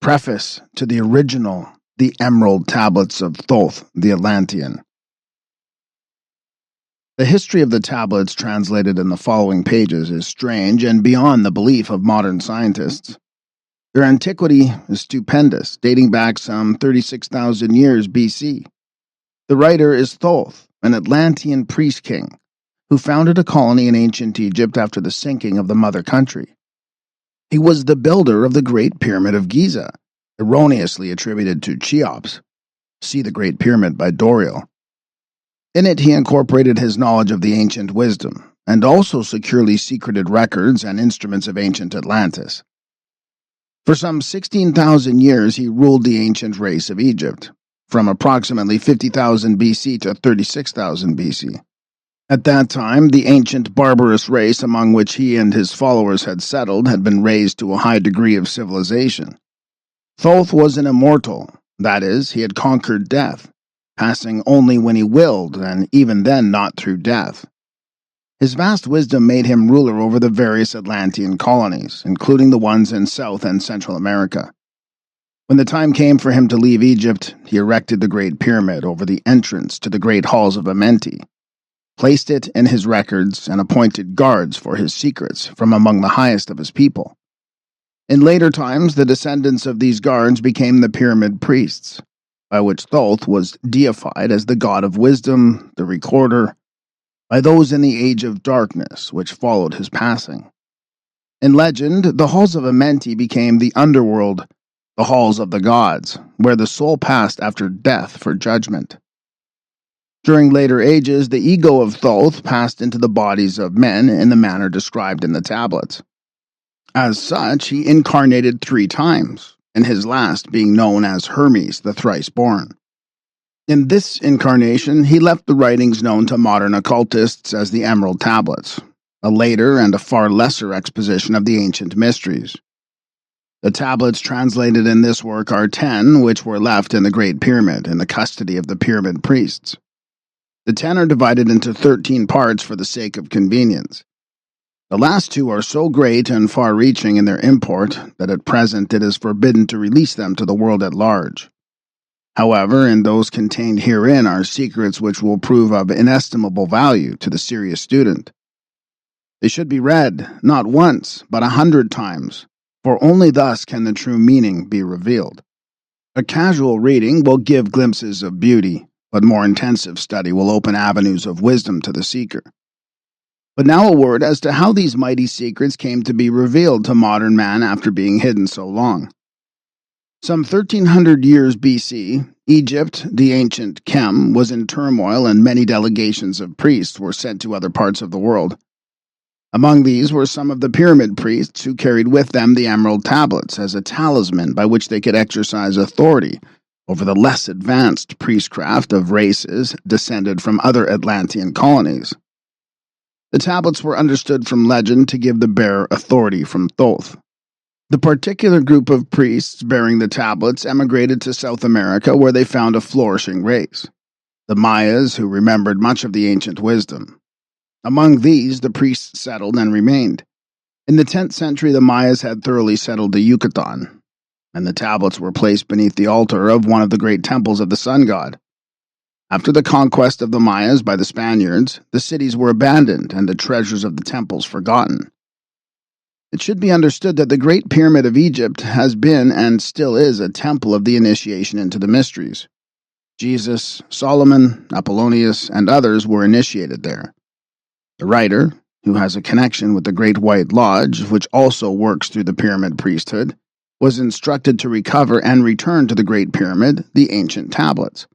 Preface to the original The Emerald Tablets of Thoth, the Atlantean. The history of the tablets translated in the following pages is strange and beyond the belief of modern scientists. Their antiquity is stupendous, dating back some 36,000 years BC. The writer is Thoth, an Atlantean priest-king, who founded a colony in ancient Egypt after the sinking of the mother country. He was the builder of the Great Pyramid of Giza, erroneously attributed to Cheops. See the Great Pyramid by Doreal. In it he incorporated his knowledge of the ancient wisdom, and also securely secreted records and instruments of ancient Atlantis. For some 16,000 years he ruled the ancient race of Egypt, from approximately 50,000 BC to 36,000 BC. At that time, the ancient barbarous race among which he and his followers had settled had been raised to a high degree of civilization. Thoth was an immortal, that is, he had conquered death, passing only when he willed, and even then not through death. His vast wisdom made him ruler over the various Atlantean colonies, including the ones in South and Central America. When the time came for him to leave Egypt, he erected the Great Pyramid over the entrance to the great halls of Amenti, placed it in his records, and appointed guards for his secrets from among the highest of his people. In later times, the descendants of these guards became the pyramid priests, by which Thoth was deified as the god of wisdom, the recorder, by those in the age of darkness which followed his passing. In legend, the halls of Amenti became the underworld, the halls of the gods, where the soul passed after death for judgment. During later ages, the ego of Thoth passed into the bodies of men in the manner described in the tablets. As such, he incarnated 3 times, and his last being known as Hermes, the thrice-born. In this incarnation, he left the writings known to modern occultists as the Emerald Tablets, a later and a far lesser exposition of the ancient mysteries. The tablets translated in this work are 10, which were left in the Great Pyramid in the custody of the pyramid priests. The 10 are divided into 13 parts for the sake of convenience. The last 2 are so great and far-reaching in their import that at present it is forbidden to release them to the world at large. However, in those contained herein are secrets which will prove of inestimable value to the serious student. They should be read, not once, but 100 times, for only thus can the true meaning be revealed. A casual reading will give glimpses of beauty, but more intensive study will open avenues of wisdom to the seeker. But now a word as to how these mighty secrets came to be revealed to modern man after being hidden so long. Some 1,300 years BC, Egypt, the ancient Kem, was in turmoil and many delegations of priests were sent to other parts of the world. Among these were some of the pyramid priests who carried with them the Emerald Tablets as a talisman by which they could exercise authority over the less advanced priestcraft of races descended from other Atlantean colonies. The tablets were understood from legend to give the bearer authority from Thoth. The particular group of priests bearing the tablets emigrated to South America where they found a flourishing race, the Mayas, who remembered much of the ancient wisdom. Among these, the priests settled and remained. In the 10th century, the Mayas had thoroughly settled the Yucatan, and the tablets were placed beneath the altar of one of the great temples of the sun god. After the conquest of the Mayas by the Spaniards, the cities were abandoned and the treasures of the temples forgotten. It should be understood that the Great Pyramid of Egypt has been and still is a temple of the initiation into the mysteries. Jesus, Solomon, Apollonius, and others were initiated there. The writer, who has a connection with the Great White Lodge, which also works through the pyramid priesthood, was instructed to recover and return to the Great Pyramid the ancient tablets.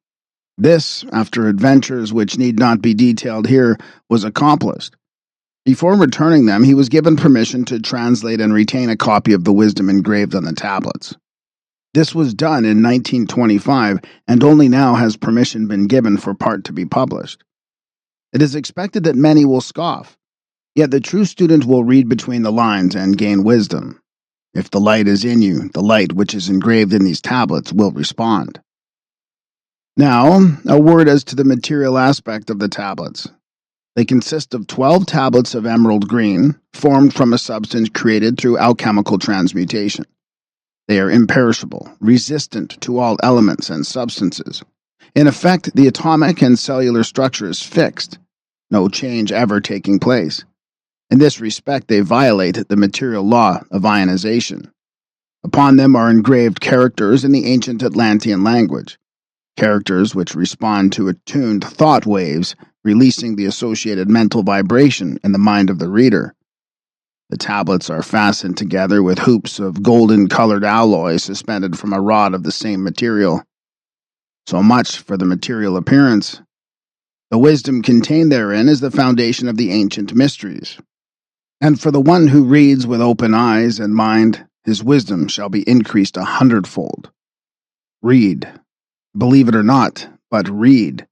This, after adventures which need not be detailed here, was accomplished. Before returning them, he was given permission to translate and retain a copy of the wisdom engraved on the tablets. This was done in 1925, and only now has permission been given for part to be published. It is expected that many will scoff, yet the true student will read between the lines and gain wisdom. If the light is in you, the light which is engraved in these tablets will respond. Now, a word as to the material aspect of the tablets. They consist of 12 tablets of emerald green, formed from a substance created through alchemical transmutation. They are imperishable, resistant to all elements and substances. In effect, the atomic and cellular structure is fixed, no change ever taking place. In this respect, they violate the material law of ionization. Upon them are engraved characters in the ancient Atlantean language, characters which respond to attuned thought waves, releasing the associated mental vibration in the mind of the reader. The tablets are fastened together with hoops of golden-colored alloy suspended from a rod of the same material. So much for the material appearance. The wisdom contained therein is the foundation of the ancient mysteries. And for the one who reads with open eyes and mind, his wisdom shall be increased 100-fold. Read. Believe it or not, but read,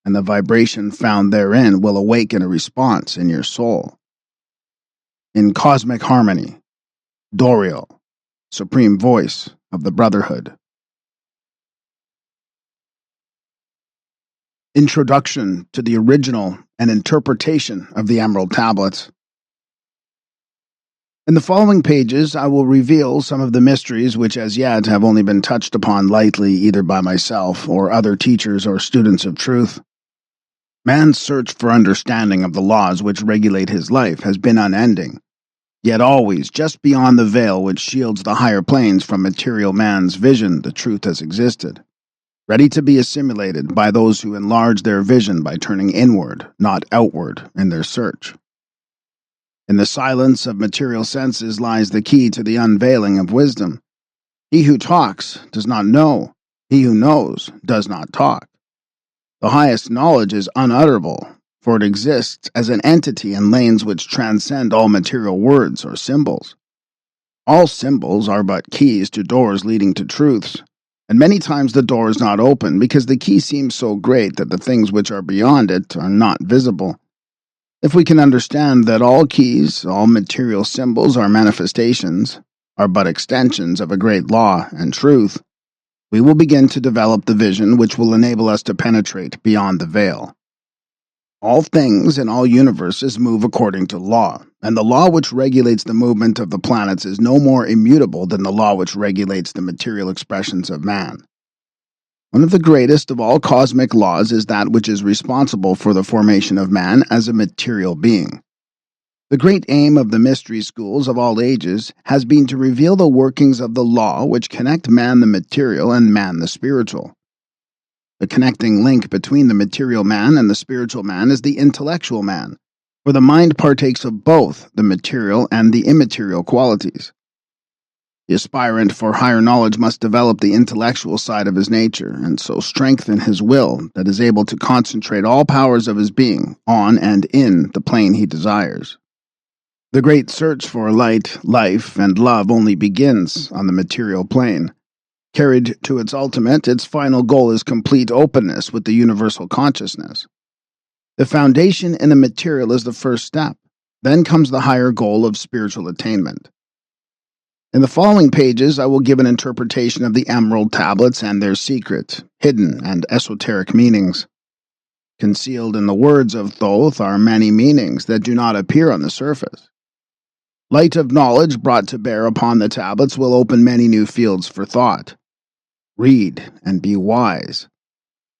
and the vibration found therein will awaken a response in your soul. In cosmic harmony, Doreal, supreme voice of the Brotherhood. Introduction to the original and interpretation of the Emerald Tablets. In the following pages, I will reveal some of the mysteries which as yet have only been touched upon lightly either by myself or other teachers or students of truth. Man's search for understanding of the laws which regulate his life has been unending, yet always just beyond the veil which shields the higher planes from material man's vision the truth has existed, ready to be assimilated by those who enlarge their vision by turning inward, not outward, in their search. In the silence of material senses lies the key to the unveiling of wisdom. He who talks does not know. He who knows does not talk. The highest knowledge is unutterable, for it exists as an entity in lanes which transcend all material words or symbols. All symbols are but keys to doors leading to truths, and many times the door is not open because the key seems so great that the things which are beyond it are not visible. If we can understand that all keys, all material symbols are manifestations, are but extensions of a great law and truth, we will begin to develop the vision which will enable us to penetrate beyond the veil. All things in all universes move according to law, and the law which regulates the movement of the planets is no more immutable than the law which regulates the material expressions of man. One of the greatest of all cosmic laws is that which is responsible for the formation of man as a material being. The great aim of the mystery schools of all ages has been to reveal the workings of the law which connect man the material and man the spiritual. The connecting link between the material man and the spiritual man is the intellectual man, for the mind partakes of both the material and the immaterial qualities. The aspirant for higher knowledge must develop the intellectual side of his nature, and so strengthen his will that is able to concentrate all powers of his being on and in the plane he desires. The great search for light, life, and love only begins on the material plane. Carried to its ultimate, its final goal is complete openness with the universal consciousness. The foundation in the material is the first step. Then comes the higher goal of spiritual attainment. In the following pages, I will give an interpretation of the Emerald Tablets and their secret, hidden, and esoteric meanings. Concealed in the words of Thoth are many meanings that do not appear on the surface. Light of knowledge brought to bear upon the tablets will open many new fields for thought. Read and be wise,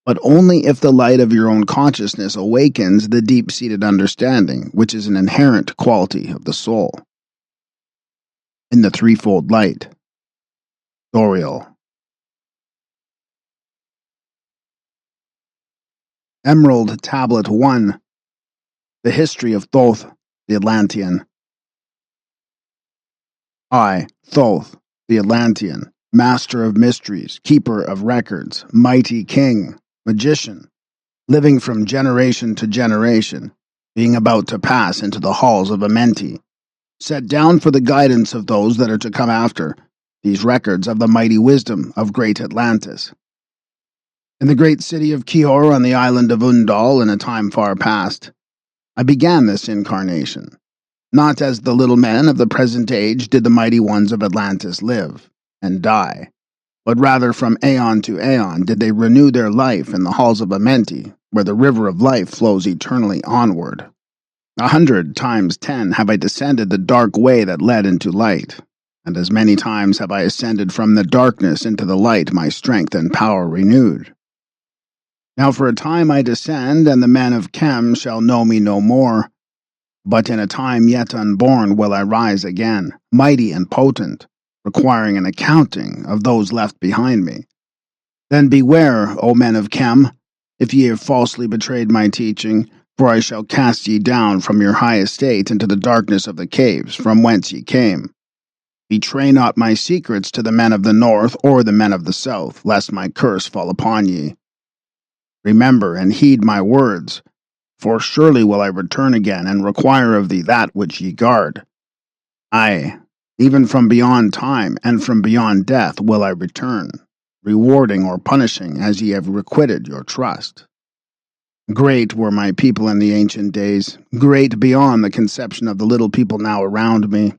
but only if the light of your own consciousness awakens the deep-seated understanding, which is an inherent quality of the soul. In the threefold light. Doreal. Emerald Tablet 1. The History of Thoth, the Atlantean. I, Thoth, the Atlantean, master of mysteries, keeper of records, mighty king, magician, living from generation to generation, being about to pass into the halls of Amenti, set down for the guidance of those that are to come after, these records of the mighty wisdom of great Atlantis. In the great city of Kihor on the island of Undal in a time far past, I began this incarnation. Not as the little men of the present age did the mighty ones of Atlantis live and die, but rather from aeon to aeon did they renew their life in the halls of Amenti, where the river of life flows eternally onward. 100 times 10 have I descended the dark way that led into light, and as many times have I ascended from the darkness into the light, my strength and power renewed. Now for a time I descend, and the men of Chem shall know me no more. But in a time yet unborn will I rise again, mighty and potent, requiring an accounting of those left behind me. Then beware, O men of Chem, if ye have falsely betrayed my teaching, for I shall cast ye down from your high estate into the darkness of the caves, from whence ye came. Betray not my secrets to the men of the north or the men of the south, lest my curse fall upon ye. Remember and heed my words, for surely will I return again and require of thee that which ye guard. Aye, even from beyond time and from beyond death will I return, rewarding or punishing as ye have requited your trust. Great were my people in the ancient days, great beyond the conception of the little people now around me.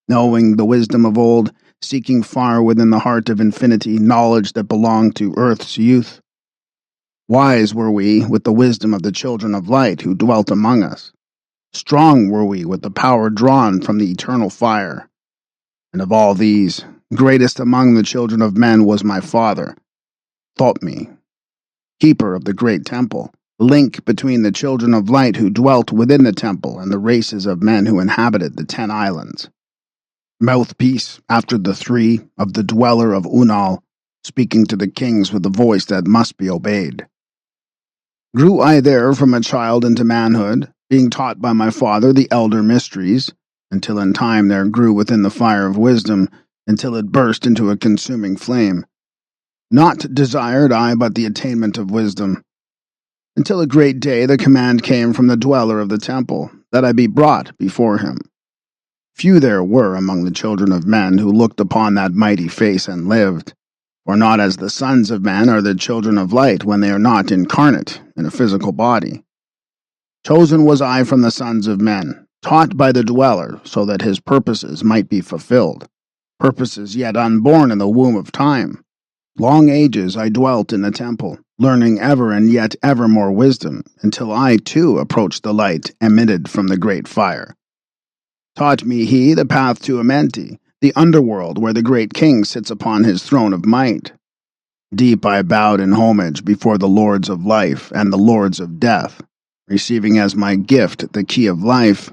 Knowing the wisdom of old, seeking far within the heart of infinity knowledge that belonged to earth's youth. Wise were we with the wisdom of the children of light who dwelt among us. Strong were we with the power drawn from the eternal fire. And of all these, greatest among the children of men was my father, Thoth, keeper of the great temple, link between the children of light who dwelt within the temple and the races of men who inhabited the 10 islands. Mouthpiece, after the 3, of the dweller of Unal, speaking to the kings with a voice that must be obeyed. Grew I there from a child into manhood, being taught by my father the elder mysteries, until in time there grew within the fire of wisdom, until it burst into a consuming flame. Not desired I but the attainment of wisdom, until a great day the command came from the dweller of the temple, that I be brought before him. Few there were among the children of men who looked upon that mighty face and lived. For not as the sons of men are the children of light when they are not incarnate in a physical body. Chosen was I from the sons of men, taught by the dweller so that his purposes might be fulfilled, purposes yet unborn in the womb of time. Long ages I dwelt in the temple, learning ever and yet ever more wisdom, until I too approached the light emitted from the great fire. Taught me he the path to Amenti, the underworld where the great king sits upon his throne of might. Deep I bowed in homage before the lords of life and the lords of death, receiving as my gift the key of life.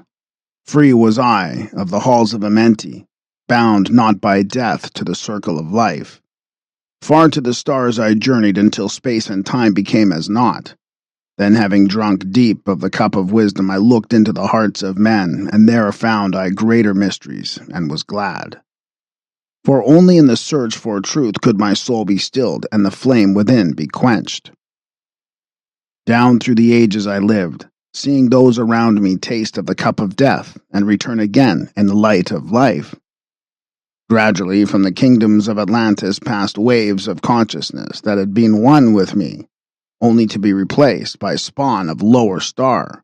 Free was I of the halls of Amenti, bound not by death to the circle of life. Far to the stars I journeyed until space and time became as naught. Then, having drunk deep of the cup of wisdom, I looked into the hearts of men, and there found I greater mysteries, and was glad. For only in the search for truth could my soul be stilled, and the flame within be quenched. Down through the ages I lived, seeing those around me taste of the cup of death, and return again in the light of life. Gradually, from the kingdoms of Atlantis passed waves of consciousness that had been one with me, only to be replaced by spawn of lower star.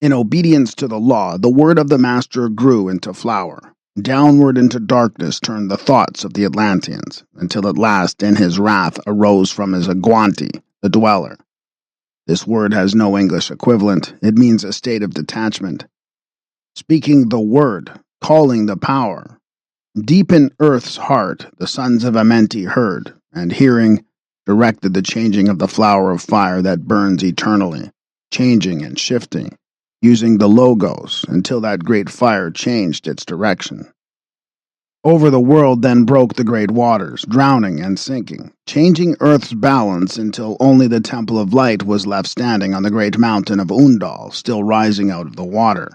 In obedience to the law, the word of the master grew into flower. Downward into darkness turned the thoughts of the Atlanteans, until at last in his wrath arose from his Aguanti, the dweller. This word has no English equivalent. It means a state of detachment. Speaking the word, calling the power. Deep in earth's heart, the sons of Amenti heard, and hearing, directed the changing of the flower of fire that burns eternally, changing and shifting, using the logos until that great fire changed its direction. Over the world then broke the great waters, drowning and sinking, changing earth's balance until only the temple of light was left standing on the great mountain of Undal, still rising out of the water.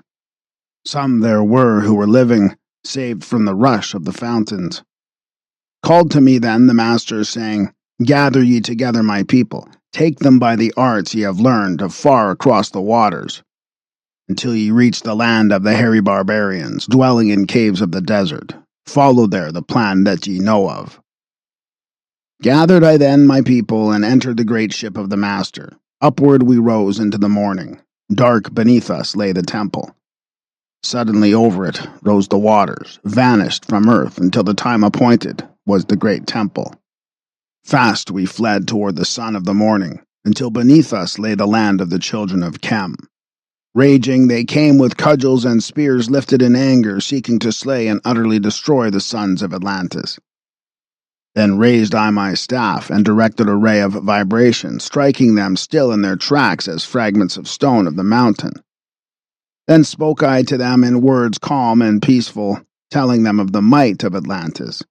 Some there were who were living, saved from the rush of the fountains. Called to me then the master, saying, Gather ye together my people, take them by the arts ye have learned of far across the waters, until ye reach the land of the hairy barbarians, dwelling in caves of the desert. Follow there the plan that ye know of. Gathered I then my people, and entered the great ship of the master. Upward we rose into the morning. Dark beneath us lay the temple. Suddenly over it rose the waters, vanished from earth until the time appointed was the great temple. Fast we fled toward the sun of the morning, until beneath us lay the land of the children of Chem. Raging, they came with cudgels and spears lifted in anger, seeking to slay and utterly destroy the sons of Atlantis. Then raised I my staff and directed a ray of vibration, striking them still in their tracks as fragments of stone of the mountain. Then spoke I to them in words calm and peaceful, telling them of the might of Atlantis,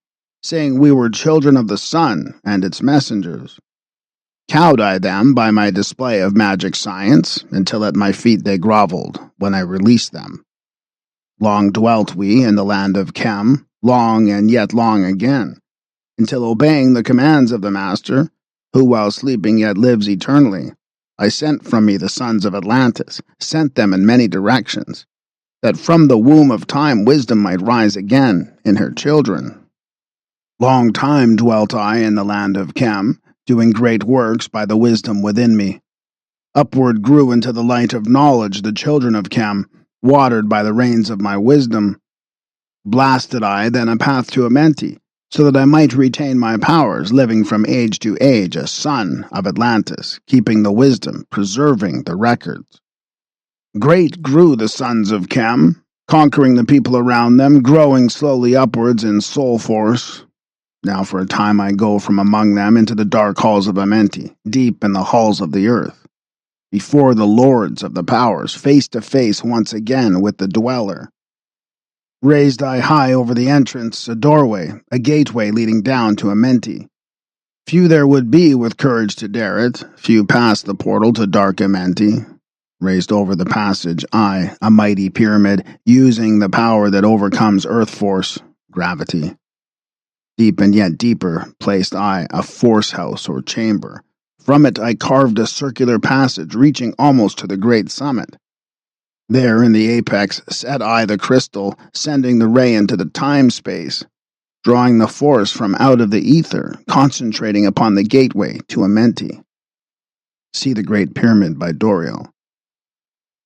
saying we were children of the sun and its messengers. Cowed I them by my display of magic science, until at my feet they groveled, when I released them. Long dwelt we in the land of Chem, long and yet long again, until obeying the commands of the Master, who while sleeping yet lives eternally, I sent from me the sons of Atlantis, sent them in many directions, that from the womb of time wisdom might rise again in her children. Long time dwelt I in the land of Chem, doing great works by the wisdom within me. Upward grew into the light of knowledge the children of Chem, watered by the rains of my wisdom. Blasted I then a path to Amenti, so that I might retain my powers, living from age to age a son of Atlantis, keeping the wisdom, preserving the records. Great grew the sons of Chem, conquering the people around them, growing slowly upwards in soul force. Now for a time I go from among them into the dark halls of Amenti, deep in the halls of the earth, before the lords of the powers, face to face once again with the dweller. Raised I high over the entrance, a doorway, a gateway leading down to Amenti. Few there would be with courage to dare it, few passed the portal to dark Amenti. Raised over the passage, I, a mighty pyramid, using the power that overcomes earth force, gravity. Deep and yet deeper placed I a force house or chamber. From it I carved a circular passage reaching almost to the great summit. There in the apex set I the crystal, sending the ray into the time-space, drawing the force from out of the ether, concentrating upon the gateway to Amenti. See the Great Pyramid by Doreal.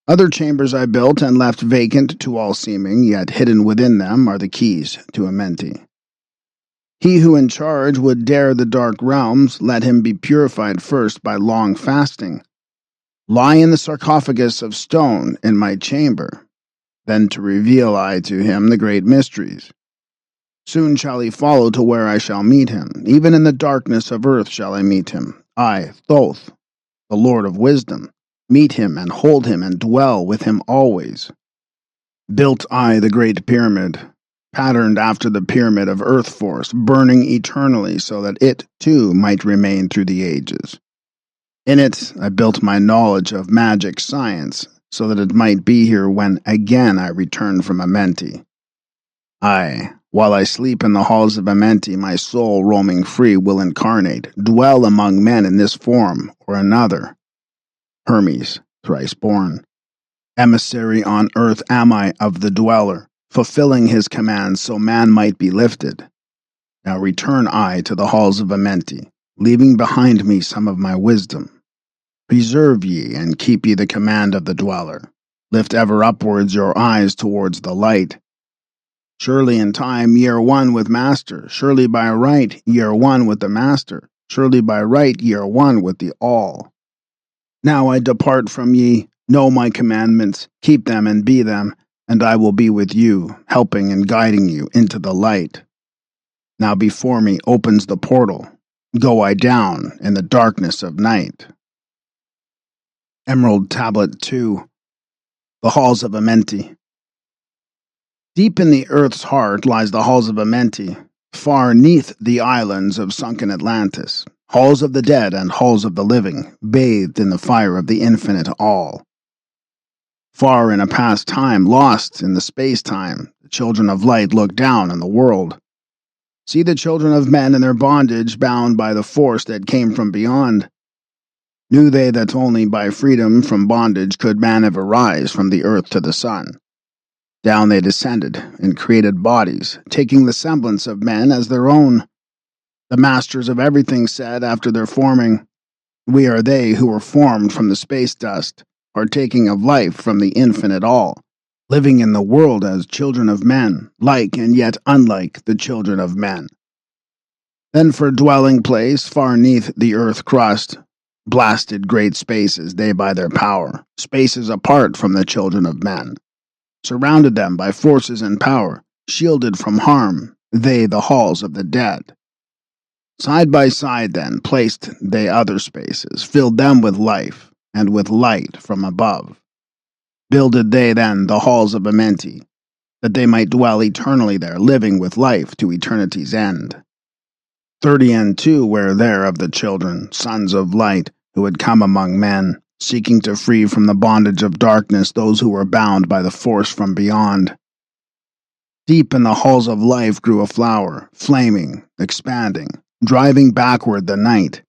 Other chambers I built and left vacant to all seeming, yet hidden within them are the keys to Amenti. He who in charge would dare the dark realms, let him be purified first by long fasting. Lie in the sarcophagus of stone in my chamber, then to reveal I to him the great mysteries. Soon shall he follow to where I shall meet him, even in the darkness of earth shall I meet him. I, Thoth, the Lord of Wisdom, meet him and hold him and dwell with him always. Built I the great pyramid, patterned after the pyramid of earth force, burning eternally so that it, too, might remain through the ages. In it I built my knowledge of magic science, so that it might be here when again I return from Amenti. Aye, while I sleep in the halls of Amenti, my soul, roaming free, will incarnate, dwell among men in this form or another. Hermes, thrice born. Emissary on earth am I of the dweller, fulfilling his commands so man might be lifted. Now return I to the halls of Amenti, leaving behind me some of my wisdom. Preserve ye and keep ye the command of the dweller. Lift ever upwards your eyes towards the light. Surely in time ye are one with Master, surely by right ye are one with the Master, surely by right ye are one with the All. Now I depart from ye, know my commandments, keep them and be them, and I will be with you, helping and guiding you into the light. Now before me opens the portal. Go I down in the darkness of night. Emerald Tablet 2. The Halls of Amenti. Deep in the earth's heart lies the halls of Amenti, far neath the islands of sunken Atlantis, halls of the dead and halls of the living, bathed in the fire of the infinite all. Far in a past time, lost in the space-time, the children of light look down on the world. See the children of men in their bondage, bound by the force that came from beyond. Knew they that only by freedom from bondage could man ever rise from the earth to the sun. Down they descended in created bodies, taking the semblance of men as their own. The masters of everything said after their forming, "We are they who were formed from the space dust, partaking of life from the infinite all, living in the world as children of men, like and yet unlike the children of men." Then for dwelling place far neath the earth crust, Blasted great spaces they by their power, spaces apart from the children of men. Surrounded them by forces and power, shielded from harm, they the halls of the dead. Side by side then placed they other spaces, filled them with life, and with light from above. Builded they then the halls of Amenti, that they might dwell eternally there, living with life to eternity's end. 30 and 2 were there of the children, sons of light, who had come among men, seeking to free from the bondage of darkness those who were bound by the force from beyond. Deep in the halls of life grew a flower, flaming, expanding, driving backward the night.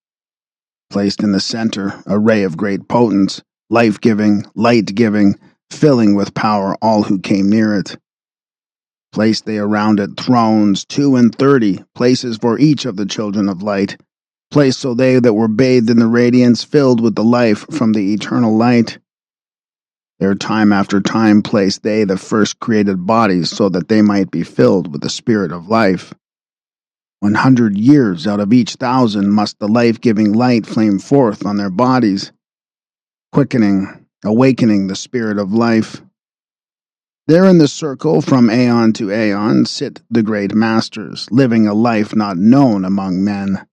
Placed in the center, a ray of great potence, life-giving, light-giving, filling with power all who came near it. Placed they around it thrones, 32, places for each of the children of light, placed so they that were bathed in the radiance, filled with the life from the eternal light. There time after time placed they the first created bodies, so that they might be filled with the spirit of life. 100 years out of each 1,000 must the life-giving light flame forth on their bodies, quickening, awakening the spirit of life. There in the circle from aeon to aeon sit the great masters, living a life not known among men.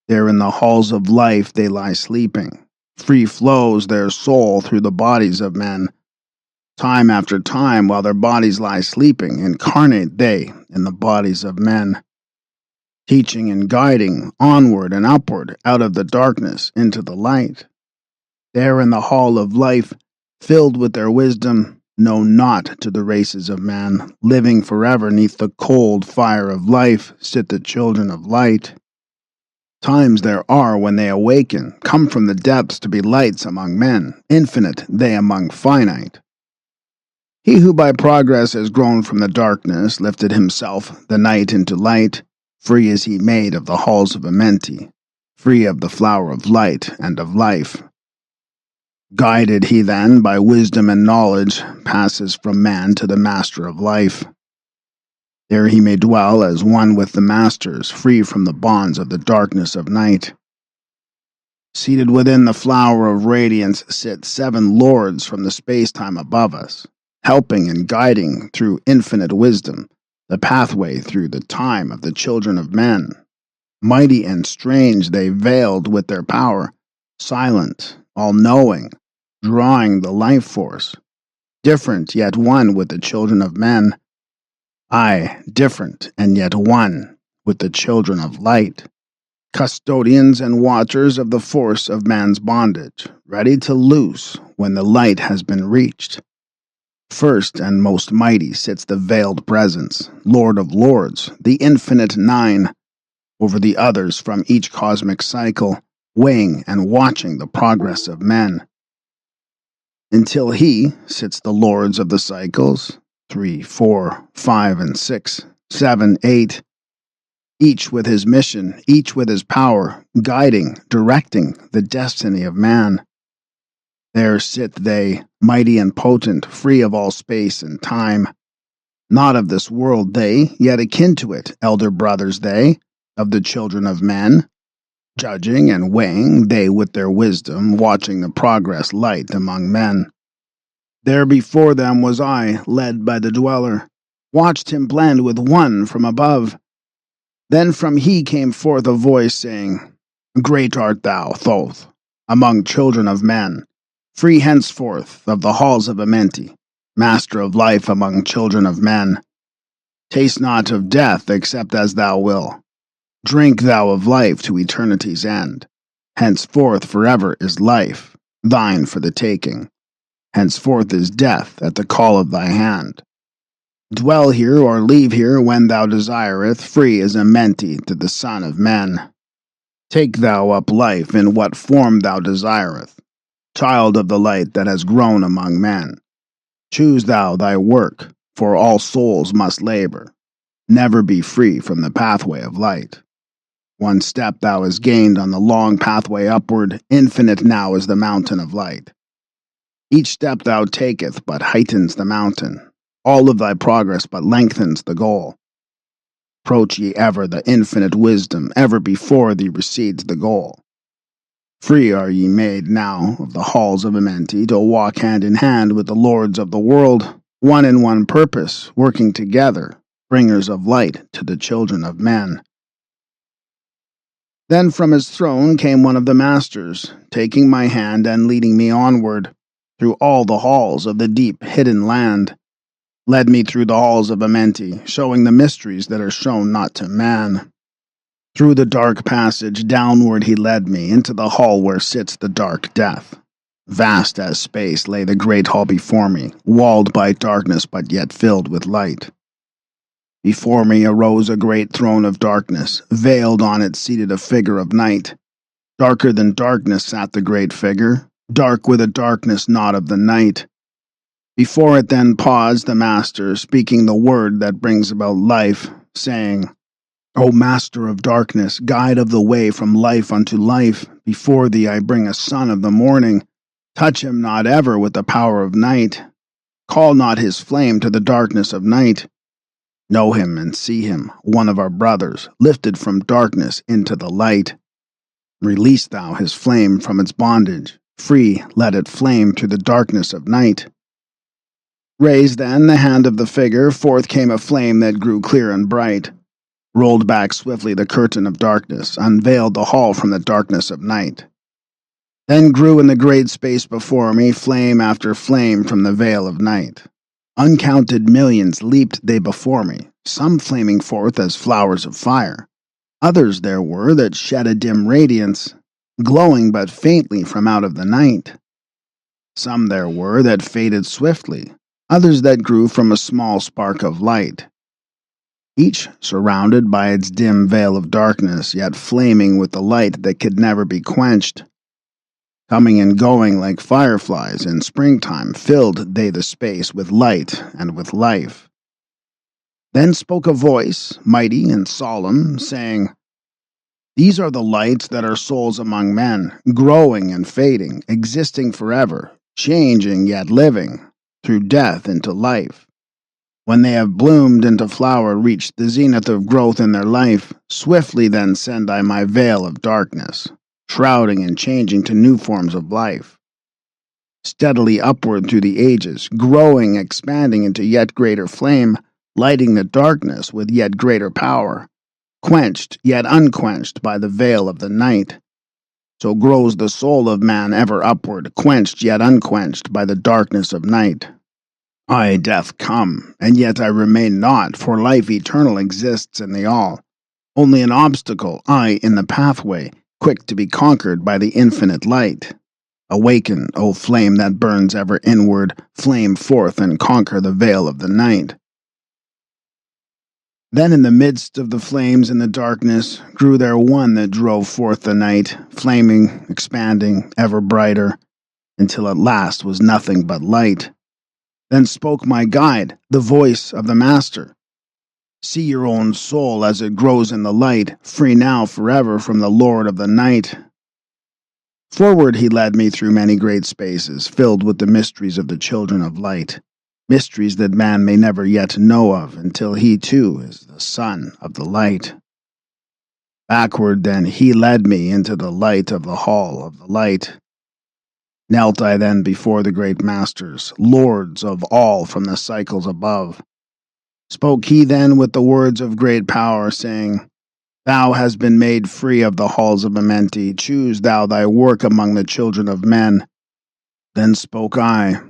There in the halls of life they lie sleeping. Free flows their soul through the bodies of men. Time after time, while their bodies lie sleeping, incarnate they in the bodies of men, teaching and guiding onward and upward out of the darkness into the light. There in the hall of life, filled with their wisdom, know not to the races of man, living forever neath the cold fire of life, sit the children of light. Times there are when they awaken, come from the depths to be lights among men, infinite they among finite. He who by progress has grown from the darkness, lifted himself, the night into light, free is he made of the halls of Amenti, free of the flower of light and of life. Guided he then by wisdom and knowledge, passes from man to the master of life. There he may dwell as one with the masters, free from the bonds of the darkness of night. Seated within the flower of radiance sit 7 lords from the space-time above us, helping and guiding through infinite wisdom, the pathway through the time of the children of men. Mighty and strange they veiled with their power, silent, all-knowing, drawing the life force, different yet one with the children of men, aye, different and yet one with the children of light, custodians and watchers of the force of man's bondage, ready to loose when the light has been reached. First and most mighty sits the veiled presence, Lord of Lords, the infinite 9, over the others from each cosmic cycle, weighing and watching the progress of men. Until he sits the lords of the cycles, 3, 4, 5, and 6, 7, 8, each with his mission, each with his power, guiding, directing the destiny of man. There sit they, mighty and potent, free of all space and time. Not of this world they, yet akin to it, elder brothers they, of the children of men, judging and weighing, they with their wisdom, watching the progress light among men. There before them was I, led by the dweller, watched him blend with one from above. Then from he came forth a voice saying, Great art thou, Thoth, among children of men, free henceforth of the halls of Amenti, master of life among children of men. Taste not of death except as thou will. Drink thou of life to eternity's end. Henceforth forever is life, thine for the taking. Henceforth is death at the call of thy hand. Dwell here or leave here when thou desireth, free as Amenti to the Son of Men. Take thou up life in what form thou desireth, child of the light that has grown among men. Choose thou thy work, for all souls must labor. Never be free from the pathway of light. One step thou hast gained on the long pathway upward, infinite now is the mountain of light. Each step thou taketh but heightens the mountain. All of thy progress but lengthens the goal. Approach ye ever the infinite wisdom, ever before thee recedes the goal. Free are ye made now of the halls of Amenti to walk hand in hand with the lords of the world, one in one purpose, working together, bringers of light to the children of men. Then from his throne came one of the masters, taking my hand and leading me onward, through all the halls of the deep hidden land, led me through the halls of Amenti, showing the mysteries that are shown not to man. Through the dark passage downward he led me, into the hall where sits the dark death. Vast as space lay the great hall before me, walled by darkness but yet filled with light. Before me arose a great throne of darkness, veiled on it seated a figure of night. Darker than darkness sat the great figure, dark with a darkness not of the night. Before it then paused the Master, speaking the word that brings about life, saying, O Master of darkness, guide of the way from life unto life, before thee I bring a son of the morning. Touch him not ever with the power of night. Call not his flame to the darkness of night. Know him and see him, one of our brothers, lifted from darkness into the light. Release thou his flame from its bondage, free let it flame through the darkness of night. Raised then the hand of the figure, forth came a flame that grew clear and bright, rolled back swiftly the curtain of darkness, unveiled the hall from the darkness of night. Then grew in the great space before me flame after flame from the veil of night. Uncounted millions leaped they before me, some flaming forth as flowers of fire. Others there were that shed a dim radiance, glowing but faintly from out of the night. Some there were that faded swiftly, others that grew from a small spark of light. Each surrounded by its dim veil of darkness, yet flaming with the light that could never be quenched. Coming and going like fireflies in springtime, filled they the space with light and with life. Then spoke a voice, mighty and solemn, saying, These are the lights that are souls among men, growing and fading, existing forever, changing yet living, through death into life. When they have bloomed into flower, reached the zenith of growth in their life, swiftly then send I my veil of darkness, shrouding and changing to new forms of life. Steadily upward through the ages, growing, expanding into yet greater flame, lighting the darkness with yet greater power, quenched yet unquenched by the veil of the night. So grows the soul of man ever upward, quenched yet unquenched by the darkness of night. I, death, come, and yet I remain not, for life eternal exists in the all. Only an obstacle, I, in the pathway, quick to be conquered by the infinite light. Awaken, O flame that burns ever inward, flame forth and conquer the veil of the night. Then in the midst of the flames in the darkness grew there one that drove forth the night, flaming, expanding, ever brighter, until at last was nothing but light. Then spoke my guide, the voice of the Master. See your own soul as it grows in the light, free now forever from the Lord of the night. Forward he led me through many great spaces, filled with the mysteries of the children of light, mysteries that man may never yet know of until he too is the son of the light. Backward then he led me into the light of the hall of the light. Knelt I then before the great masters, lords of all from the cycles above. Spoke he then with the words of great power, saying, Thou hast been made free of the halls of Amenti, choose thou thy work among the children of men. Then spoke I,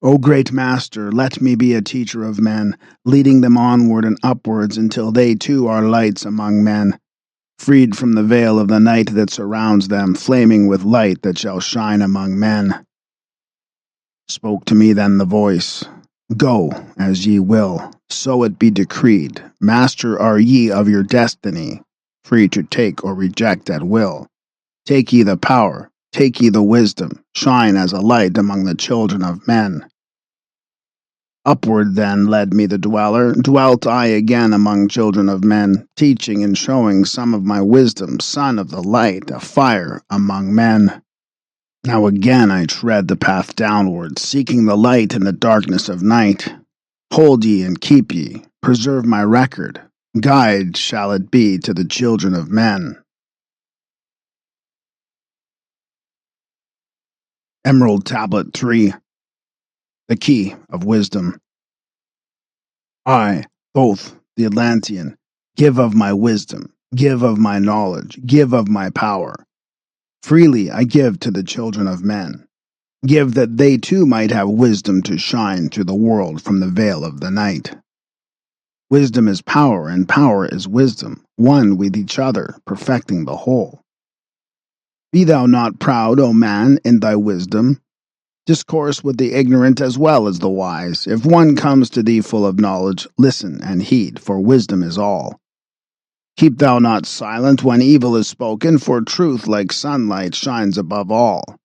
O great Master, let me be a teacher of men, leading them onward and upwards until they too are lights among men, freed from the veil of the night that surrounds them, flaming with light that shall shine among men. Spoke to me then the voice, Go, as ye will, so it be decreed. Master are ye of your destiny, free to take or reject at will. Take ye the power, take ye the wisdom, shine as a light among the children of men. Upward then led me the dweller, dwelt I again among children of men, teaching and showing some of my wisdom, son of the light, a fire among men. Now again I tread the path downward, seeking the light in the darkness of night. Hold ye and keep ye, preserve my record, guide shall it be to the children of men. Emerald Tablet 3. The Key of Wisdom. I, Thoth, the Atlantean, give of my wisdom, give of my knowledge, give of my power. Freely I give to the children of men. Give that they too might have wisdom to shine through the world from the veil of the night. Wisdom is power, and power is wisdom, one with each other, perfecting the whole. Be thou not proud, O man, in thy wisdom. Discourse with the ignorant as well as the wise. If one comes to thee full of knowledge, listen and heed, for wisdom is all. Keep thou not silent when evil is spoken, for truth like sunlight shines above all.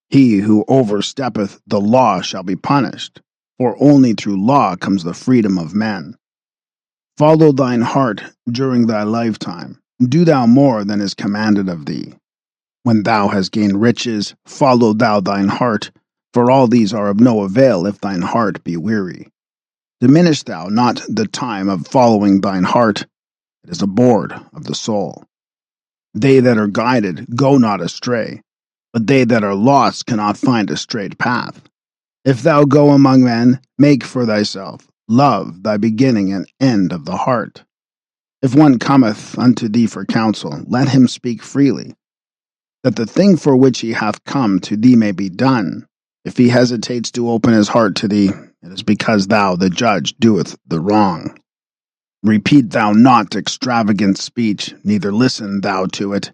He who oversteppeth the law shall be punished, for only through law comes the freedom of men. Follow thine heart during thy lifetime. Do thou more than is commanded of thee. When thou hast gained riches, follow thou thine heart, for all these are of no avail if thine heart be weary. Diminish thou not the time of following thine heart, it is a board of the soul. They that are guided go not astray, but they that are lost cannot find a straight path. If thou go among men, make for thyself love thy beginning and end of the heart. If one cometh unto thee for counsel, let him speak freely, that the thing for which he hath come to thee may be done. If he hesitates to open his heart to thee, it is because thou, the judge, doeth the wrong. Repeat thou not extravagant speech, neither listen thou to it,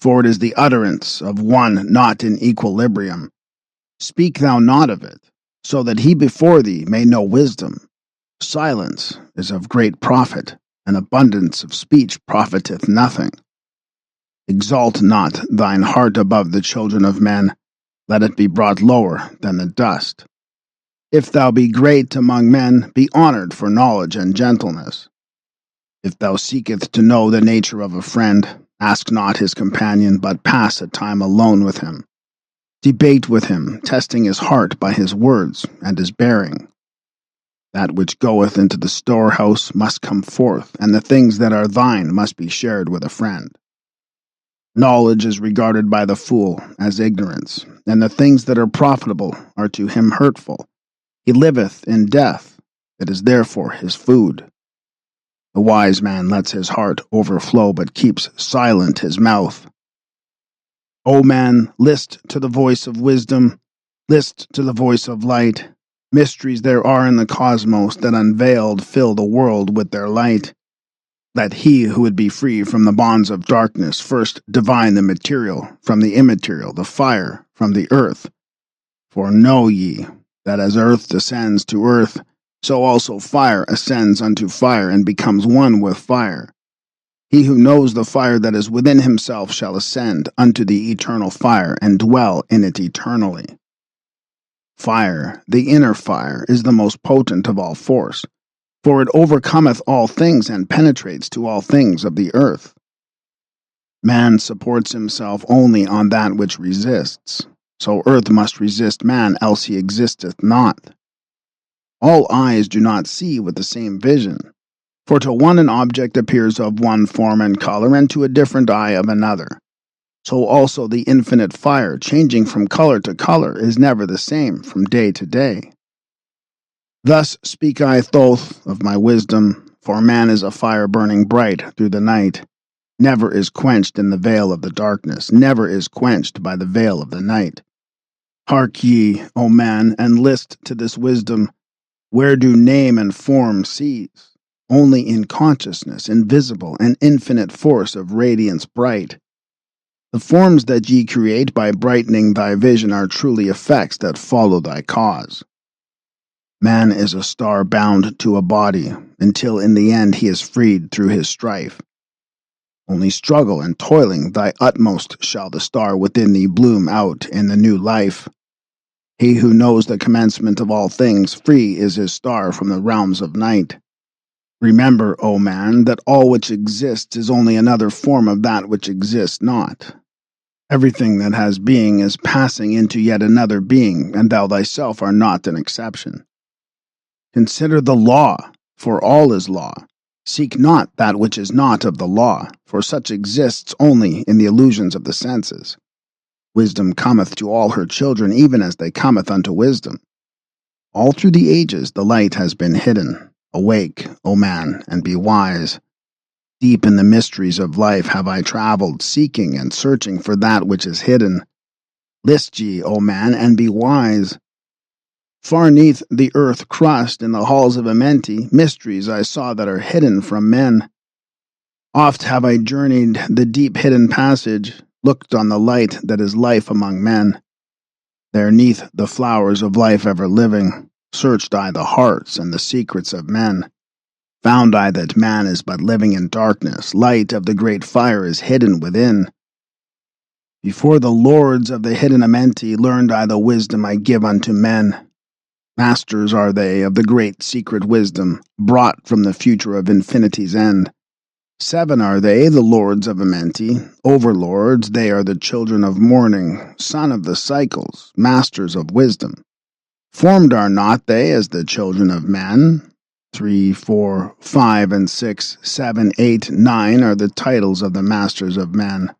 for it is the utterance of one not in equilibrium. Speak thou not of it, so that he before thee may know wisdom. Silence is of great profit, and abundance of speech profiteth nothing. Exalt not thine heart above the children of men, let it be brought lower than the dust. If thou be great among men, be honored for knowledge and gentleness. If thou seekest to know the nature of a friend, ask not his companion, but pass a time alone with him. Debate with him, testing his heart by his words and his bearing. That which goeth into the storehouse must come forth, and the things that are thine must be shared with a friend. Knowledge is regarded by the fool as ignorance, and the things that are profitable are to him hurtful. He liveth in death, it is therefore his food. The wise man lets his heart overflow, but keeps silent his mouth. O man, list to the voice of wisdom, list to the voice of light. Mysteries there are in the cosmos that unveiled fill the world with their light. Let he who would be free from the bonds of darkness first divine the material from the immaterial, the fire from the earth. For know ye that as earth descends to earth, so also fire ascends unto fire and becomes one with fire. He who knows the fire that is within himself shall ascend unto the eternal fire and dwell in it eternally. Fire, the inner fire, is the most potent of all force, for it overcometh all things and penetrates to all things of the earth. Man supports himself only on that which resists, so earth must resist man, else he existeth not. All eyes do not see with the same vision, for to one an object appears of one form and color, and to a different eye of another. So also the infinite fire, changing from color to color, is never the same from day to day. Thus speak I, Thoth, of my wisdom, for man is a fire burning bright through the night, never is quenched in the veil of the darkness, never is quenched by the veil of the night. Hark ye, O man, and list to this wisdom, where do name and form cease? Only in consciousness, invisible, and infinite force of radiance bright. The forms that ye create by brightening thy vision are truly effects that follow thy cause. Man is a star bound to a body, until in the end he is freed through his strife. Only struggle and toiling thy utmost shall the star within thee bloom out in the new life. He who knows the commencement of all things, free is his star from the realms of night. Remember, O man, that all which exists is only another form of that which exists not. Everything that has being is passing into yet another being, and thou thyself art not an exception. Consider the law, for all is law. Seek not that which is not of the law, for such exists only in the illusions of the senses. Wisdom cometh to all her children, even as they cometh unto wisdom. All through the ages the light has been hidden. Awake, O man, and be wise. Deep in the mysteries of life have I travelled, seeking and searching for that which is hidden. List ye, O man, and be wise. Far neath the earth crust, in the halls of Amenti, mysteries I saw that are hidden from men. Oft have I journeyed the deep hidden passage, looked on the light that is life among men. There neath the flowers of life ever living, searched I the hearts and the secrets of men. Found I that man is but living in darkness, light of the great fire is hidden within. Before the lords of the hidden Amenti learned I the wisdom I give unto men. Masters are they of the great secret wisdom, brought from the future of infinity's end. 7 are they, the lords of Amenti, overlords, they are the children of morning, son of the cycles, masters of wisdom. Formed are not they as the children of men. 3, 4, 5, and 6, 7, 8, 9 are the titles of the masters of men.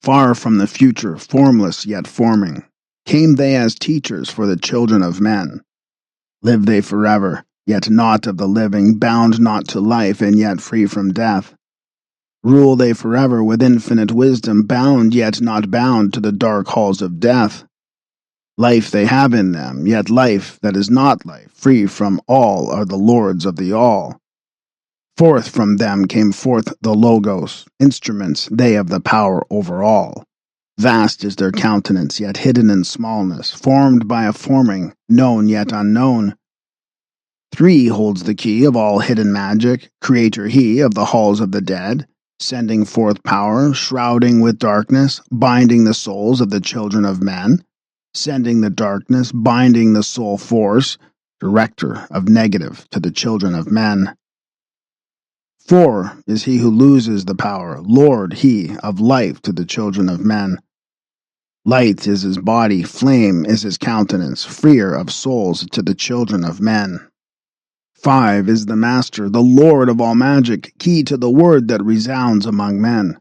Far from the future, formless yet forming, came they as teachers for the children of men. Live they forever, yet not of the living, bound not to life, and yet free from death. Rule they forever with infinite wisdom, bound yet not bound to the dark halls of death. Life they have in them, yet life that is not life, free from all are the lords of the all. Forth from them came forth the Logos, instruments they of the power over all. Vast is their countenance, yet hidden in smallness, formed by a forming, known yet unknown. 3 holds the key of all hidden magic, creator he of the halls of the dead, sending forth power, shrouding with darkness, binding the souls of the children of men, sending the darkness, binding the soul force, director of negative to the children of men. 4 is he who loses the power, Lord he of life to the children of men. Light is his body, flame is his countenance, freer of souls to the children of men. 5 is the master, the lord of all magic, key to the word that resounds among men.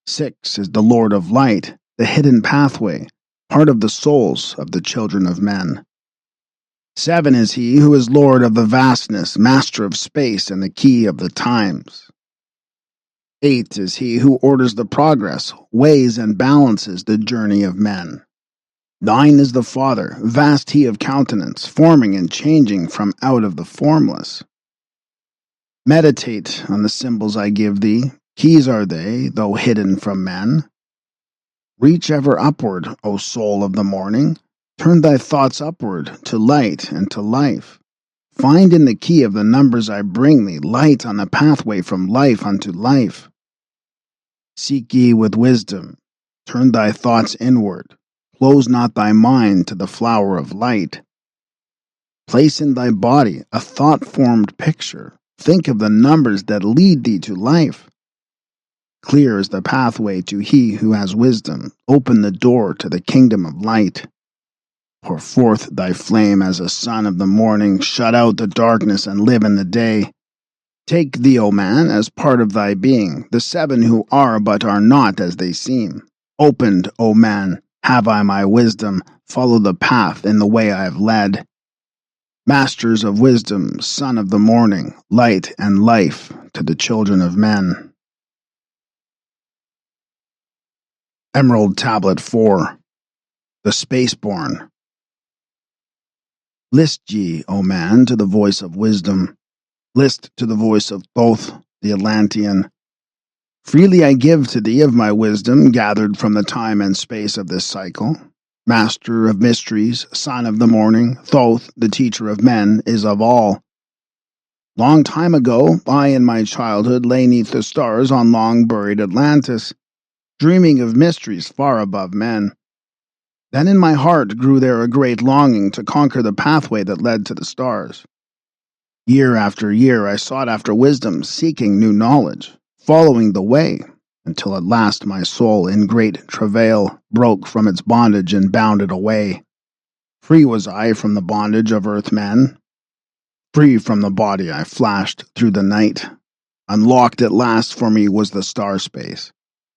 6 is the lord of light, the hidden pathway, part of the souls of the children of men. 7 is he who is lord of the vastness, master of space, and the key of the times. 8 is he who orders the progress, weighs and balances the journey of men. 9 is the Father, vast he of countenance, forming and changing from out of the formless. Meditate on the symbols I give thee, keys are they, though hidden from men. Reach ever upward, O soul of the morning, turn thy thoughts upward to light and to life. Find in the key of the numbers I bring thee light on the pathway from life unto life. Seek ye with wisdom, turn thy thoughts inward, close not thy mind to the flower of light. Place in thy body a thought-formed picture, think of the numbers that lead thee to life. Clear is the pathway to he who has wisdom, open the door to the kingdom of light. Pour forth thy flame as a sun of the morning, shut out the darkness and live in the day. Take thee, O man, as part of thy being, the 7 who are but are not as they seem. Opened, O man, have I my wisdom, follow the path in the way I have led. Masters of wisdom, son of the morning, light and life to the children of men. Emerald Tablet 4. The Spaceborn. List ye, O man, to the voice of wisdom. List to the voice of Thoth, the Atlantean. Freely I give to thee of my wisdom, gathered from the time and space of this cycle. Master of mysteries, son of the morning, Thoth, the teacher of men, is of all. Long time ago, I in my childhood lay neath the stars on long-buried Atlantis, dreaming of mysteries far above men. Then in my heart grew there a great longing to conquer the pathway that led to the stars. Year after year I sought after wisdom, seeking new knowledge, following the way, until at last my soul in great travail broke from its bondage and bounded away. Free was I from the bondage of earthmen. Free from the body I flashed through the night. Unlocked at last for me was the star space.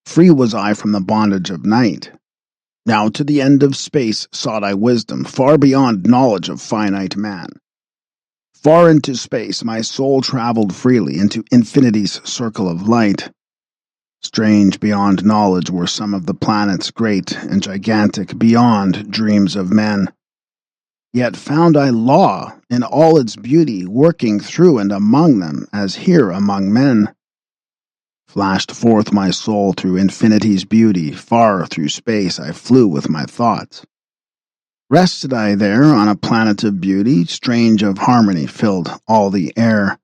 Free was I from the bondage of night. Now to the end of space sought I wisdom, far beyond knowledge of finite man. Far into space my soul traveled freely, into infinity's circle of light. Strange beyond knowledge were some of the planets, great and gigantic, beyond dreams of men. Yet found I law in all its beauty, working through and among them, as here among men. Flashed forth my soul through infinity's beauty, far through space I flew with my thoughts. Rested I there on a planet of beauty, strange of harmony filled all the air.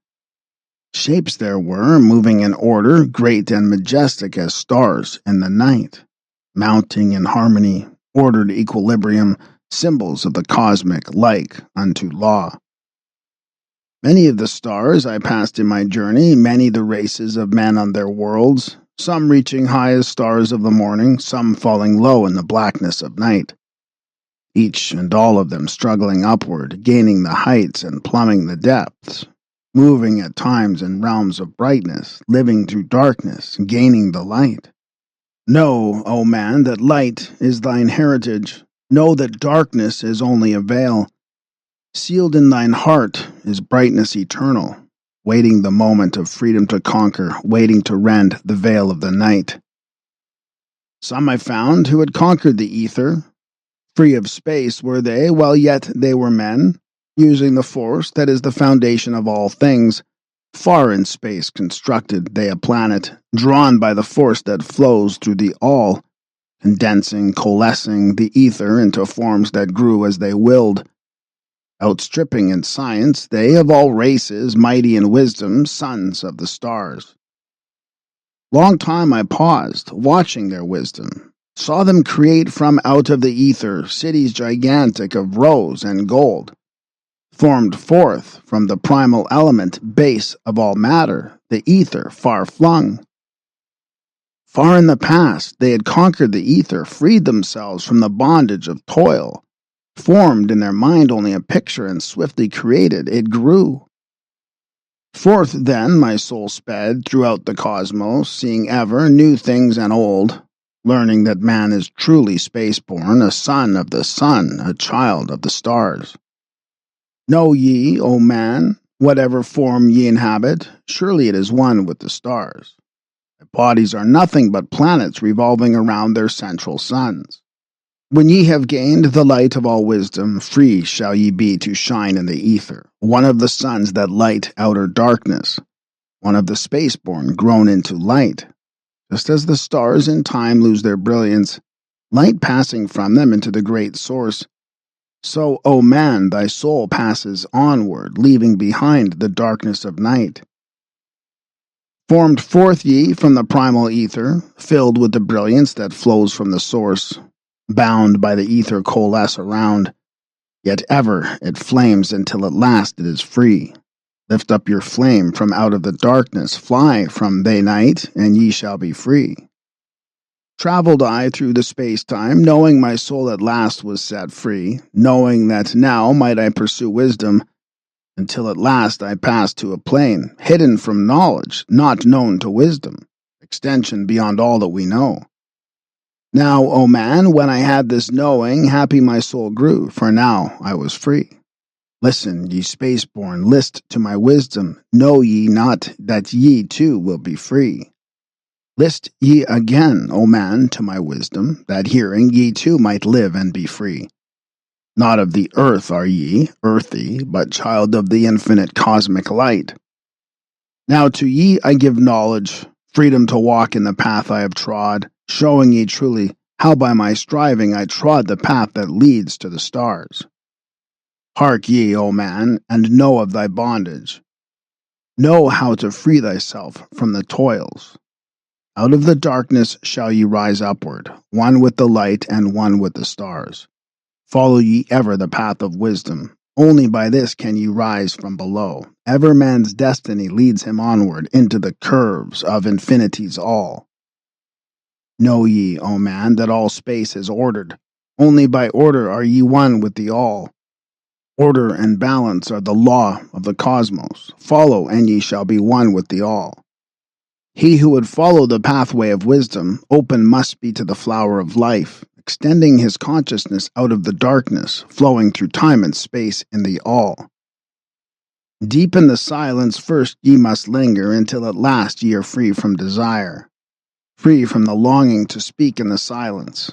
Shapes there were, moving in order, great and majestic as stars in the night, mounting in harmony, ordered equilibrium, symbols of the cosmic like unto law. Many of the stars I passed in my journey, many the races of men on their worlds, some reaching high as stars of the morning, some falling low in the blackness of night. Each and all of them struggling upward, gaining the heights and plumbing the depths, moving at times in realms of brightness, living through darkness, gaining the light. Know, O man, that light is thine heritage. Know that darkness is only a veil. Sealed in thine heart is brightness eternal, waiting the moment of freedom to conquer, waiting to rend the veil of the night. Some I found who had conquered the ether. Free of space were they, while yet they were men, using the force that is the foundation of all things. Far in space constructed they a planet, drawn by the force that flows through the all, condensing, coalescing the ether into forms that grew as they willed. Outstripping in science, they of all races, mighty in wisdom, sons of the stars. Long time I paused, watching their wisdom, saw them create from out of the ether cities gigantic of rose and gold, formed forth from the primal element, base of all matter, the ether far flung. Far in the past, they had conquered the ether, freed themselves from the bondage of toil, formed in their mind only a picture and swiftly created, it grew. Forth then my soul sped throughout the cosmos, seeing ever new things and old, learning that man is truly spaceborn, a son of the sun, a child of the stars. Know ye, O man, whatever form ye inhabit, surely it is one with the stars. Their bodies are nothing but planets revolving around their central suns. When ye have gained the light of all wisdom, free shall ye be to shine in the ether, one of the suns that light outer darkness, one of the spaceborn grown into light. Just as the stars in time lose their brilliance, light passing from them into the great source, so, O man, thy soul passes onward, leaving behind the darkness of night. Formed forth ye from the primal ether, filled with the brilliance that flows from the source, bound by the ether coalesce around, yet ever it flames until at last it is free. Lift up your flame from out of the darkness, fly from the night, and ye shall be free. Traveled I through the space-time, knowing my soul at last was set free, knowing that now might I pursue wisdom, until at last I passed to a plane, hidden from knowledge, not known to wisdom, extension beyond all that we know. Now, O man, when I had this knowing, happy my soul grew, for now I was free. Listen, ye spaceborn, list to my wisdom, know ye not that ye too will be free? List ye again, O man, to my wisdom, that hearing ye too might live and be free. Not of the earth are ye, earthy, but child of the infinite cosmic light. Now to ye I give knowledge, freedom to walk in the path I have trod, showing ye truly how by my striving I trod the path that leads to the stars. Hark ye, O man, and know of thy bondage. Know how to free thyself from the toils. Out of the darkness shall ye rise upward, one with the light and one with the stars. Follow ye ever the path of wisdom. Only by this can ye rise from below. Ever man's destiny leads him onward into the curves of infinity's all. Know ye, O man, that all space is ordered. Only by order are ye one with the all. Order and balance are the law of the cosmos. Follow, and ye shall be one with the all. He who would follow the pathway of wisdom, open must be to the flower of life, extending his consciousness out of the darkness, flowing through time and space in the all. Deep in the silence first ye must linger, until at last ye are free from desire, free from the longing to speak in the silence.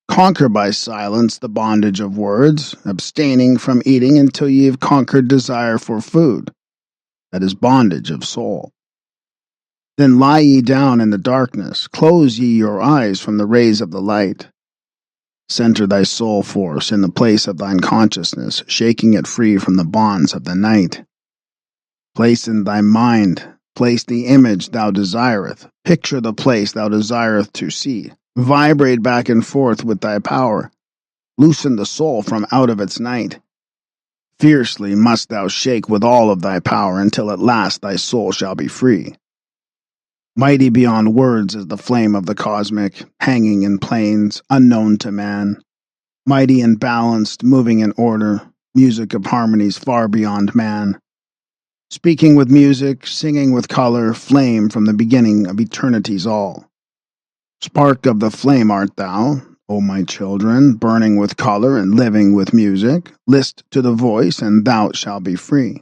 Conquer by silence the bondage of words, abstaining from eating until ye have conquered desire for food, that is bondage of soul. Then lie ye down in the darkness, close ye your eyes from the rays of the light. Center thy soul force in the place of thine consciousness, shaking it free from the bonds of the night. Place in thy mind, place the image thou desireth, picture the place thou desireth to see, vibrate back and forth with thy power, loosen the soul from out of its night. Fiercely must thou shake with all of thy power, until at last thy soul shall be free. Mighty beyond words is the flame of the cosmic, hanging in plains, unknown to man. Mighty and balanced, moving in order, music of harmonies far beyond man. Speaking with music, singing with color, flame from the beginning of eternity's all. Spark of the flame art thou, O my children, burning with color and living with music. List to the voice, and thou shalt be free.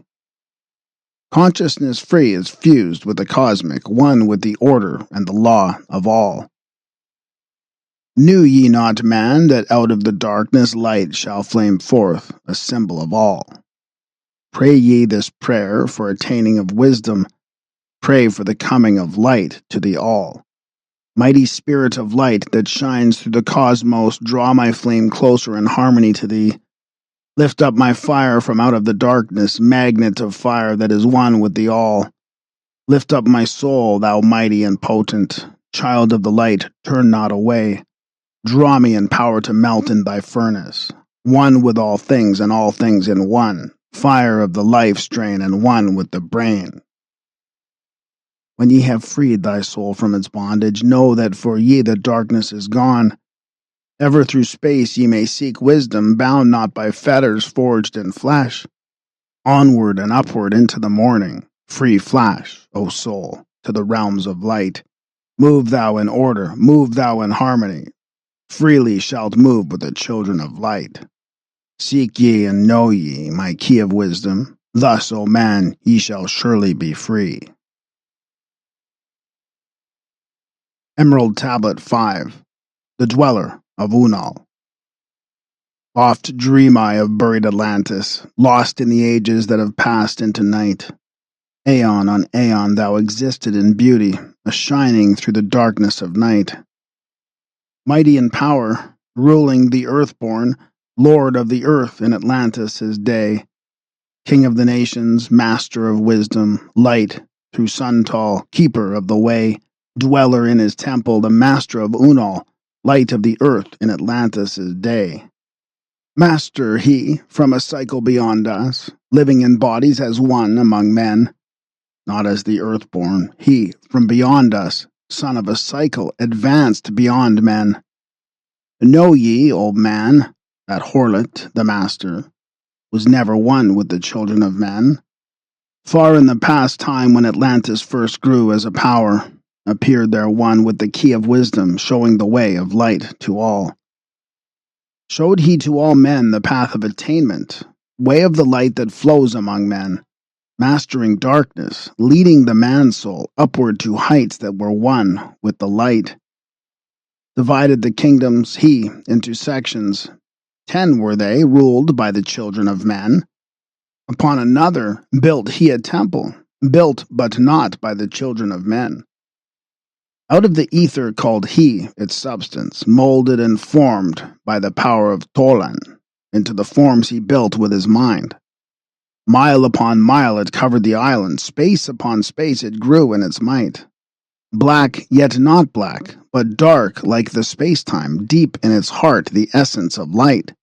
Consciousness free is fused with the cosmic, one with the order and the law of all. Knew ye not, man, that out of the darkness light shall flame forth, a symbol of all? Pray ye this prayer for attaining of wisdom. Pray for the coming of light to the all. Mighty spirit of light that shines through the cosmos, draw my flame closer in harmony to thee. Lift up my fire from out of the darkness, magnet of fire that is one with the all. Lift up my soul, thou mighty and potent. Child of the light, turn not away. Draw me in power to melt in thy furnace. One with all things and all things in one. Fire of the life strain and one with the brain. When ye have freed thy soul from its bondage, know that for ye the darkness is gone. Ever through space ye may seek wisdom, bound not by fetters forged in flesh. Onward and upward into the morning, free flash, O soul, to the realms of light. Move thou in order, move thou in harmony. Freely shalt move with the children of light. Seek ye and know ye my key of wisdom. Thus, O man, ye shall surely be free. Emerald Tablet 5. The Dweller of Unal. Oft dream I of buried Atlantis, lost in the ages that have passed into night. Aeon on aeon thou existed in beauty, a shining through the darkness of night. Mighty in power, ruling the earthborn, lord of the earth in Atlantis his day. King of the nations, master of wisdom, light through Suntall, keeper of the way, dweller in his temple, the master of Unal, light of the earth in Atlantis' day. Master he, from a cycle beyond us, living in bodies as one among men, not as the earthborn, he, from beyond us, son of a cycle, advanced beyond men. Know ye, old man, that Horlet, the master, was never one with the children of men. Far in the past time when Atlantis first grew as a power, appeared there one with the key of wisdom, showing the way of light to all. Showed he to all men the path of attainment, way of the light that flows among men, mastering darkness, leading the man-soul upward to heights that were one with the light. Divided the kingdoms he into sections. 10 were they, ruled by the children of men. Upon another built he a temple, built but not by the children of men. Out of the ether called he its substance, molded and formed by the power of Tolan, into the forms he built with his mind. Mile upon mile it covered the island, space upon space it grew in its might. Black yet not black, but dark like the space-time, deep in its heart the essence of light.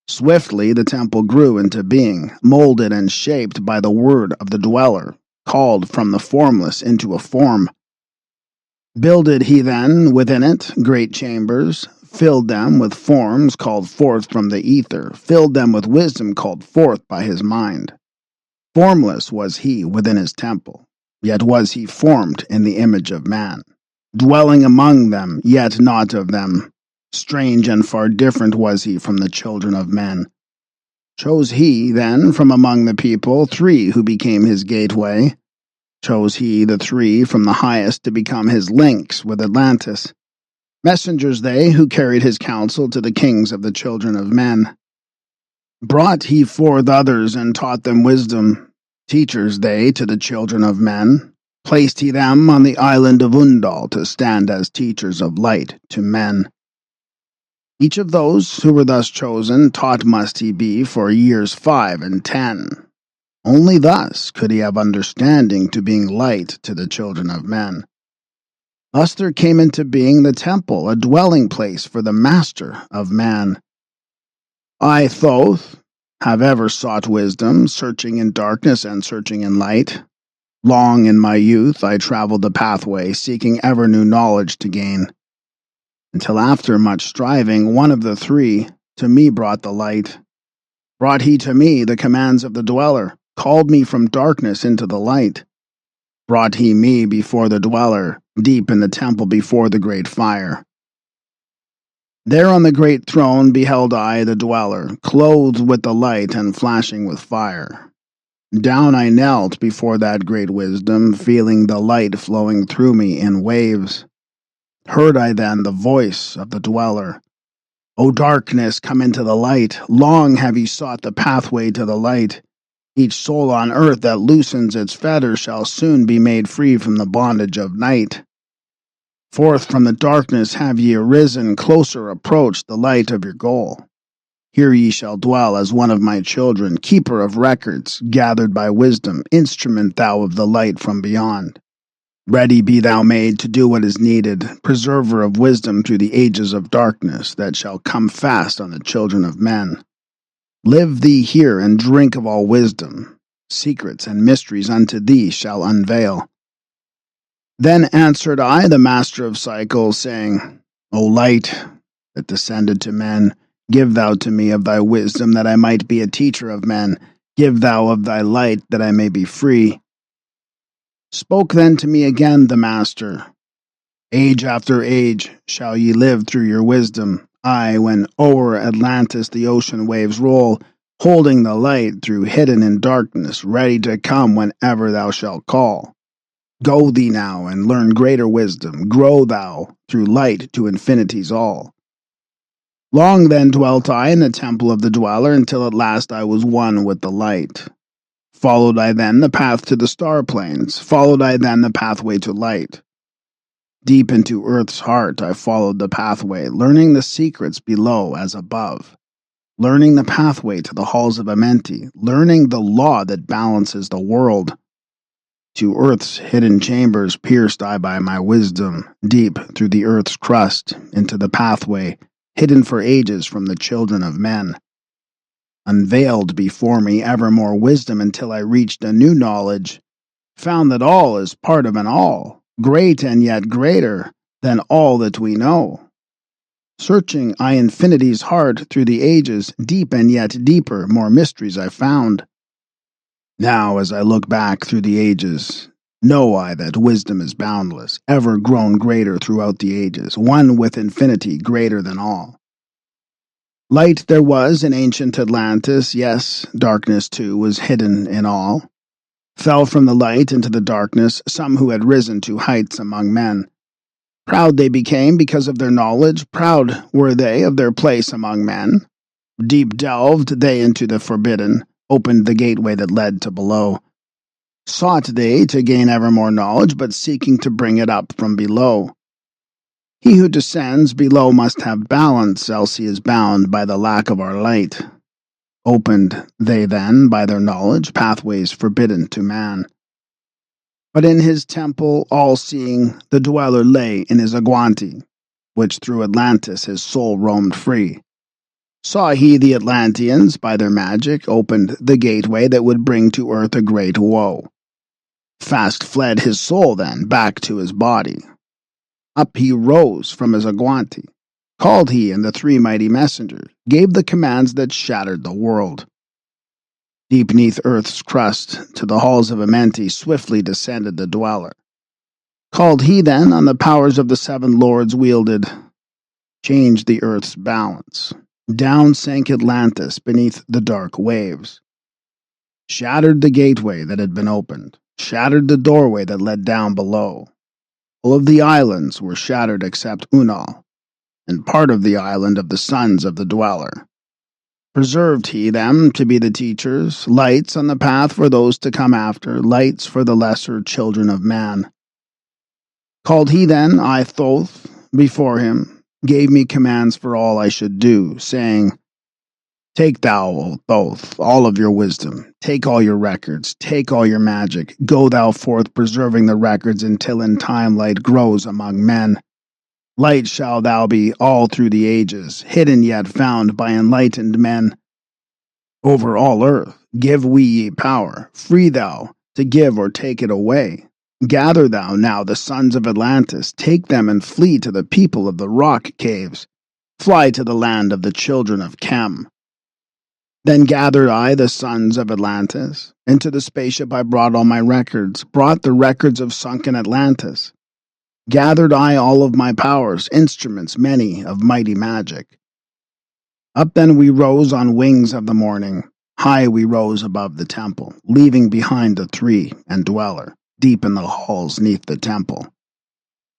Swiftly the temple grew into being, molded and shaped by the word of the dweller, called from the formless into a form. Builded he then within it great chambers, filled them with forms called forth from the ether, filled them with wisdom called forth by his mind. Formless was he within his temple, yet was he formed in the image of man, dwelling among them, yet not of them, Strange and far different was he from the children of men. Chose he, then, from among the people 3 who became his gateway. Chose he the 3 from the highest to become his links with Atlantis. Messengers they who carried his counsel to the kings of the children of men. Brought he forth others and taught them wisdom. Teachers they to the children of men. Placed he them on the island of Undal to stand as teachers of light to men. Each of those who were thus chosen taught must he be for years 5 and 10. Only thus could he have understanding to being light to the children of men. Thus there came into being the temple, a dwelling place for the master of man. I, Thoth, have ever sought wisdom, searching in darkness and searching in light. Long in my youth I traveled the pathway, seeking ever new knowledge to gain. Until after much striving, one of the 3 to me brought the light. Brought he to me the commands of the dweller, called me from darkness into the light. Brought he me before the dweller, deep in the temple before the great fire. There on the great throne beheld I the dweller, clothed with the light and flashing with fire. Down I knelt before that great wisdom, feeling the light flowing through me in waves. Heard I then the voice of the dweller. O darkness, come into the light. Long have ye sought the pathway to the light. Each soul on earth that loosens its fetters shall soon be made free from the bondage of night. Forth from the darkness have ye arisen, closer approached the light of your goal. Here ye shall dwell as one of my children, keeper of records, gathered by wisdom, instrument thou of the light from beyond. Ready be thou made to do what is needed, preserver of wisdom through the ages of darkness that shall come fast on the children of men. Live thee here and drink of all wisdom. Secrets and mysteries unto thee shall unveil. Then answered I, the master of cycles, saying, O light that descended to men, give thou to me of thy wisdom that I might be a teacher of men. Give thou of thy light that I may be free. Spoke then to me again the master. Age after age shall ye live through your wisdom. I, when o'er Atlantis the ocean waves roll, holding the light through hidden in darkness, ready to come whenever thou shalt call. Go thee now and learn greater wisdom. Grow thou through light to infinities all. Long then dwelt I in the temple of the dweller, until at last I was one with the light. Followed I then the path to the star plains, followed I then the pathway to light. Deep into earth's heart I followed the pathway, learning the secrets below as above, learning the pathway to the halls of Amenti, learning the law that balances the world. To earth's hidden chambers pierced I by my wisdom, deep through the earth's crust, into the pathway, hidden for ages from the children of men. Unveiled before me ever more wisdom until I reached a new knowledge, found that all is part of an all, great and yet greater than all that we know. Searching I infinity's heart through the ages, deep and yet deeper, more mysteries I found. Now as I look back through the ages, know I that wisdom is boundless, ever grown greater throughout the ages, one with infinity greater than all. Light there was in ancient Atlantis, yes, darkness too was hidden in all. Fell from the light into the darkness some who had risen to heights among men. Proud they became because of their knowledge, proud were they of their place among men. Deep delved they into the forbidden, opened the gateway that led to below. Sought they to gain ever more knowledge, but seeking to bring it up from below. He who descends below must have balance, else he is bound by the lack of our light. Opened they then, by their knowledge, pathways forbidden to man. But in his temple, all-seeing, the dweller lay in his Aguanti, which through Atlantis his soul roamed free. Saw he the Atlanteans, by their magic, opened the gateway that would bring to earth a great woe. Fast fled his soul then, back to his body. Up he rose from his Aguanti. Called he and the 3 mighty messengers, gave the commands that shattered the world. Deep neath earth's crust, to the halls of Amenti, swiftly descended the dweller. Called he then on the powers of the 7 lords wielded. changed the earth's balance. Down sank Atlantis beneath the dark waves. Shattered the gateway that had been opened. Shattered the doorway that led down below. All of the islands were shattered except Unal, and part of the island of the sons of the Dweller. Preserved he them to be the teachers, lights on the path for those to come after, lights for the lesser children of man. Called he then, I Thoth, before him, gave me commands for all I should do, saying, Take thou, O Thoth, all of your wisdom, take all your records, take all your magic, go thou forth preserving the records until in time light grows among men. Light shall thou be all through the ages, hidden yet found by enlightened men. Over all earth, give we ye power, free thou to give or take it away. Gather thou now the sons of Atlantis, take them and flee to the people of the rock caves. Fly to the land of the children of Chem. Then gathered I the sons of Atlantis. Into the spaceship I brought all my records, brought the records of sunken Atlantis. Gathered I all of my powers, instruments many of mighty magic. Up then we rose on wings of the morning. High we rose above the temple, leaving behind the tree and dweller, deep in the halls neath the temple.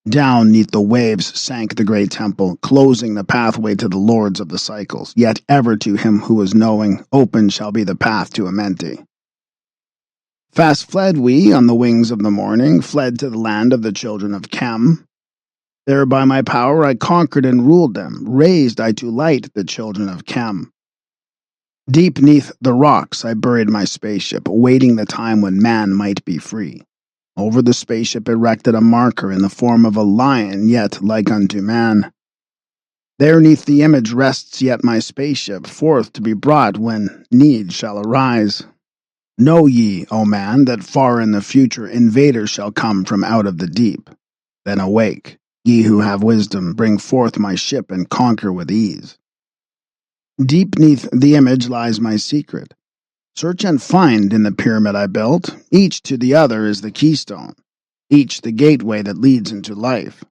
Down neath the waves sank the great temple, closing the pathway to the lords of the cycles, yet ever to him who is knowing, open shall be the path to Amenti. Fast fled we on the wings of the morning, fled to the land of the children of Chem. There by my power I conquered and ruled them, raised I to light the children of Chem. Deep neath the rocks I buried my spaceship, awaiting the time when man might be free. Over the spaceship erected a marker in the form of a lion, yet like unto man. There neath the image rests yet my spaceship, forth to be brought when need shall arise. Know ye, O man, that far in the future invaders shall come from out of the deep. Then awake, ye who have wisdom, bring forth my ship and conquer with ease. Deep neath the image lies my secret. Search and find in the pyramid I built. Each to the other is the keystone, each the gateway that leads into life.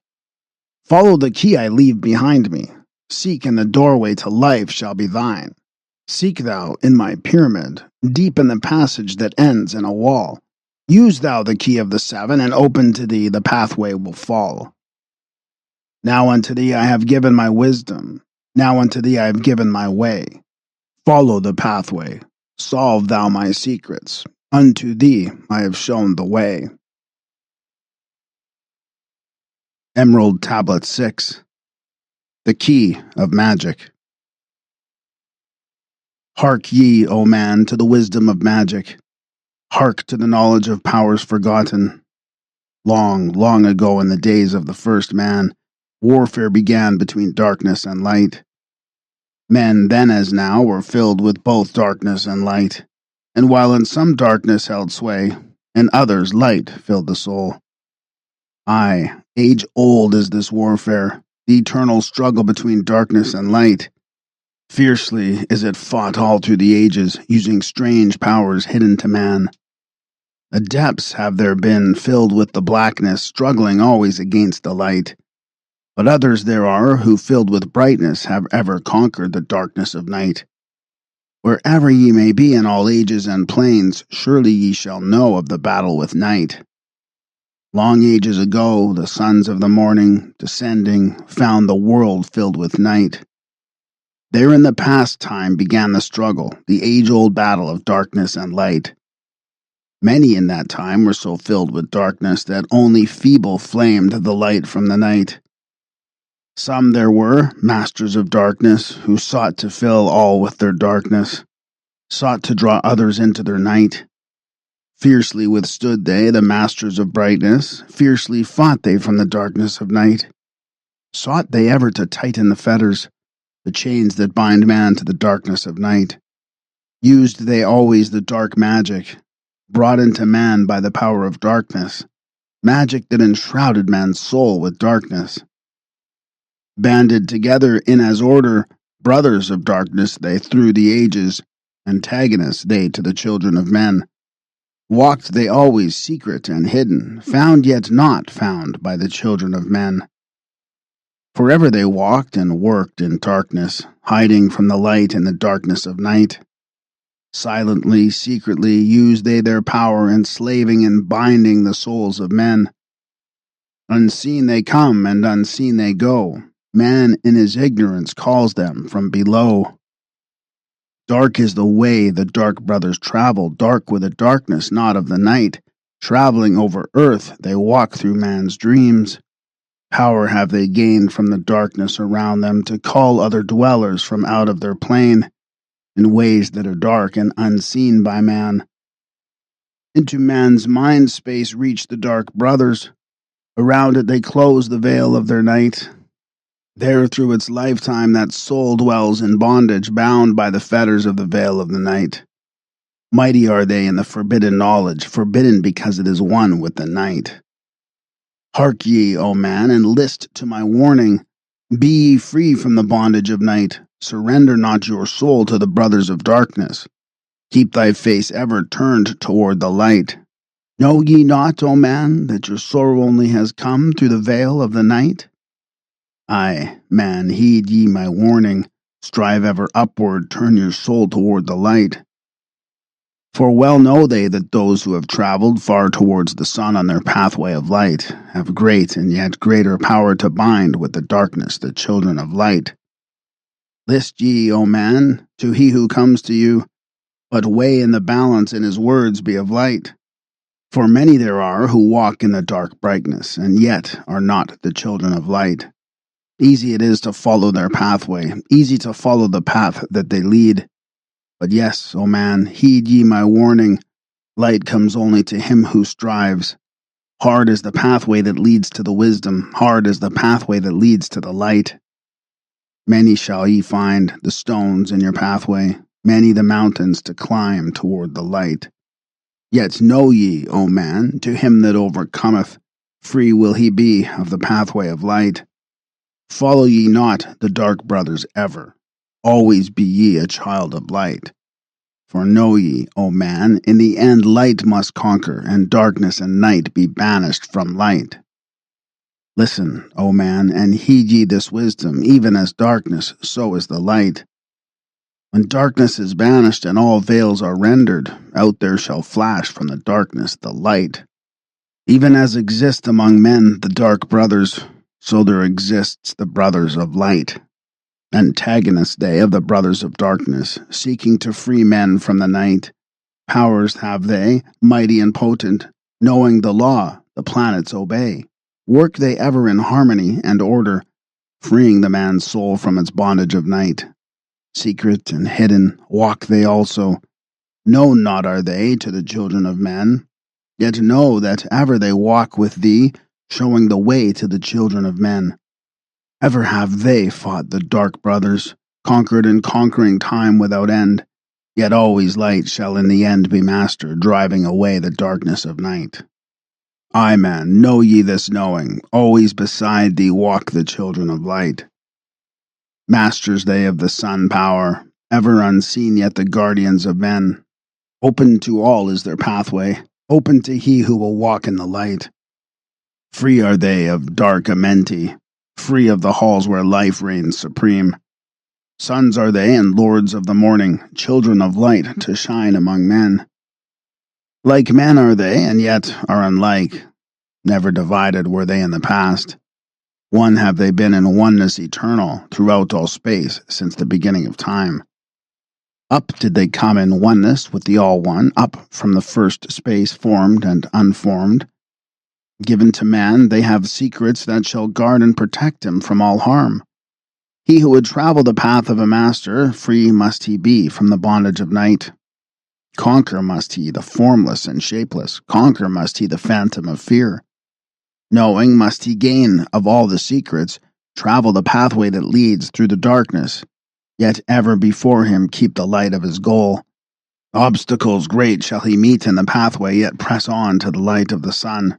Follow the key I leave behind me. Seek in the doorway to life shall be thine. Seek thou in my pyramid, deep in the passage that ends in a wall. Use thou the key of the seven, and open to thee the pathway will fall. Now unto thee I have given my wisdom. Now unto thee I have given my way. Follow the pathway. Solve thou my secrets. Unto thee I have shown the way. Emerald Tablet 6. The Key of Magic. Hark ye, O man, to the wisdom of magic. Hark to the knowledge of powers forgotten. Long, long ago in the days of the first man, warfare began between darkness and light. Men then as now were filled with both darkness and light, and while in some darkness held sway, in others light filled the soul. Aye, age-old is this warfare, the eternal struggle between darkness and light. Fiercely is it fought all through the ages, using strange powers hidden to man. The depths have there been filled with the blackness, struggling always against the light. But others there are who, filled with brightness, have ever conquered the darkness of night. Wherever ye may be in all ages and planes, surely ye shall know of the battle with night. Long ages ago, the sons of the morning, descending, found the world filled with night. There in the past time began the struggle, the age-old battle of darkness and light. Many in that time were so filled with darkness that only feeble flamed the light from the night. Some there were, masters of darkness, who sought to fill all with their darkness, sought to draw others into their night. Fiercely withstood they, the masters of brightness, fiercely fought they from the darkness of night. Sought they ever to tighten the fetters, the chains that bind man to the darkness of night. Used they always the dark magic, brought into man by the power of darkness, magic that enshrouded man's soul with darkness. Banded together in as order, brothers of darkness they through the ages, antagonists they to the children of men. Walked they always secret and hidden, found yet not found by the children of men. Forever they walked and worked in darkness, hiding from the light in the darkness of night. Silently, secretly used they their power, enslaving and binding the souls of men. Unseen they come and unseen they go. Man in his ignorance calls them from below. Dark is the way the dark brothers travel, dark with the darkness not of the night. Traveling over earth, they walk through man's dreams. Power have they gained from the darkness around them to call other dwellers from out of their plane, in ways that are dark and unseen by man. Into man's mind space reach the dark brothers. Around it they close the veil of their night. There through its lifetime that soul dwells in bondage, bound by the fetters of the veil of the night. Mighty are they in the forbidden knowledge, forbidden because it is one with the night. Hark ye, O man, and list to my warning. Be ye free from the bondage of night. Surrender not your soul to the brothers of darkness. Keep thy face ever turned toward the light. Know ye not, O man, that your sorrow only has come through the veil of the night? Aye, man, heed ye my warning. Strive ever upward, turn your soul toward the light. For well know they that those who have traveled far towards the sun on their pathway of light have great and yet greater power to bind with the darkness the children of light. List ye, O man, to he who comes to you, but weigh in the balance and his words be of light. For many there are who walk in the dark brightness, and yet are not the children of light. Easy it is to follow their pathway, easy to follow the path that they lead. But yes, O man, heed ye my warning. Light comes only to him who strives. Hard is the pathway that leads to the wisdom, hard is the pathway that leads to the light. Many shall ye find the stones in your pathway, many the mountains to climb toward the light. Yet know ye, O man, to him that overcometh, free will he be of the pathway of light. Follow ye not the dark brothers ever. Always be ye a child of light. For know ye, O man, in the end light must conquer, and darkness and night be banished from light. Listen, O man, and heed ye this wisdom, even as darkness, so is the light. When darkness is banished and all veils are rendered, out there shall flash from the darkness the light. Even as exist among men the dark brothers, so there exists the brothers of light. Antagonists they of the brothers of darkness, seeking to free men from the night. Powers have they, mighty and potent, knowing the law, the planets obey. Work they ever in harmony and order, freeing the man's soul from its bondage of night. Secret and hidden walk they also. Known not are they to the children of men, yet know that ever they walk with thee, showing the way to the children of men. Ever have they fought the dark brothers, conquered and conquering time without end, yet always light shall in the end be master, driving away the darkness of night. Aye, man, know ye this knowing, always beside thee walk the children of light. Masters they of the sun power, ever unseen yet the guardians of men. Open to all is their pathway, open to he who will walk in the light. Free are they of dark amenti, free of the halls where life reigns supreme. Sons are they and lords of the morning, children of light to shine among men. Like men are they, and yet are unlike. Never divided were they in the past. One have they been in oneness eternal throughout all space since the beginning of time. Up did they come in oneness with the All-One, up from the first space formed and unformed. Given to man, they have secrets that shall guard and protect him from all harm. He who would travel the path of a master, free must he be from the bondage of night. Conquer must he the formless and shapeless, conquer must he the phantom of fear. Knowing must he gain of all the secrets, travel the pathway that leads through the darkness, yet ever before him keep the light of his goal. Obstacles great shall he meet in the pathway, yet press on to the light of the sun.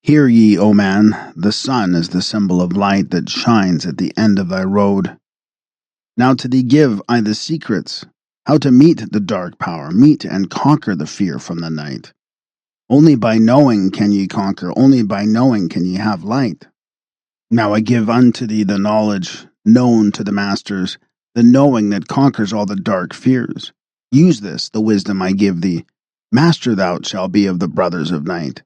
Hear ye, O man, the sun is the symbol of light that shines at the end of thy road. Now to thee give I the secrets, how to meet the dark power, meet and conquer the fear from the night. Only by knowing can ye conquer, only by knowing can ye have light. Now I give unto thee the knowledge known to the masters, the knowing that conquers all the dark fears. Use this, the wisdom I give thee. Master thou shalt be of the brothers of night.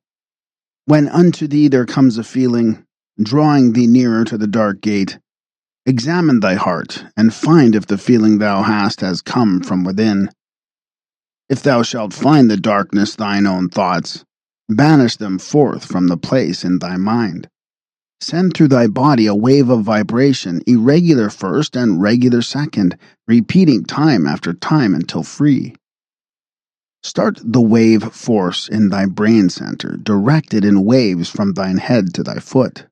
When unto thee there comes a feeling, drawing thee nearer to the dark gate, examine thy heart, and find if the feeling thou hast has come from within. If thou shalt find the darkness thine own thoughts, banish them forth from the place in thy mind. Send through thy body a wave of vibration, irregular first and regular second, repeating time after time until free. Start the wave force in thy brain center, directed in waves from thine head to thy foot.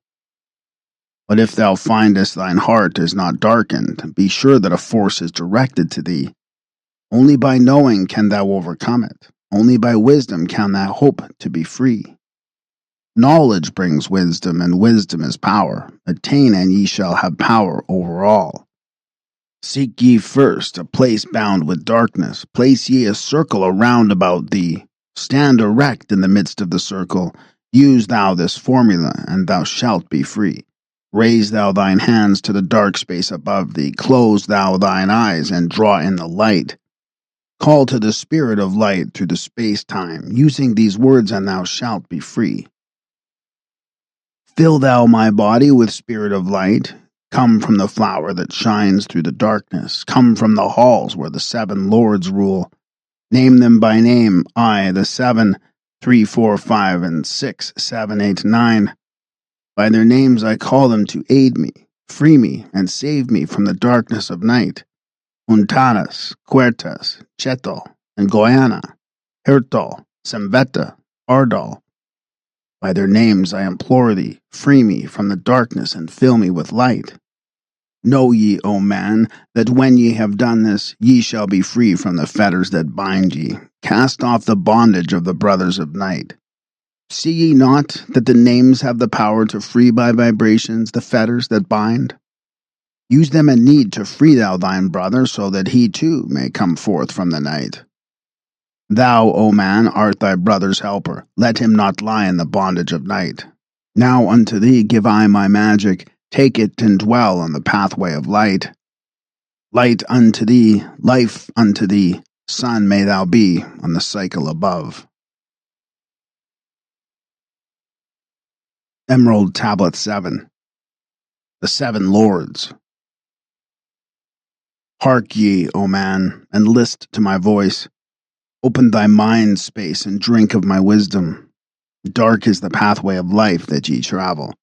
But if thou findest thine heart is not darkened, be sure that a force is directed to thee. Only by knowing can thou overcome it. Only by wisdom can thou hope to be free. Knowledge brings wisdom, and wisdom is power. Attain, and ye shall have power over all. Seek ye first a place bound with darkness. Place ye a circle around about thee. Stand erect in the midst of the circle. Use thou this formula, and thou shalt be free. Raise thou thine hands to the dark space above thee. Close thou thine eyes, and draw in the light. Call to the spirit of light through the space-time. Using these words, and thou shalt be free. Fill thou my body with spirit of light. Come from the flower that shines through the darkness. Come from the halls where the 7 lords rule. Name them by name, I, the 7, 3, 4, 5, and 6, 7, 8, 9. By their names I call them to aid me, free me, and save me from the darkness of night. Untanas, Quertas, Cheto, and Goiana, Hertol, Sembeta, Ardal. By their names I implore thee, free me from the darkness and fill me with light. Know ye, O man, that when ye have done this, ye shall be free from the fetters that bind ye. Cast off the bondage of the brothers of night. See ye not that the names have the power to free by vibrations the fetters that bind? Use them in need to free thou thine brother, so that he too may come forth from the night. Thou, O man, art thy brother's helper. Let him not lie in the bondage of night. Now unto thee give I my magic. Take it and dwell on the pathway of light. Light unto thee, life unto thee, sun may thou be on the cycle above. Emerald Tablet 7. The 7 Lords. Hark ye, O man, and list to my voice. Open thy mind space and drink of my wisdom. Dark is the pathway of life that ye travel.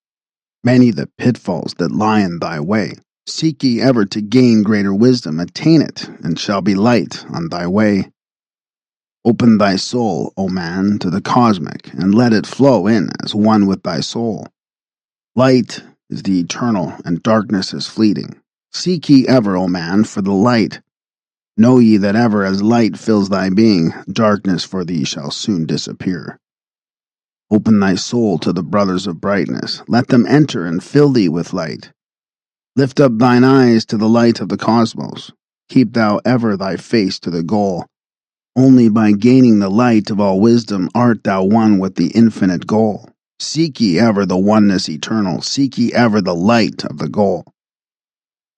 Many the pitfalls that lie in thy way. Seek ye ever to gain greater wisdom, attain it, and shall be light on thy way. Open thy soul, O man, to the cosmic, and let it flow in as one with thy soul. Light is the eternal, and darkness is fleeting. Seek ye ever, O man, for the light. Know ye that ever as light fills thy being, darkness for thee shall soon disappear. Open thy soul to the brothers of brightness. Let them enter and fill thee with light. Lift up thine eyes to the light of the cosmos. Keep thou ever thy face to the goal. Only by gaining the light of all wisdom art thou one with the infinite goal. Seek ye ever the oneness eternal. Seek ye ever the light of the goal.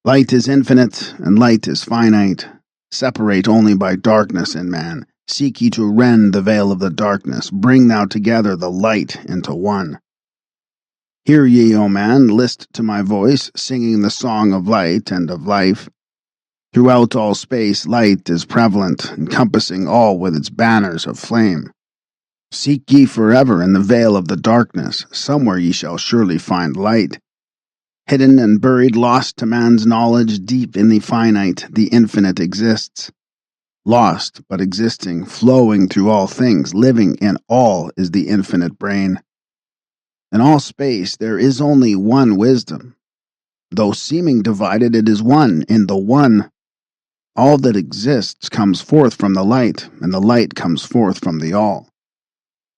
Light is infinite, and light is finite. Separate only by darkness in man. Seek ye to rend the veil of the darkness. Bring thou together the light into one. Hear ye, O man, list to my voice, singing the song of light and of life. Throughout all space, light is prevalent, encompassing all with its banners of flame. Seek ye forever in the veil of the darkness. Somewhere ye shall surely find light. Hidden and buried, lost to man's knowledge, deep in the finite, the infinite exists. Lost, but existing, flowing through all things, living in all is the infinite brain. In all space there is only one wisdom. Though seeming divided, it is one in the one. All that exists comes forth from the light, and the light comes forth from the all.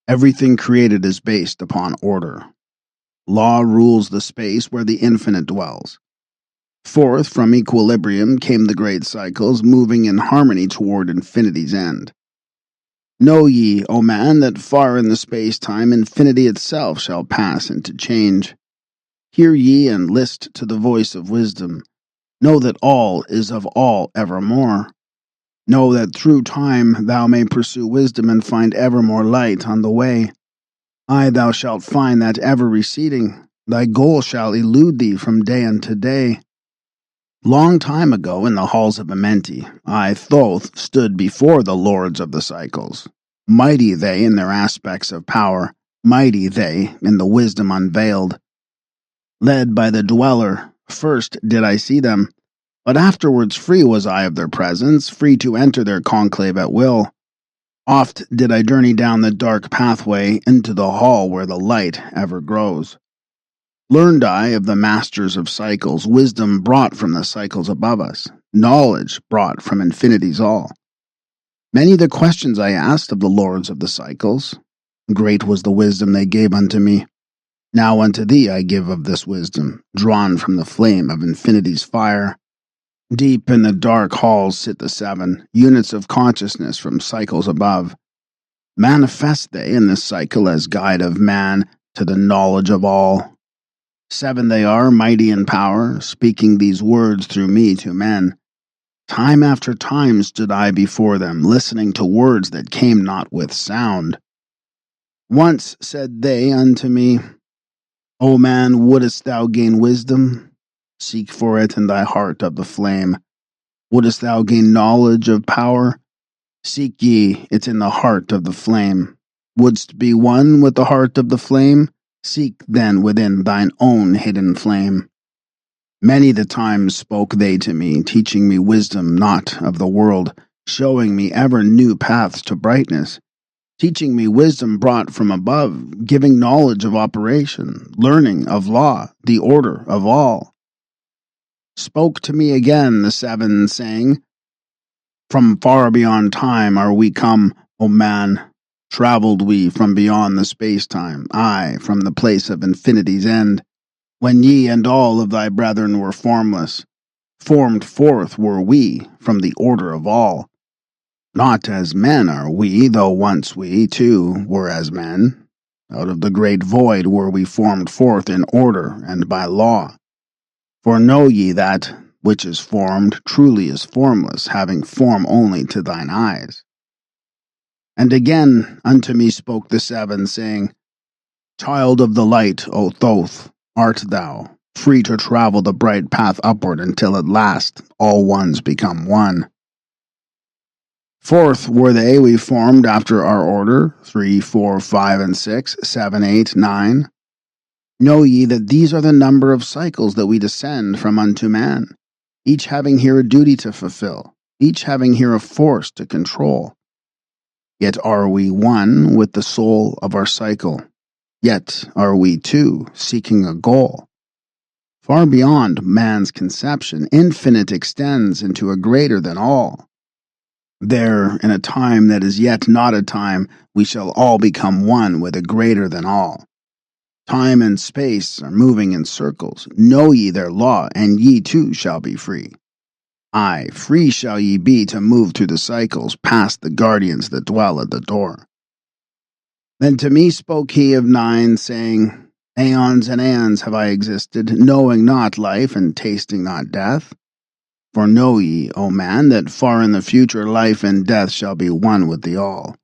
Everything created is based upon order. Law rules the space where the infinite dwells. Forth from equilibrium came the great cycles, moving in harmony toward infinity's end. Know ye, O man, that far in the space-time infinity itself shall pass into change. Hear ye and list to the voice of wisdom. Know that all is of all evermore. Know that through time thou may pursue wisdom and find ever more light on the way. Aye, thou shalt find that ever receding, thy goal shall elude thee from day unto day. Long time ago in the halls of Amenti, I, Thoth, stood before the lords of the cycles. Mighty they in their aspects of power, mighty they in the wisdom unveiled. Led by the dweller, first did I see them, but afterwards free was I of their presence, free to enter their conclave at will. Oft did I journey down the dark pathway into the hall where the light ever grows. Learned I of the masters of cycles, wisdom brought from the cycles above us, knowledge brought from infinity's all. Many the questions I asked of the lords of the cycles. Great was the wisdom they gave unto me. Now unto thee I give of this wisdom, drawn from the flame of infinity's fire. Deep in the dark halls sit the seven, units of consciousness from cycles above. Manifest they in this cycle as guide of man to the knowledge of all. Seven they are, mighty in power, speaking these words through me to men. Time after time stood I before them, listening to words that came not with sound. Once said they unto me, O man, wouldest thou gain wisdom? Seek for it in thy heart of the flame. Wouldest thou gain knowledge of power? Seek ye it in the heart of the flame. Wouldst be one with the heart of the flame? Seek then within thine own hidden flame. Many the times spoke they to me, teaching me wisdom not of the world, showing me ever new paths to brightness, teaching me wisdom brought from above, giving knowledge of operation, learning of law, the order of all. Spoke to me again the seven, saying, From far beyond time are we come, O man. Traveled we from beyond the space-time, aye, from the place of infinity's end, when ye and all of thy brethren were formless. Formed forth were we from the order of all. Not as men are we, though once we, too, were as men. Out of the great void were we formed forth in order and by law. For know ye that which is formed truly is formless, having form only to thine eyes. And again unto me spoke the seven, saying, Child of the light, O Thoth, art thou, free to travel the bright path upward until at last all ones become one. Fourth were they we formed after our order, 3, 4, 5, and 6, 7, 8, 9. Know ye that these are the number of cycles that we descend from unto man, each having here a duty to fulfill, each having here a force to control. Yet are we one with the soul of our cycle. Yet are we two seeking a goal. Far beyond man's conception, infinite extends into a greater than all. There, in a time that is yet not a time, we shall all become one with a greater than all. Time and space are moving in circles. Know ye their law, and ye too shall be free. Aye, free shall ye be to move through the cycles, past the guardians that dwell at the door. Then to me spoke he of 9, saying, Aeons and aeons have I existed, knowing not life and tasting not death. For know ye, O man, that far in the future life and death shall be one with the all.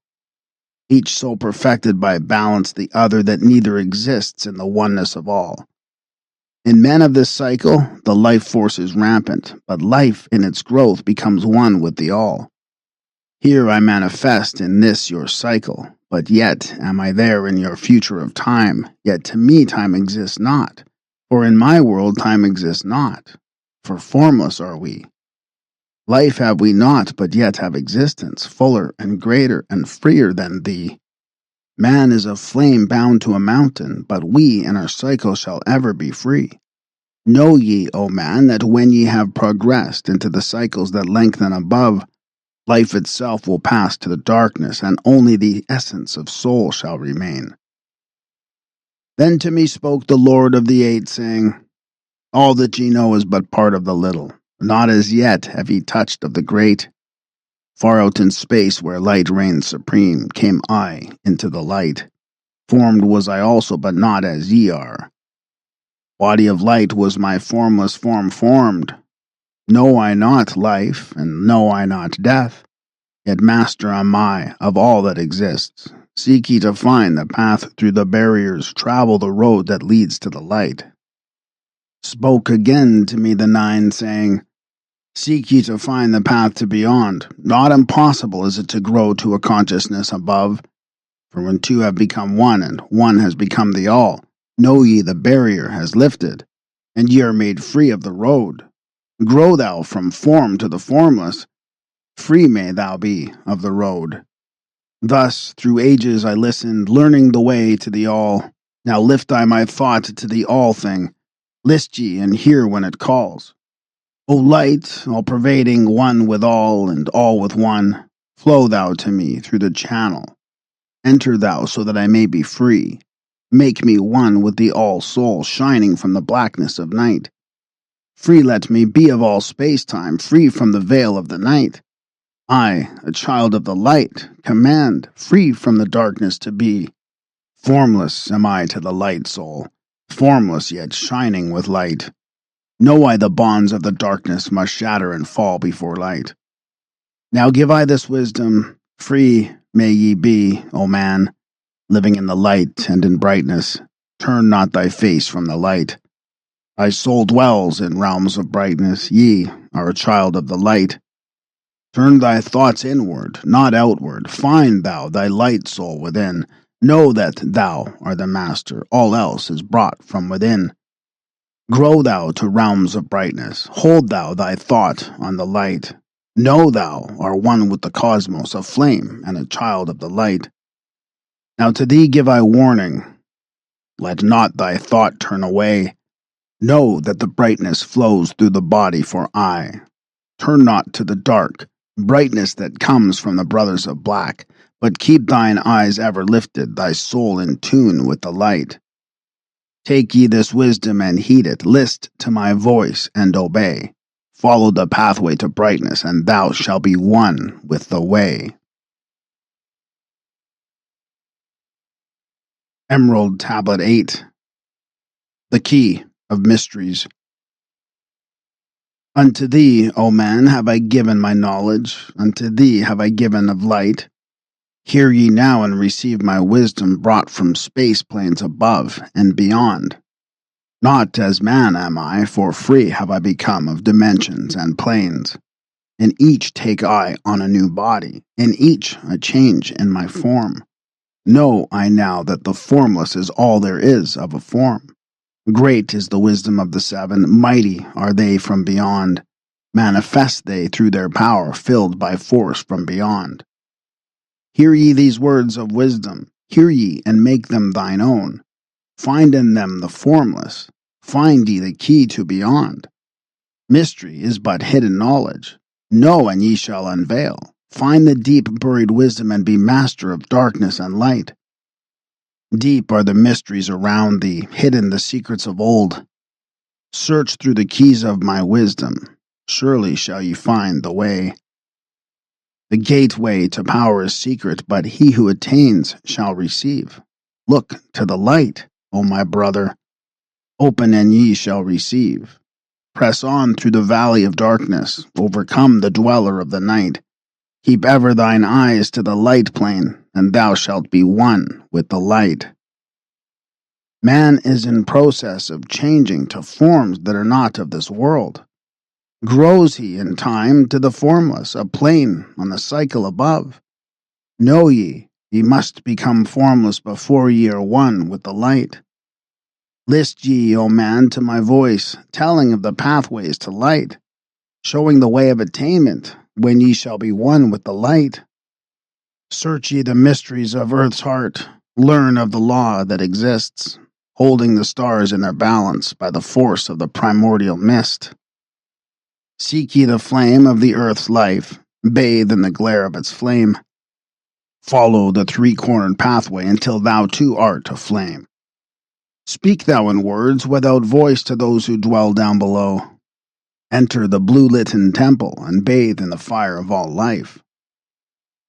Each so perfected by balance the other that neither exists in the oneness of all. In men of this cycle, the life force is rampant, but life in its growth becomes one with the all. Here I manifest in this your cycle, but yet am I there in your future of time, yet to me time exists not, for in my world time exists not, for formless are we. Life have we not, but yet have existence, fuller and greater and freer than thee. Man is a flame bound to a mountain, but we in our cycle shall ever be free. Know ye, O man, that when ye have progressed into the cycles that lengthen above, life itself will pass to the darkness, and only the essence of soul shall remain. Then to me spoke the Lord of the Eight, saying, All that ye know is but part of the little. Not as yet have ye touched of the great. Far out in space where light reigns supreme, came I into the light. Formed was I also, but not as ye are. Body of light was my formless form formed. Know I not life, and know I not death, yet master am I of all that exists. Seek ye to find the path through the barriers, travel the road that leads to the light. Spoke again to me the nine, saying, Seek ye to find the path to beyond. Not impossible is it to grow to a consciousness above. For when two have become one, and one has become the all, know ye the barrier has lifted, and ye are made free of the road. Grow thou from form to the formless, free may thou be of the road. Thus, through ages I listened, learning the way to the all. Now lift I my thought to the all thing. List ye and hear when it calls. O light, all-pervading, one with all, and all with one, flow thou to me through the channel. Enter thou so that I may be free. Make me one with the all-soul shining from the blackness of night. Free let me be of all space-time, free from the veil of the night. I, a child of the light, command, free from the darkness to be. Formless am I to the light soul, formless yet shining with light. Know I the bonds of the darkness must shatter and fall before light. Now give I this wisdom, free may ye be, O man, living in the light and in brightness. Turn not thy face from the light. Thy soul dwells in realms of brightness, ye are a child of the light. Turn thy thoughts inward, not outward. Find thou thy light soul within. Know that thou art the master, all else is brought from within. Grow thou to realms of brightness, hold thou thy thought on the light. Know thou art one with the cosmos, a flame and a child of the light. Now to thee give I warning, let not thy thought turn away. Know that the brightness flows through the body for I. Turn not to the dark, brightness that comes from the brothers of black, but keep thine eyes ever lifted, thy soul in tune with the light. Take ye this wisdom and heed it, list to my voice and obey. Follow the pathway to brightness, and thou shalt be one with the way. Emerald Tablet 8. The Key of Mysteries. Unto thee, O man, have I given my knowledge, unto thee have I given of light. Hear ye now and receive my wisdom brought from space planes above and beyond. Not as man am I, for free have I become of dimensions and planes. In each take I on a new body, in each a change in my form. Know I now that the formless is all there is of a form. Great is the wisdom of the seven, mighty are they from beyond. Manifest they through their power, filled by force from beyond. Hear ye these words of wisdom, hear ye and make them thine own. Find in them the formless, find ye the key to beyond. Mystery is but hidden knowledge. Know and ye shall unveil. Find the deep buried wisdom and be master of darkness and light. Deep are the mysteries around thee, hidden the secrets of old. Search through the keys of my wisdom. Surely shall ye find the way. The gateway to power is secret, but he who attains shall receive. Look to the light, O my brother. Open and ye shall receive. Press on through the valley of darkness. Overcome the dweller of the night. Keep ever thine eyes to the light plane, and thou shalt be one with the light. Man is in process of changing to forms that are not of this world. Grows he in time to the formless, a plane on the cycle above. Know ye, ye must become formless before ye are one with the light. List ye, O man, to my voice, telling of the pathways to light, showing the way of attainment, when ye shall be one with the light. Search ye the mysteries of earth's heart, learn of the law that exists, holding the stars in their balance by the force of the primordial mist. Seek ye the flame of the earth's life, bathe in the glare of its flame. Follow the three-cornered pathway until thou too art a flame. Speak thou in words without voice to those who dwell down below. Enter the blue-litten temple and bathe in the fire of all life.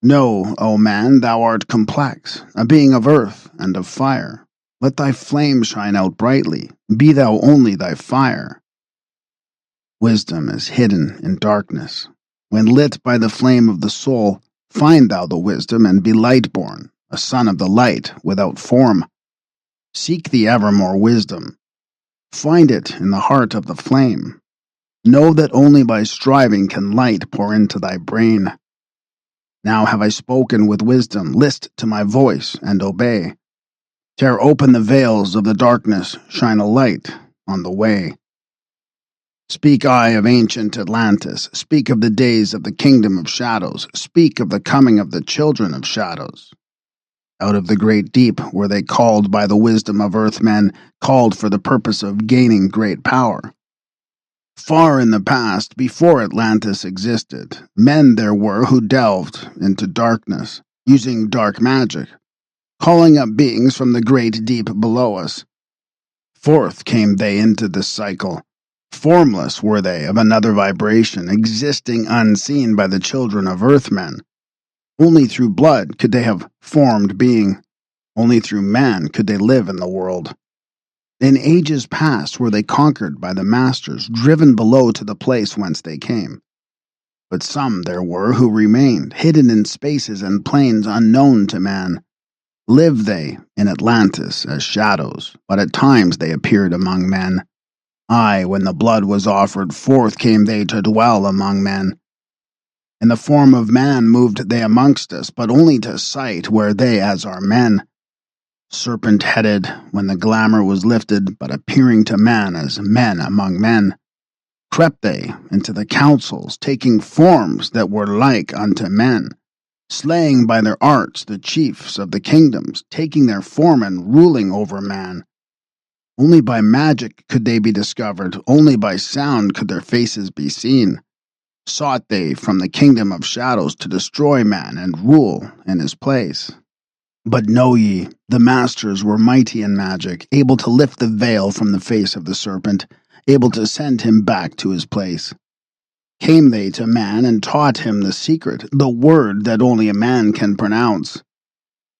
Know, O man, thou art complex, a being of earth and of fire. Let thy flame shine out brightly, be thou only thy fire. Wisdom is hidden in darkness. When lit by the flame of the soul, find thou the wisdom and be light-born, a son of the light without form. Seek the evermore wisdom. Find it in the heart of the flame. Know that only by striving can light pour into thy brain. Now have I spoken with wisdom, list to my voice and obey. Tear open the veils of the darkness, shine a light on the way. Speak I of ancient Atlantis, speak of the days of the kingdom of shadows, speak of the coming of the children of shadows. Out of the great deep were they called by the wisdom of earthmen, called for the purpose of gaining great power. Far in the past, before Atlantis existed, men there were who delved into darkness, using dark magic, calling up beings from the great deep below us. Forth came they into this cycle. Formless were they, of another vibration, existing unseen by the children of earthmen. Only through blood could they have formed being. Only through man could they live in the world. In ages past were they conquered by the masters, driven below to the place whence they came. But some there were who remained, hidden in spaces and plains unknown to man. Lived they in Atlantis as shadows, but at times they appeared among men. Aye, when the blood was offered, forth came they to dwell among men. In the form of man moved they amongst us, but only to sight were they as are men. Serpent-headed, when the glamour was lifted, but appearing to man as men among men. Crept they into the councils, taking forms that were like unto men, slaying by their arts the chiefs of the kingdoms, taking their form and ruling over man. Only by magic could they be discovered, only by sound could their faces be seen. Sought they from the kingdom of shadows to destroy man and rule in his place. But know ye, the masters were mighty in magic, able to lift the veil from the face of the serpent, able to send him back to his place. Came they to man and taught him the secret, the word that only a man can pronounce.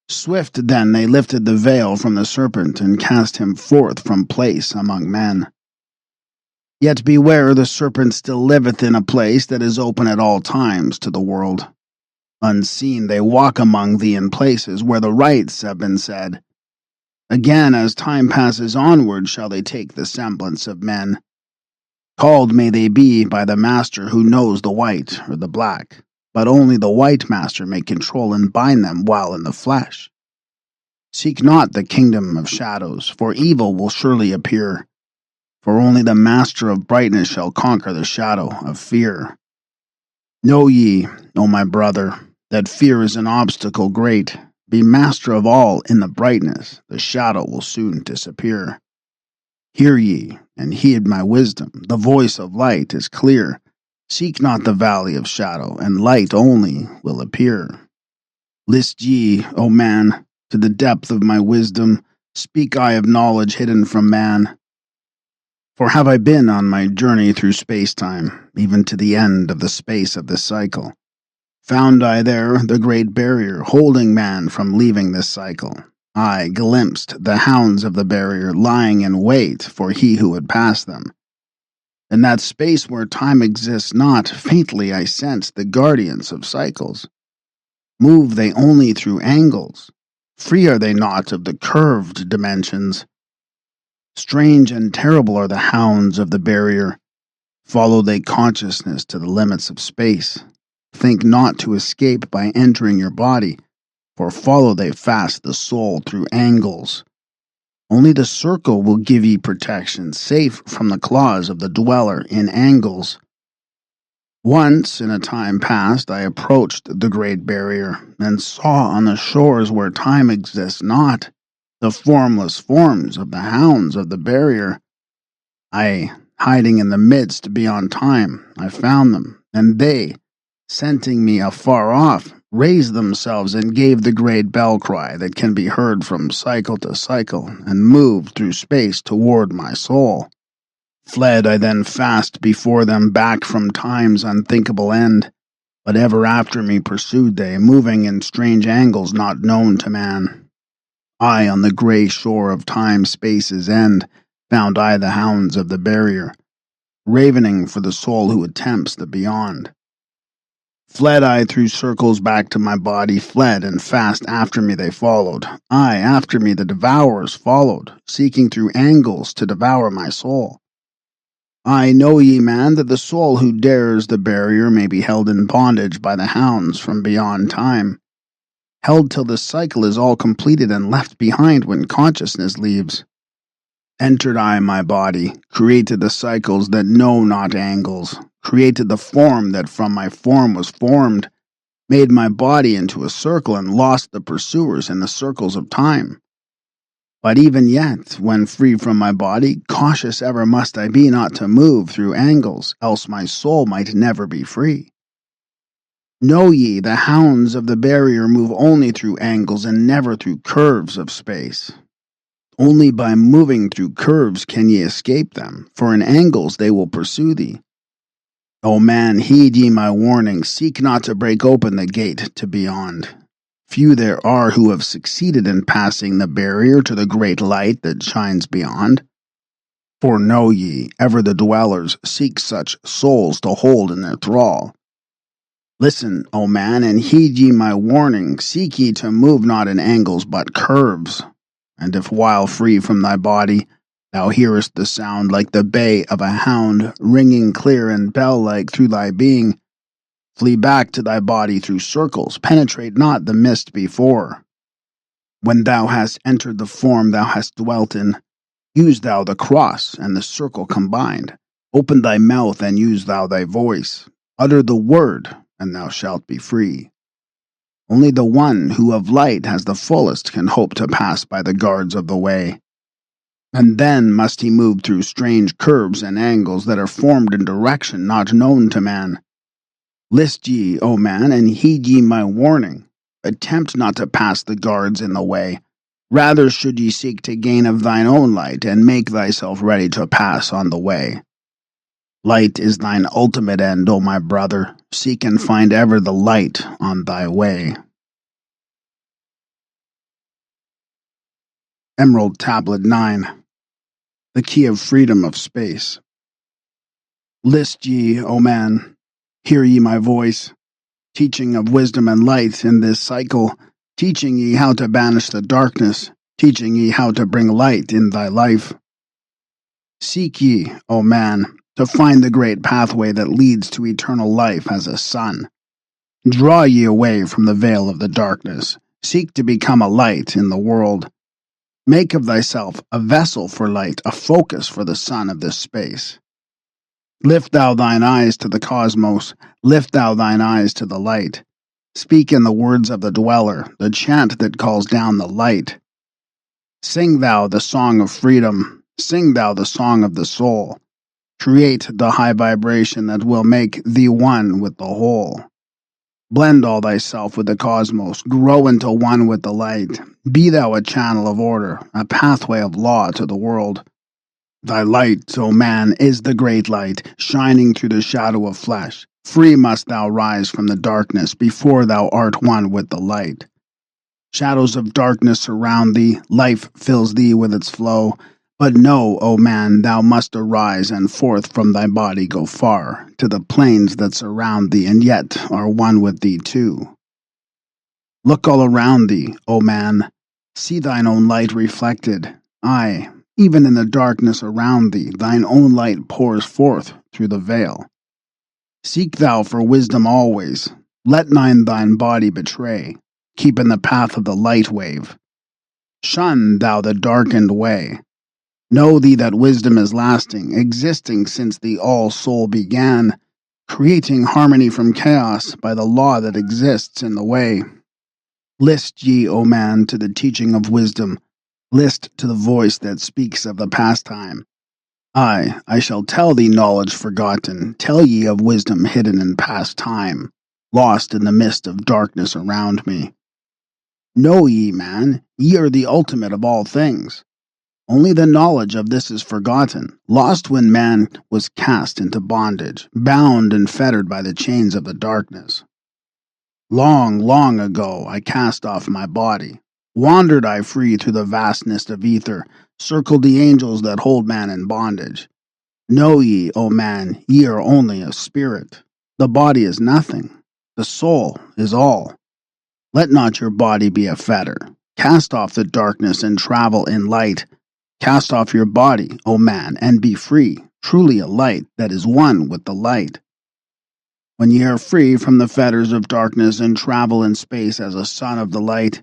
Swift then they lifted the veil from the serpent and cast him forth from place among men. Yet beware, the serpent still liveth in a place that is open at all times to the world. Unseen they walk among thee in places where the rites have been said. Again, as time passes onward, shall they take the semblance of men. Called may they be by the master who knows the white or the black, but only the white master may control and bind them while in the flesh. Seek not the kingdom of shadows, for evil will surely appear, for only the master of brightness shall conquer the shadow of fear. Know ye, O my brother, that fear is an obstacle great. Be master of all in the brightness, the shadow will soon disappear. Hear ye, and heed my wisdom, the voice of light is clear. Seek not the valley of shadow, and light only will appear. List ye, O man, to the depth of my wisdom, speak I of knowledge hidden from man. For have I been on my journey through space-time, even to the end of the space of this cycle. Found I there the great barrier, holding man from leaving this cycle. I glimpsed the hounds of the barrier lying in wait for he who would pass them. In that space where time exists not, faintly I sense the guardians of cycles. Move they only through angles. Free are they not of the curved dimensions. Strange and terrible are the hounds of the barrier. Follow they consciousness to the limits of space. Think not to escape by entering your body, for follow they fast the soul through angles. Only the circle will give ye protection, safe from the claws of the dweller in angles. Once, in a time past, I approached the great barrier, and saw on the shores where time exists not, the formless forms of the hounds of the barrier. Aye, hiding in the midst beyond time, I found them, and they, scenting me afar off, raised themselves and gave the great bell cry that can be heard from cycle to cycle, and moved through space toward my soul. Fled I then fast before them back from time's unthinkable end, but ever after me pursued they, moving in strange angles not known to man. I, on the grey shore of time-space's end, found I the hounds of the barrier, ravening for the soul who attempts the beyond. Fled I through circles back to my body, fled, and fast after me they followed. I, after me the devourers followed, seeking through angles to devour my soul. I know ye, man, that the soul who dares the barrier may be held in bondage by the hounds from beyond time, held till the cycle is all completed and left behind when consciousness leaves. Entered I my body, created the cycles that know not angles, created the form that from my form was formed, made my body into a circle and lost the pursuers in the circles of time. But even yet, when free from my body, cautious ever must I be not to move through angles, else my soul might never be free. Know ye, the hounds of the barrier move only through angles and never through curves of space. Only by moving through curves can ye escape them, for in angles they will pursue thee. O man, heed ye my warning, seek not to break open the gate to beyond. Few there are who have succeeded in passing the barrier to the great light that shines beyond. For know ye, ever the dwellers seek such souls to hold in their thrall. Listen, O man, and heed ye my warning, seek ye to move not in angles but curves. And if while free from thy body, thou hearest the sound like the bay of a hound, ringing clear and bell-like through thy being, flee back to thy body through circles, penetrate not the mist before. When thou hast entered the form thou hast dwelt in, use thou the cross and the circle combined. Open thy mouth and use thou thy voice. Utter the word, and thou shalt be free. Only the one who of light has the fullest can hope to pass by the guards of the way. And then must he move through strange curves and angles that are formed in direction not known to man. List ye, O man, and heed ye my warning. Attempt not to pass the guards in the way. Rather should ye seek to gain of thine own light, and make thyself ready to pass on the way. Light is thine ultimate end, O my brother. Seek and find ever the light on thy way. Emerald Tablet 9. The Key of Freedom of Space. List ye, O man, hear ye my voice, teaching of wisdom and light in this cycle, teaching ye how to banish the darkness, teaching ye how to bring light in thy life. Seek ye, O man, to find the great pathway that leads to eternal life as a sun. Draw ye away from the veil of the darkness. Seek to become a light in the world. Make of thyself a vessel for light, a focus for the sun of this space. Lift thou thine eyes to the cosmos. Lift thou thine eyes to the light. Speak in the words of the dweller, the chant that calls down the light. Sing thou the song of freedom. Sing thou the song of the soul. Create the high vibration that will make thee one with the whole. Blend all thyself with the cosmos, grow into one with the light. Be thou a channel of order, a pathway of law to the world. Thy light, O man, is the great light, shining through the shadow of flesh. Free must thou rise from the darkness before thou art one with the light. Shadows of darkness surround thee, life fills thee with its flow. But know, O man, thou must arise and forth from thy body go far, to the plains that surround thee and yet are one with thee too. Look all around thee, O man, see thine own light reflected. Aye, even in the darkness around thee, thine own light pours forth through the veil. Seek thou for wisdom always, let none thine body betray, keep in the path of the light wave. Shun thou the darkened way. Know thee that wisdom is lasting, existing since the all-soul began, creating harmony from chaos by the law that exists in the way. List ye, O man, to the teaching of wisdom. List to the voice that speaks of the pastime. I shall tell thee knowledge forgotten, tell ye of wisdom hidden in past time, lost in the mist of darkness around me. Know ye, man, ye are the ultimate of all things. Only the knowledge of this is forgotten, lost when man was cast into bondage, bound and fettered by the chains of the darkness. Long, long ago I cast off my body. Wandered I free through the vastness of ether, circled the angels that hold man in bondage. Know ye, O man, ye are only a spirit. The body is nothing. The soul is all. Let not your body be a fetter. Cast off the darkness and travel in light. Cast off your body, O man, and be free, truly a light that is one with the light. When ye are free from the fetters of darkness and travel in space as a son of the light,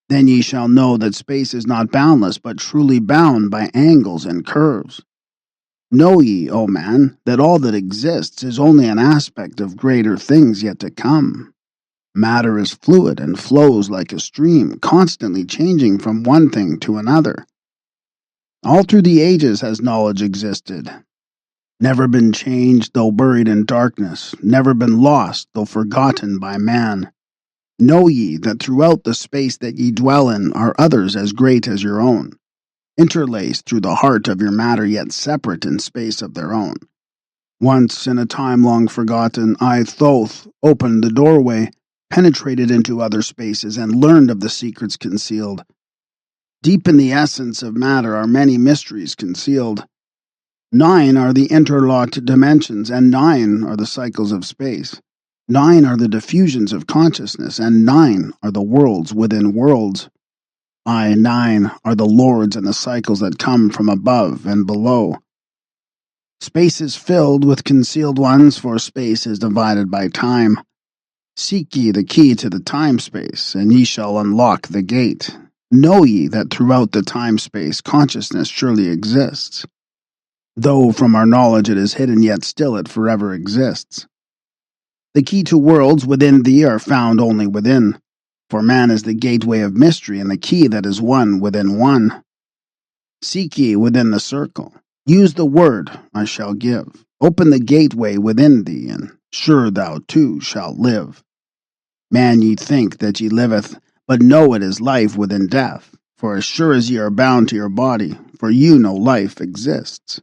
then ye shall know that space is not boundless, but truly bound by angles and curves. Know ye, O man, that all that exists is only an aspect of greater things yet to come. Matter is fluid and flows like a stream, constantly changing from one thing to another. All through the ages has knowledge existed, never been changed though buried in darkness, never been lost though forgotten by man. Know ye that throughout the space that ye dwell in are others as great as your own, interlaced through the heart of your matter yet separate in space of their own. Once in a time long forgotten, I, Thoth, opened the doorway, penetrated into other spaces, and learned of the secrets concealed. Deep in the essence of matter are many mysteries concealed. 9 are the interlocked dimensions, and 9 are the cycles of space. 9 are the diffusions of consciousness, and 9 are the worlds within worlds. 9 are the lords and the cycles that come from above and below. Space is filled with concealed ones, for space is divided by time. Seek ye the key to the time-space, and ye shall unlock the gate. Know ye that throughout the time-space consciousness surely exists. Though from our knowledge it is hidden, yet still it forever exists. The key to worlds within thee are found only within, for man is the gateway of mystery and the key that is one within one. Seek ye within the circle. Use the word I shall give. Open the gateway within thee, and sure thou too shalt live. Man, ye think that ye liveth, but know it is life within death. For as sure as ye are bound to your body, for you no life exists.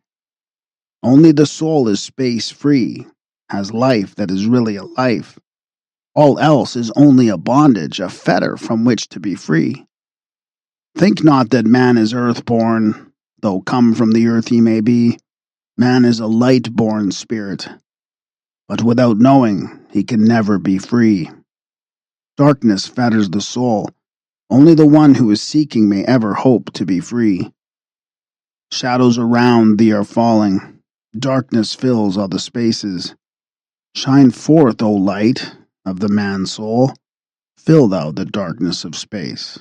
Only the soul is space free, has life that is really a life. All else is only a bondage, a fetter from which to be free. Think not that man is earth-born, though come from the earth he may be. Man is a light-born spirit, but without knowing he can never be free. Darkness fetters the soul. Only the one who is seeking may ever hope to be free. Shadows around thee are falling. Darkness fills all the spaces. Shine forth, O light of the man-soul. Fill thou the darkness of space.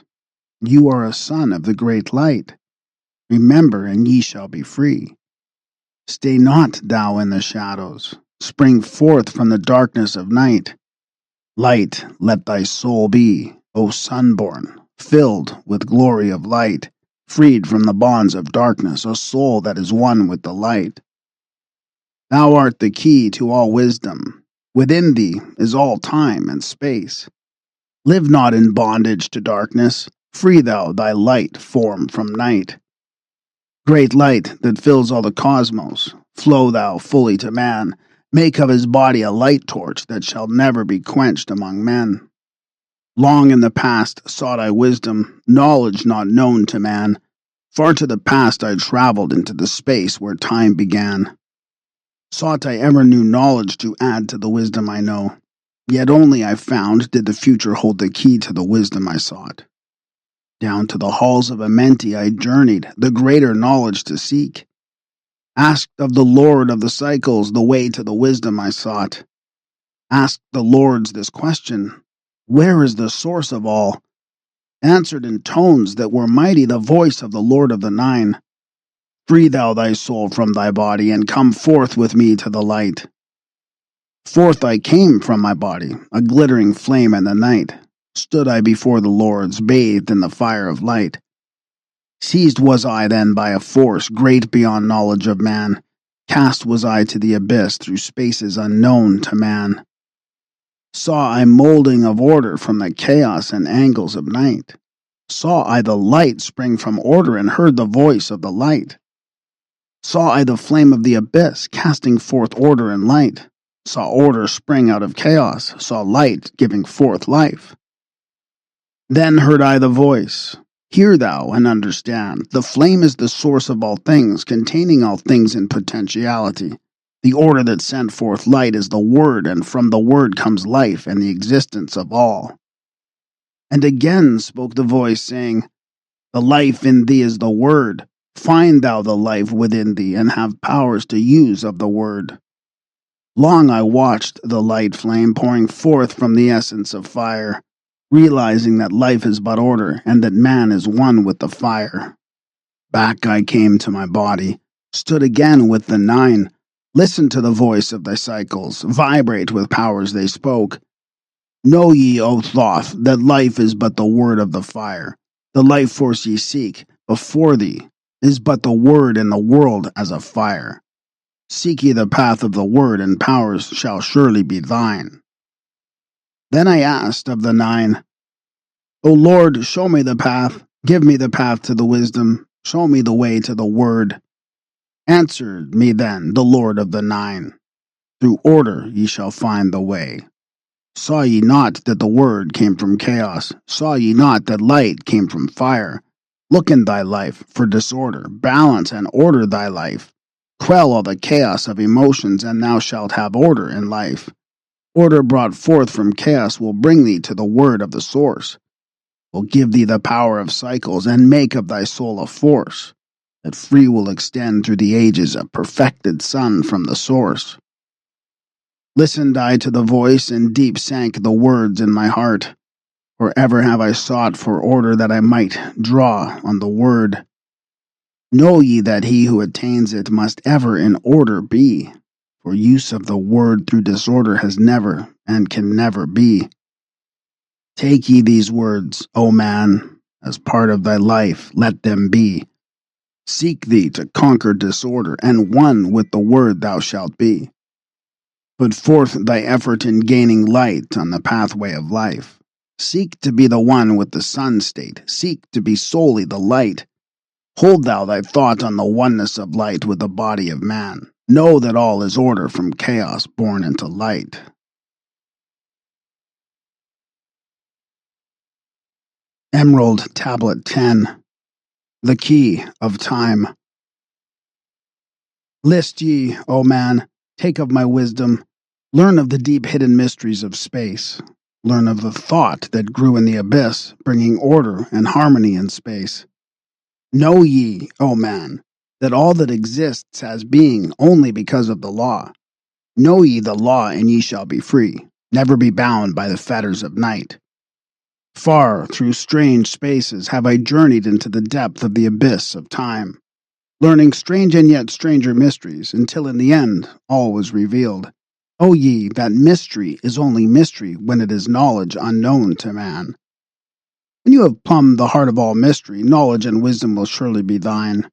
You are a son of the great light. Remember, and ye shall be free. Stay not thou in the shadows. Spring forth from the darkness of night. Light let thy soul be, O sunborn, filled with glory of light, freed from the bonds of darkness, a soul that is one with the light. Thou art the key to all wisdom. Within thee is all time and space. Live not in bondage to darkness. Free thou thy light form from night. Great light that fills all the cosmos, flow thou fully to man. Make of his body a light torch that shall never be quenched among men. Long in the past sought I wisdom, knowledge not known to man. Far to the past I traveled into the space where time began. Sought I ever new knowledge to add to the wisdom I know. Yet only I found did the future hold the key to the wisdom I sought. Down to the halls of Amenti I journeyed, the greater knowledge to seek. Asked of the Lord of the cycles the way to the wisdom I sought. Asked the Lords this question, where is the source of all? Answered in tones that were mighty the voice of the Lord of the Nine. Free thou thy soul from thy body, and come forth with me to the light. Forth I came from my body, a glittering flame in the night. Stood I before the Lords, bathed in the fire of light. Seized was I then by a force great beyond knowledge of man. Cast was I to the abyss through spaces unknown to man. Saw I molding of order from the chaos and angles of night. Saw I the light spring from order and heard the voice of the light. Saw I the flame of the abyss casting forth order and light. Saw order spring out of chaos, saw light giving forth life. Then heard I the voice, Hear thou and understand. The flame is the source of all things, containing all things in potentiality. The order that sent forth light is the Word, and from the Word comes life and the existence of all. And again spoke the voice, saying, The life in thee is the Word. Find thou the life within thee, and have powers to use of the Word. Long I watched the light flame pouring forth from the essence of fire, realizing that life is but order, and that man is one with the fire. Back I came to my body, stood again with the nine, listened to the voice of thy cycles, vibrate with powers they spoke. Know ye, O Thoth, that life is but the word of the fire. The life force ye seek, before thee, is but the word in the world as a fire. Seek ye the path of the word, and powers shall surely be thine. Then I asked of the nine, O Lord, show me the path, give me the path to the wisdom, show me the way to the word. Answered me then the Lord of the nine, Through order ye shall find the way. Saw ye not that the word came from chaos? Saw ye not that light came from fire? Look in thy life for disorder, balance and order thy life. Quell all the chaos of emotions, and thou shalt have order in life. Order brought forth from chaos will bring thee to the word of the source, will give thee the power of cycles, and make of thy soul a force, that free will extend through the ages, a perfected sun from the source. Listened I to the voice, and deep sank the words in my heart, for ever have I sought for order that I might draw on the word. Know ye that he who attains it must ever in order be, for use of the word through disorder has never and can never be. Take ye these words, O man, as part of thy life, let them be. Seek thee to conquer disorder, and one with the word thou shalt be. Put forth thy effort in gaining light on the pathway of life. Seek to be the one with the sun state. Seek to be solely the light. Hold thou thy thought on the oneness of light with the body of man. Know that all is order from chaos born into light. Emerald Tablet 10. The Key of Time. List ye, O man, take of my wisdom, learn of the deep hidden mysteries of space. Learn of the thought that grew in the abyss, bringing order and harmony in space. Know ye, O man, that all that exists has being only because of the law. Know ye the law, and ye shall be free, never be bound by the fetters of night. Far through strange spaces have I journeyed into the depth of the abyss of time, learning strange and yet stranger mysteries, until in the end all was revealed. O ye, that mystery is only mystery when it is knowledge unknown to man. When you have plumbed the heart of all mystery, knowledge and wisdom will surely be thine.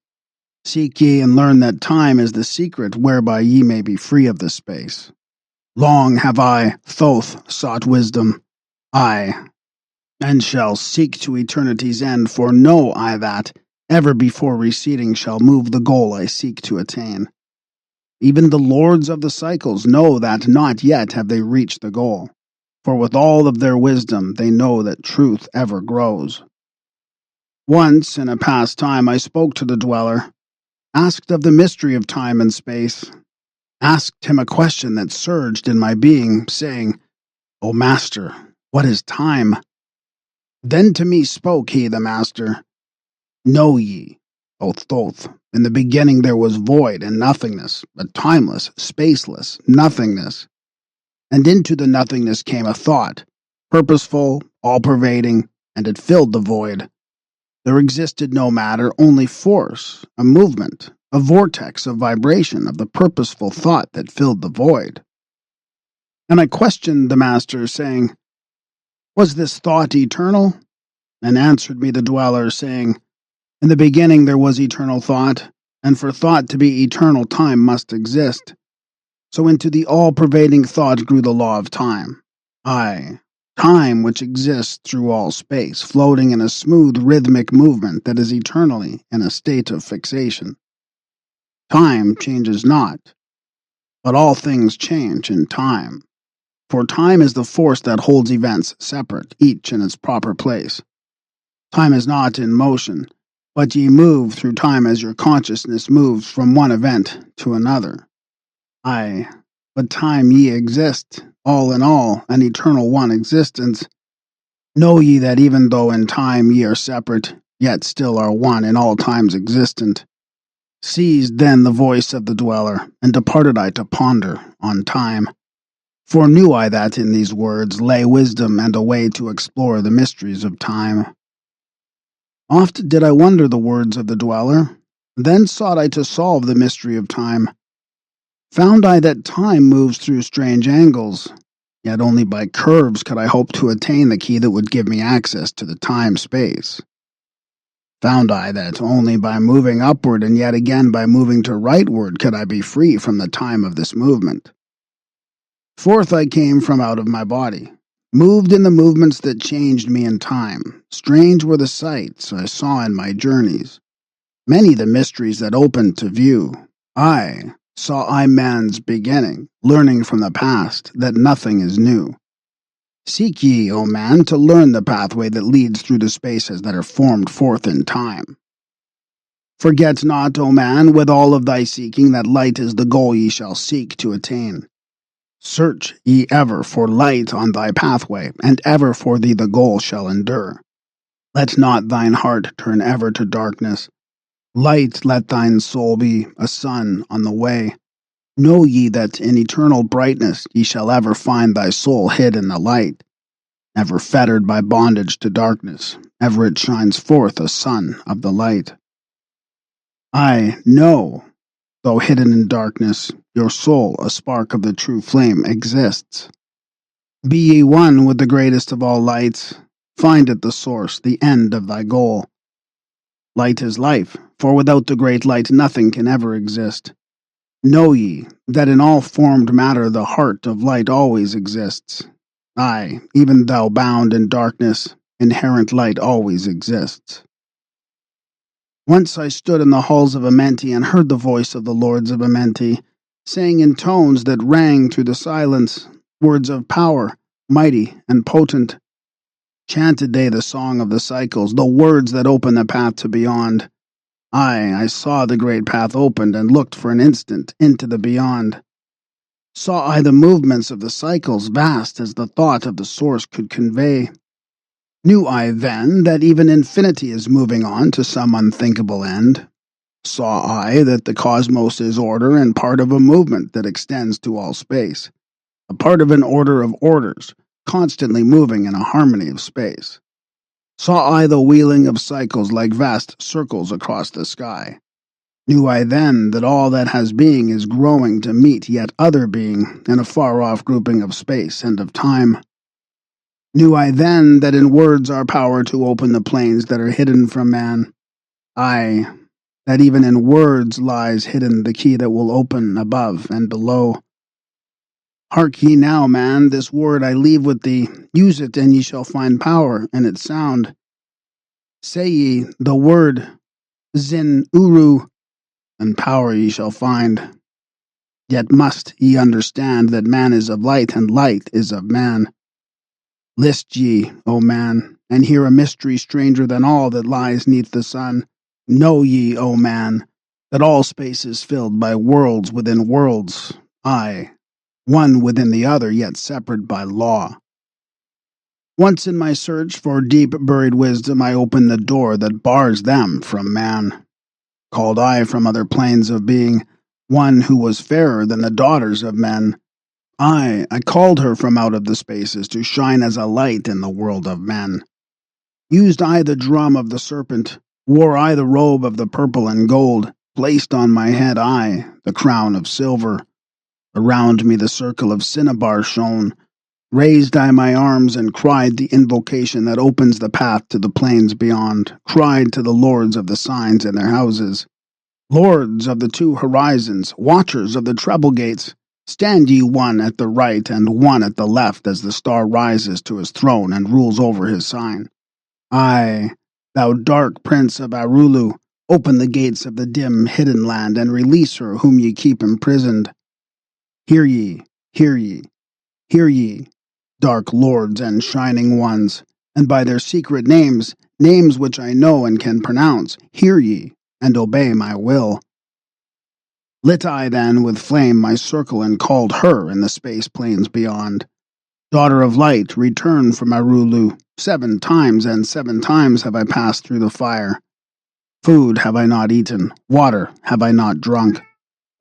Seek ye and learn that time is the secret whereby ye may be free of this space. Long have I, Thoth, sought wisdom, I, and shall seek to eternity's end, for know I that, ever before receding shall move the goal I seek to attain. Even the lords of the cycles know that not yet have they reached the goal, for with all of their wisdom they know that truth ever grows. Once, in a past time, I spoke to the dweller, asked of the mystery of time and space, asked him a question that surged in my being, saying, O Master, what is time? Then to me spoke he, the Master, Know ye, O Thoth, in the beginning there was void and nothingness, a timeless, spaceless nothingness. And into the nothingness came a thought, purposeful, all-pervading, and it filled the void. There existed no matter, only force, a movement, a vortex of vibration of the purposeful thought that filled the void. And I questioned the Master, saying, Was this thought eternal? And answered me the dweller, saying, In the beginning there was eternal thought, and for thought to be eternal time must exist. So into the all-pervading thought grew the law of time. Aye, time which exists through all space, floating in a smooth rhythmic movement that is eternally in a state of fixation. Time changes not, but all things change in time. For time is the force that holds events separate, each in its proper place. Time is not in motion, but ye move through time as your consciousness moves from one event to another. Aye, but time ye exist, all in all, an eternal one existence. Know ye that even though in time ye are separate, yet still are one in all times existent. Seized then the voice of the dweller, and departed I to ponder on time. For knew I that in these words lay wisdom and a way to explore the mysteries of time. Oft did I wonder the words of the dweller, then sought I to solve the mystery of time. Found I that time moves through strange angles, yet only by curves could I hope to attain the key that would give me access to the time-space. Found I that only by moving upward and yet again by moving to rightward could I be free from the time of this movement. Forth I came from out of my body, moved in the movements that changed me in time. Strange were the sights I saw in my journeys, many the mysteries that opened to view. Aye, saw I man's beginning, learning from the past that nothing is new. Seek ye, O man, to learn the pathway that leads through the spaces that are formed forth in time. Forget not, O man, with all of thy seeking, that light is the goal ye shall seek to attain. Search ye ever for light on thy pathway, and ever for thee the goal shall endure. Let not thine heart turn ever to darkness. Light let thine soul be, a sun on the way. Know ye that in eternal brightness ye shall ever find thy soul hid in the light, never fettered by bondage to darkness, ever it shines forth a sun of the light. I know, though hidden in darkness, your soul, a spark of the true flame, exists. Be ye one with the greatest of all lights, find at the source, the end of thy goal. Light is life, for without the great light nothing can ever exist. Know ye that in all formed matter the heart of light always exists. Aye, even thou bound in darkness, inherent light always exists. Once I stood in the halls of Amenti and heard the voice of the lords of Amenti, saying in tones that rang through the silence, words of power, mighty and potent. Chanted they the song of the cycles, the words that open the path to beyond. Aye, I saw the great path opened and looked for an instant into the beyond. Saw I the movements of the cycles vast as the thought of the source could convey. Knew I then that even infinity is moving on to some unthinkable end. Saw I that the cosmos is order and part of a movement that extends to all space, a part of an order of orders, constantly moving in a harmony of space. Saw I the wheeling of cycles like vast circles across the sky. Knew I then that all that has being is growing to meet yet other being in a far-off grouping of space and of time. Knew I then that in words are power to open the planes that are hidden from man. Aye, that even in words lies hidden the key that will open above and below. Hark ye now, man, this word I leave with thee. Use it, and ye shall find power in its sound. Say ye the word Zin Uru, and power ye shall find. Yet must ye understand that man is of light, and light is of man. List ye, O man, and hear a mystery stranger than all that lies neath the sun. Know ye, O man, that all space is filled by worlds within worlds, aye, one within the other, yet separate by law. Once in my search for deep-buried wisdom, I opened the door that bars them from man. Called I from other planes of being, one who was fairer than the daughters of men. Aye, I called her from out of the spaces to shine as a light in the world of men. Used I the drum of the serpent, wore I the robe of the purple and gold, placed on my head I the crown of silver. Around me the circle of cinnabar shone. Raised I my arms and cried the invocation that opens the path to the plains beyond, cried to the lords of the signs in their houses. Lords of the two horizons, watchers of the treble gates, stand ye one at the right and one at the left as the star rises to his throne and rules over his sign. Aye, thou dark prince of Arulu, open the gates of the dim hidden land and release her whom ye keep imprisoned. Hear ye, hear ye. Hear ye, dark lords and shining ones, and by their secret names, names which I know and can pronounce, hear ye, and obey my will. Lit I then with flame my circle and called her in the space plains beyond. Daughter of light, return from Arulu. 7 times and 7 times have I passed through the fire. Food have I not eaten, water have I not drunk.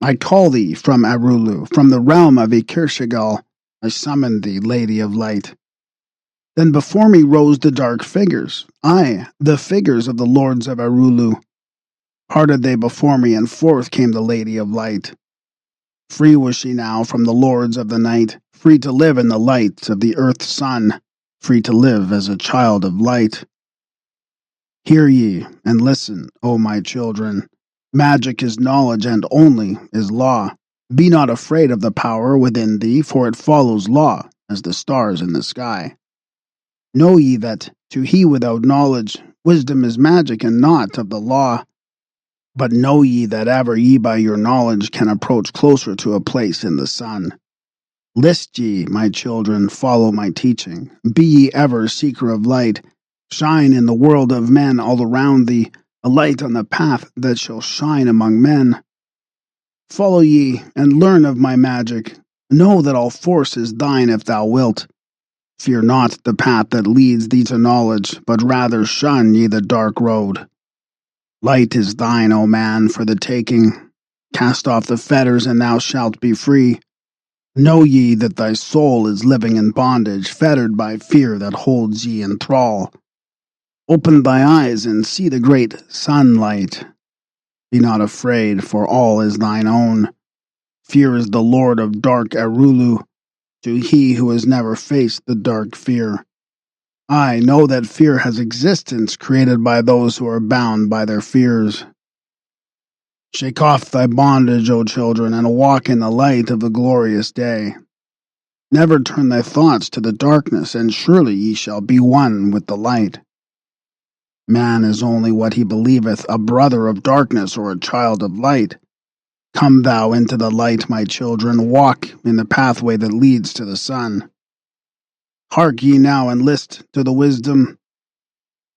I call thee from Arulu, from the realm of Ikirshagal. I summoned thee, Lady of Light. Then before me rose the dark figures, aye, the figures of the lords of Arulu. Parted they before me, and forth came the Lady of Light. Free was she now from the lords of the night, free to live in the light of the earth's sun, free to live as a child of light. Hear ye, and listen, O my children. Magic is knowledge, and only is law. Be not afraid of the power within thee, for it follows law, as the stars in the sky. Know ye that, to he without knowledge, wisdom is magic and not of the law. But know ye that ever ye by your knowledge can approach closer to a place in the sun. List ye, my children, follow my teaching. Be ye ever seeker of light. Shine in the world of men all around thee, a light on the path that shall shine among men. Follow ye, and learn of my magic. Know that all force is thine if thou wilt. Fear not the path that leads thee to knowledge, but rather shun ye the dark road. Light is thine, O man, for the taking. Cast off the fetters, and thou shalt be free. Know ye that thy soul is living in bondage, fettered by fear that holds ye in thrall. Open thy eyes and see the great sunlight. Be not afraid, for all is thine own. Fear is the lord of dark Arulu, to he who has never faced the dark fear. I know that fear has existence created by those who are bound by their fears. Shake off thy bondage, O children, and walk in the light of the glorious day. Never turn thy thoughts to the darkness, and surely ye shall be one with the light. Man is only what he believeth, a brother of darkness or a child of light. Come thou into the light, my children, walk in the pathway that leads to the sun. Hark ye now and list to the wisdom.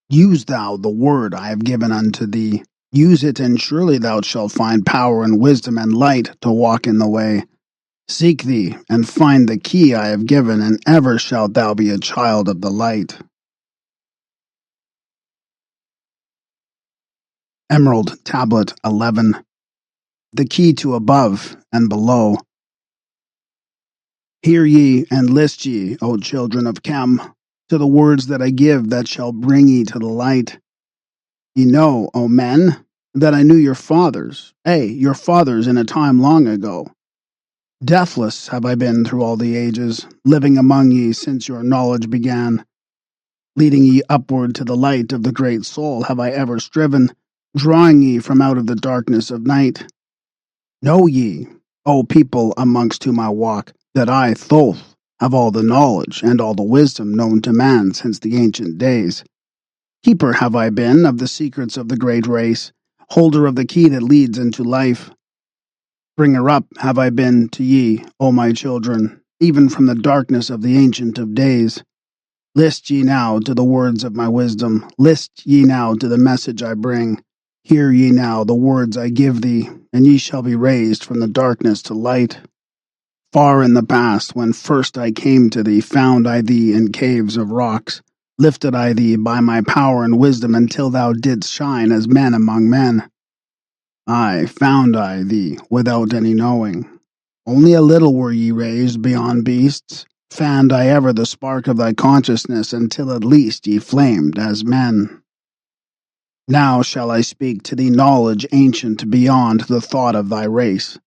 Use thou the word I have given unto thee. Use it, and surely thou shalt find power and wisdom and light to walk in the way. Seek thee, and find the key I have given, and ever shalt thou be a child of the light. Emerald Tablet 11. The key to above and below. Hear ye, and list ye, O children of Chem, to the words that I give that shall bring ye to the light. Ye know, O men, that I knew your fathers, your fathers in a time long ago. Deathless have I been through all the ages, living among ye since your knowledge began. Leading ye upward to the light of the great soul have I ever striven, drawing ye from out of the darkness of night. Know ye, O people amongst whom I walk, that I, Thoth, have all the knowledge and all the wisdom known to man since the ancient days. Keeper have I been of the secrets of the great race, holder of the key that leads into life. Bringer up have I been to ye, O my children, even from the darkness of the ancient of days. List ye now to the words of my wisdom, list ye now to the message I bring. Hear ye now the words I give thee, and ye shall be raised from the darkness to light. Far in the past, when first I came to thee, found I thee in caves of rocks. Lifted I thee by my power and wisdom until thou didst shine as men among men. Aye, found I thee without any knowing. Only a little were ye raised beyond beasts. Fanned I ever the spark of thy consciousness until at least ye flamed as men. Now shall I speak to thee knowledge ancient beyond the thought of thy race.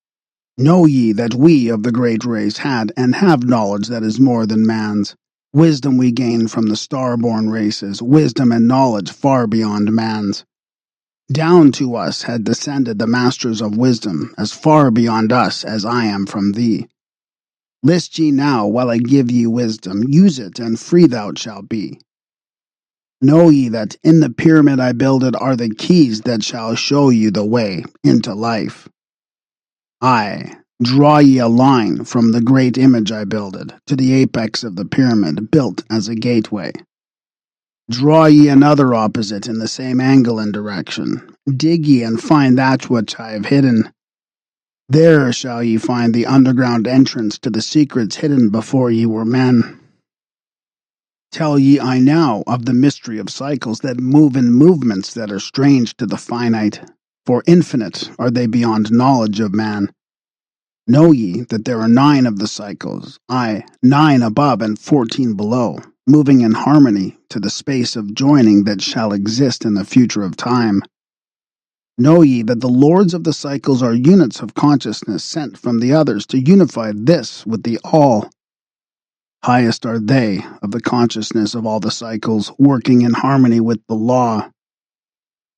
Know ye that we of the great race had and have knowledge that is more than man's. Wisdom we gained from the star-born races, wisdom and knowledge far beyond man's. Down to us had descended the masters of wisdom, as far beyond us as I am from thee. List ye now while I give ye wisdom, use it, and free thou shalt be. Know ye that in the pyramid I builded are the keys that shall show you the way into life. Aye, Draw ye a line from the great image I builded to the apex of the pyramid built as a gateway. Draw ye another opposite in the same angle and direction. Dig ye and find that which I have hidden. There shall ye find the underground entrance to the secrets hidden before ye were men. Tell ye I now of the mystery of cycles that move in movements that are strange to the finite, for infinite are they beyond knowledge of man. Know ye that there are 9 of the cycles, 9 above and 14 below, moving in harmony to the space of joining that shall exist in the future of time. Know ye that the lords of the cycles are units of consciousness sent from the others to unify this with the all. Highest are they of the consciousness of all the cycles, working in harmony with the law.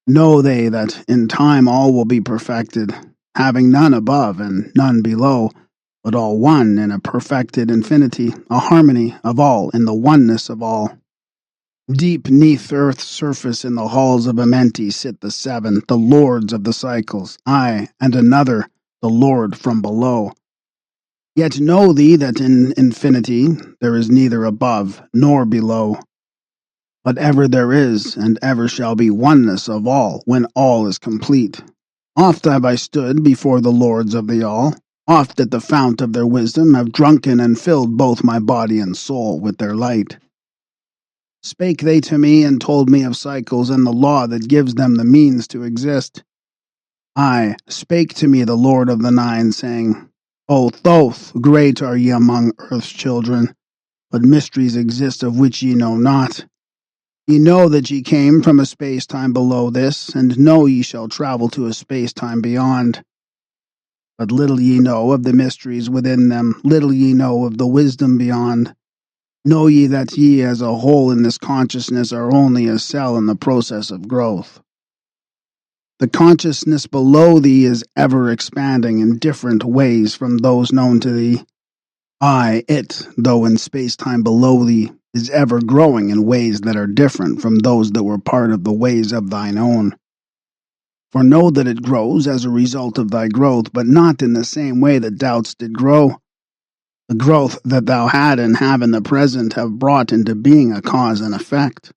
Know they that in time all will be perfected, having none above and none below, but all one in a perfected infinity, a harmony of all in the oneness of all. Deep neath earth's surface in the halls of Amenti sit the 7, the lords of the cycles, and another, the lord from below. Yet know thee that in infinity there is neither above nor below, but ever there is and ever shall be oneness of all when all is complete. Oft have I stood before the lords of the all, oft at the fount of their wisdom have drunken and filled both my body and soul with their light. Spake they to me and told me of cycles and the law that gives them the means to exist. Spake to me the Lord of the 9, saying, O Thoth, great are ye among earth's children, but mysteries exist of which ye know not. Ye know that ye came from a space-time below this, and know ye shall travel to a space-time beyond. But little ye know of the mysteries within them, little ye know of the wisdom beyond. Know ye that ye as a whole in this consciousness are only a cell in the process of growth. The consciousness below thee is ever expanding in different ways from those known to thee. It, though in space-time below thee, is ever growing in ways that are different from those that were part of the ways of thine own. For know that it grows as a result of thy growth, but not in the same way that doubts did grow. The growth that thou had and have in the present have brought into being a cause and effect.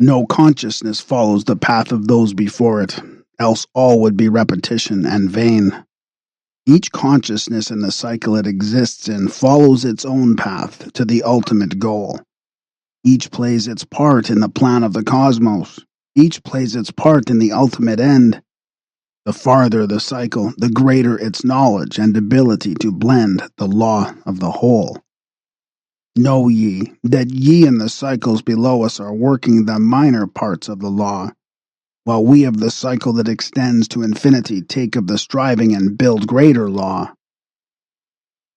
No consciousness follows the path of those before it, else all would be repetition and vain. Each consciousness in the cycle it exists in follows its own path to the ultimate goal. Each plays its part in the plan of the cosmos. Each plays its part in the ultimate end. The farther the cycle, the greater its knowledge and ability to blend the law of the whole. Know ye that ye in the cycles below us are working the minor parts of the law, while we of the cycle that extends to infinity take of the striving and build greater law.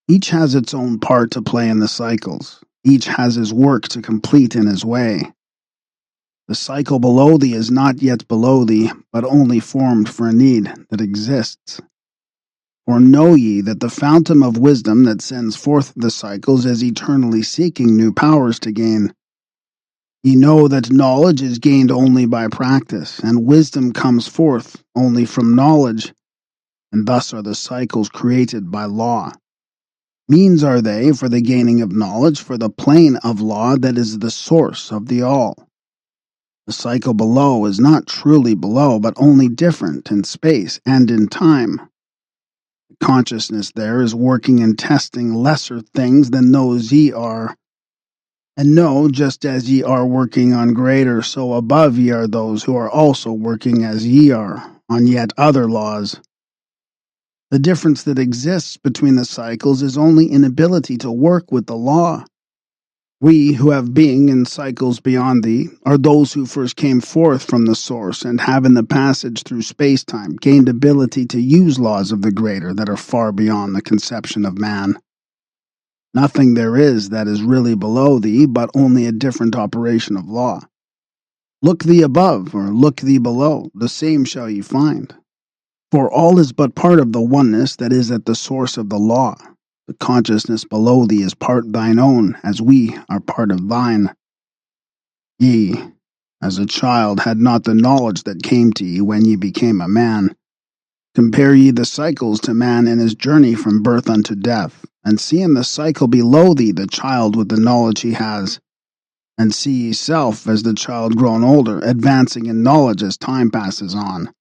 Each has its own part to play in the cycles. Each has his work to complete in his way. The cycle below thee is not yet below thee, but only formed for a need that exists. For know ye that the fountain of wisdom that sends forth the cycles is eternally seeking new powers to gain. Ye know that knowledge is gained only by practice, and wisdom comes forth only from knowledge, and thus are the cycles created by law. Means are they for the gaining of knowledge for the plane of law that is the source of the all. The cycle below is not truly below, but only different in space and in time. The consciousness there is working and testing lesser things than those ye are. And know, just as ye are working on greater, so above ye are those who are also working as ye are, on yet other laws. The difference that exists between the cycles is only inability to work with the law. We who have being in cycles beyond thee are those who first came forth from the source and have in the passage through space-time gained ability to use laws of the greater that are far beyond the conception of man. Nothing there is that is really below thee, but only a different operation of law. Look thee above, or look thee below, the same shall ye find. For all is but part of the oneness that is at the source of the law. The consciousness below thee is part thine own, as we are part of thine. Ye, as a child, had not the knowledge that came to ye when ye became a man. Compare ye the cycles to man in his journey from birth unto death, and see in the cycle below thee the child with the knowledge he has, and see ye self as the child grown older, advancing in knowledge as time passes on.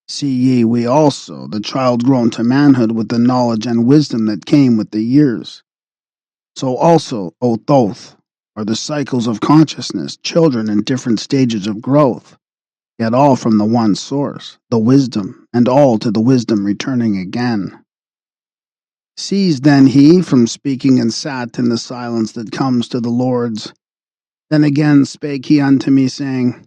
See ye we also, the child grown to manhood with the knowledge and wisdom that came with the years. So also, O Thoth, are the cycles of consciousness, children in different stages of growth, yet all from the one source, the wisdom, and all to the wisdom returning again. Ceased then he from speaking and sat in the silence that comes to the Lord's. Then again spake he unto me, saying,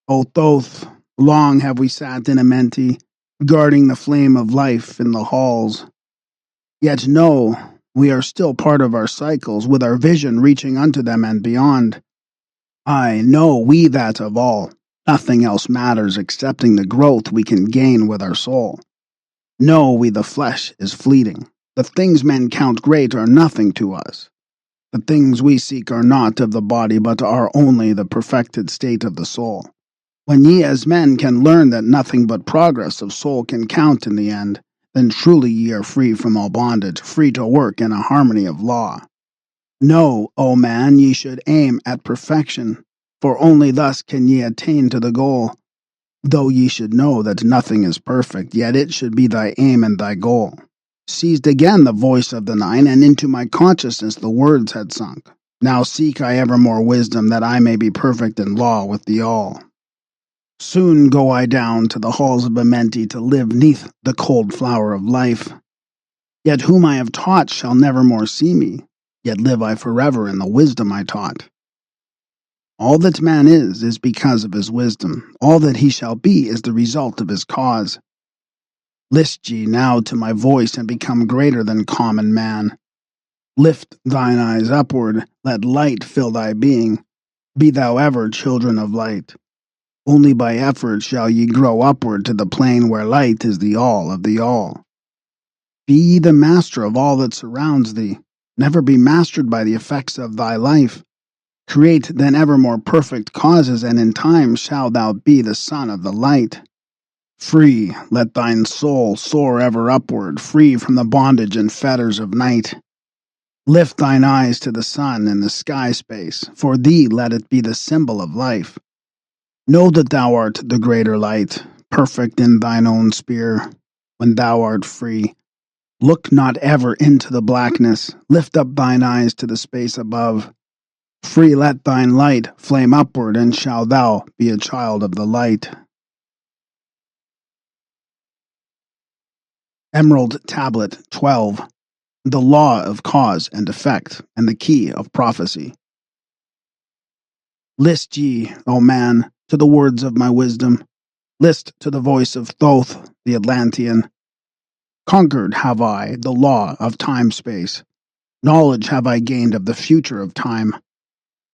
O Thoth, long have we sat in Amenti, guarding the flame of life in the halls. Yet know, we are still part of our cycles, with our vision reaching unto them and beyond. I know we that of all, nothing else matters excepting the growth we can gain with our soul. Know we the flesh is fleeting. The things men count great are nothing to us. The things we seek are not of the body, but are only the perfected state of the soul. When ye as men can learn that nothing but progress of soul can count in the end, then truly ye are free from all bondage, free to work in a harmony of law. Know, O man, ye should aim at perfection, for only thus can ye attain to the goal. Though ye should know that nothing is perfect, yet it should be thy aim and thy goal. Seized again the voice of the nine, and into my consciousness the words had sunk. Now seek I ever more wisdom, that I may be perfect in law with the all. Soon go I down to the halls of Amenti to live neath the cold flower of life. Yet whom I have taught shall never more see me, yet live I forever in the wisdom I taught. All that man is because of his wisdom. All that he shall be is the result of his cause. List ye now to my voice and become greater than common man. Lift thine eyes upward, let light fill thy being. Be thou ever children of light. Only by effort shall ye grow upward to the plane where light is the all of the all. Be ye the master of all that surrounds thee. Never be mastered by the effects of thy life. Create then ever more perfect causes, and in time shalt thou be the son of the light. Free, let thine soul soar ever upward, free from the bondage and fetters of night. Lift thine eyes to the sun in the sky space, for thee let it be the symbol of life. Know that thou art the greater light, perfect in thine own sphere. When thou art free, look not ever into the blackness, lift up thine eyes to the space above. Free let thine light flame upward, and shalt thou be a child of the light. Emerald Tablet 12. The Law of Cause and Effect, and the Key of Prophecy. List ye, O man, to the words of my wisdom. List to the voice of Thoth, the Atlantean. Conquered have I the law of time-space. Knowledge have I gained of the future of time.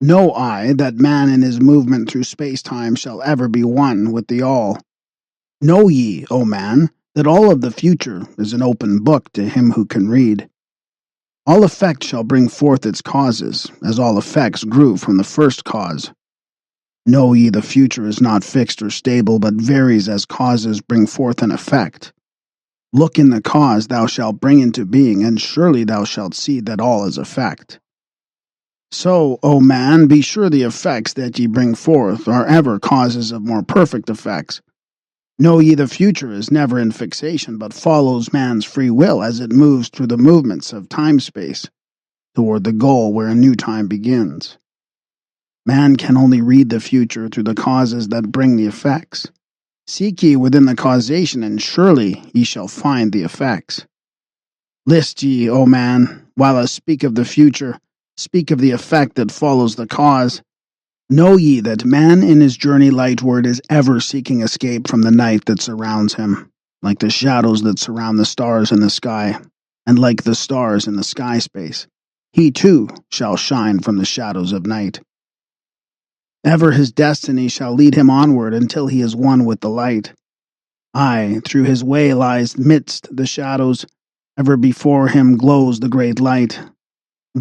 Know I that man in his movement through space-time shall ever be one with the all. Know ye, O man, that all of the future is an open book to him who can read. All effect shall bring forth its causes, as all effects grew from the first cause. Know ye the future is not fixed or stable, but varies as causes bring forth an effect. Look in the cause thou shalt bring into being, and surely thou shalt see that all is effect. So, O man, be sure the effects that ye bring forth are ever causes of more perfect effects. Know ye the future is never in fixation, but follows man's free will as it moves through the movements of time-space, toward the goal where a new time begins. Man can only read the future through the causes that bring the effects. Seek ye within the causation, and surely ye shall find the effects. List ye, O man, while I speak of the future, speak of the effect that follows the cause. Know ye that man in his journey lightward is ever seeking escape from the night that surrounds him, like the shadows that surround the stars in the sky, and like the stars in the sky space. He too shall shine from the shadows of night. Ever his destiny shall lead him onward until he is one with the light. Aye, through his way lies midst the shadows, ever before him glows the great light.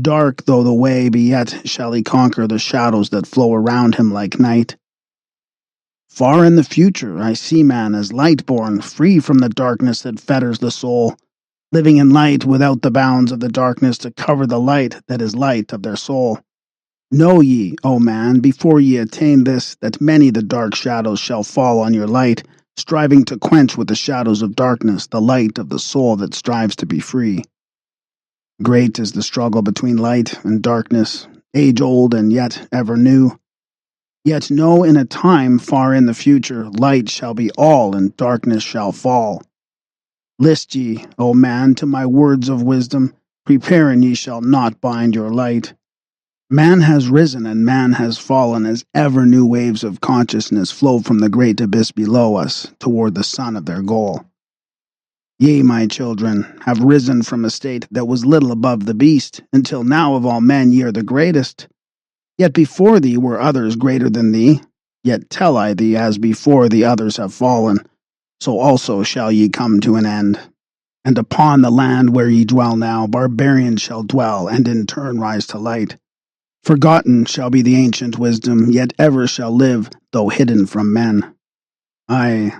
Dark though the way be, yet shall he conquer the shadows that flow around him like night. Far in the future, I see man as light-born, free from the darkness that fetters the soul, living in light without the bounds of the darkness to cover the light that is light of their soul. Know ye, O man, before ye attain this, that many the dark shadows shall fall on your light, striving to quench with the shadows of darkness the light of the soul that strives to be free. Great is the struggle between light and darkness, age-old and yet ever new. Yet know in a time far in the future, light shall be all and darkness shall fall. List ye, O man, to my words of wisdom, prepare and ye shall not bind your light. Man has risen and man has fallen as ever new waves of consciousness flow from the great abyss below us toward the sun of their goal. Ye, my children, have risen from a state that was little above the beast, until now of all men ye are the greatest. Yet before thee were others greater than thee, yet tell I thee, as before the others have fallen, so also shall ye come to an end. And upon the land where ye dwell now, barbarians shall dwell, and in turn rise to light. Forgotten shall be the ancient wisdom, yet ever shall live, though hidden from men. Aye,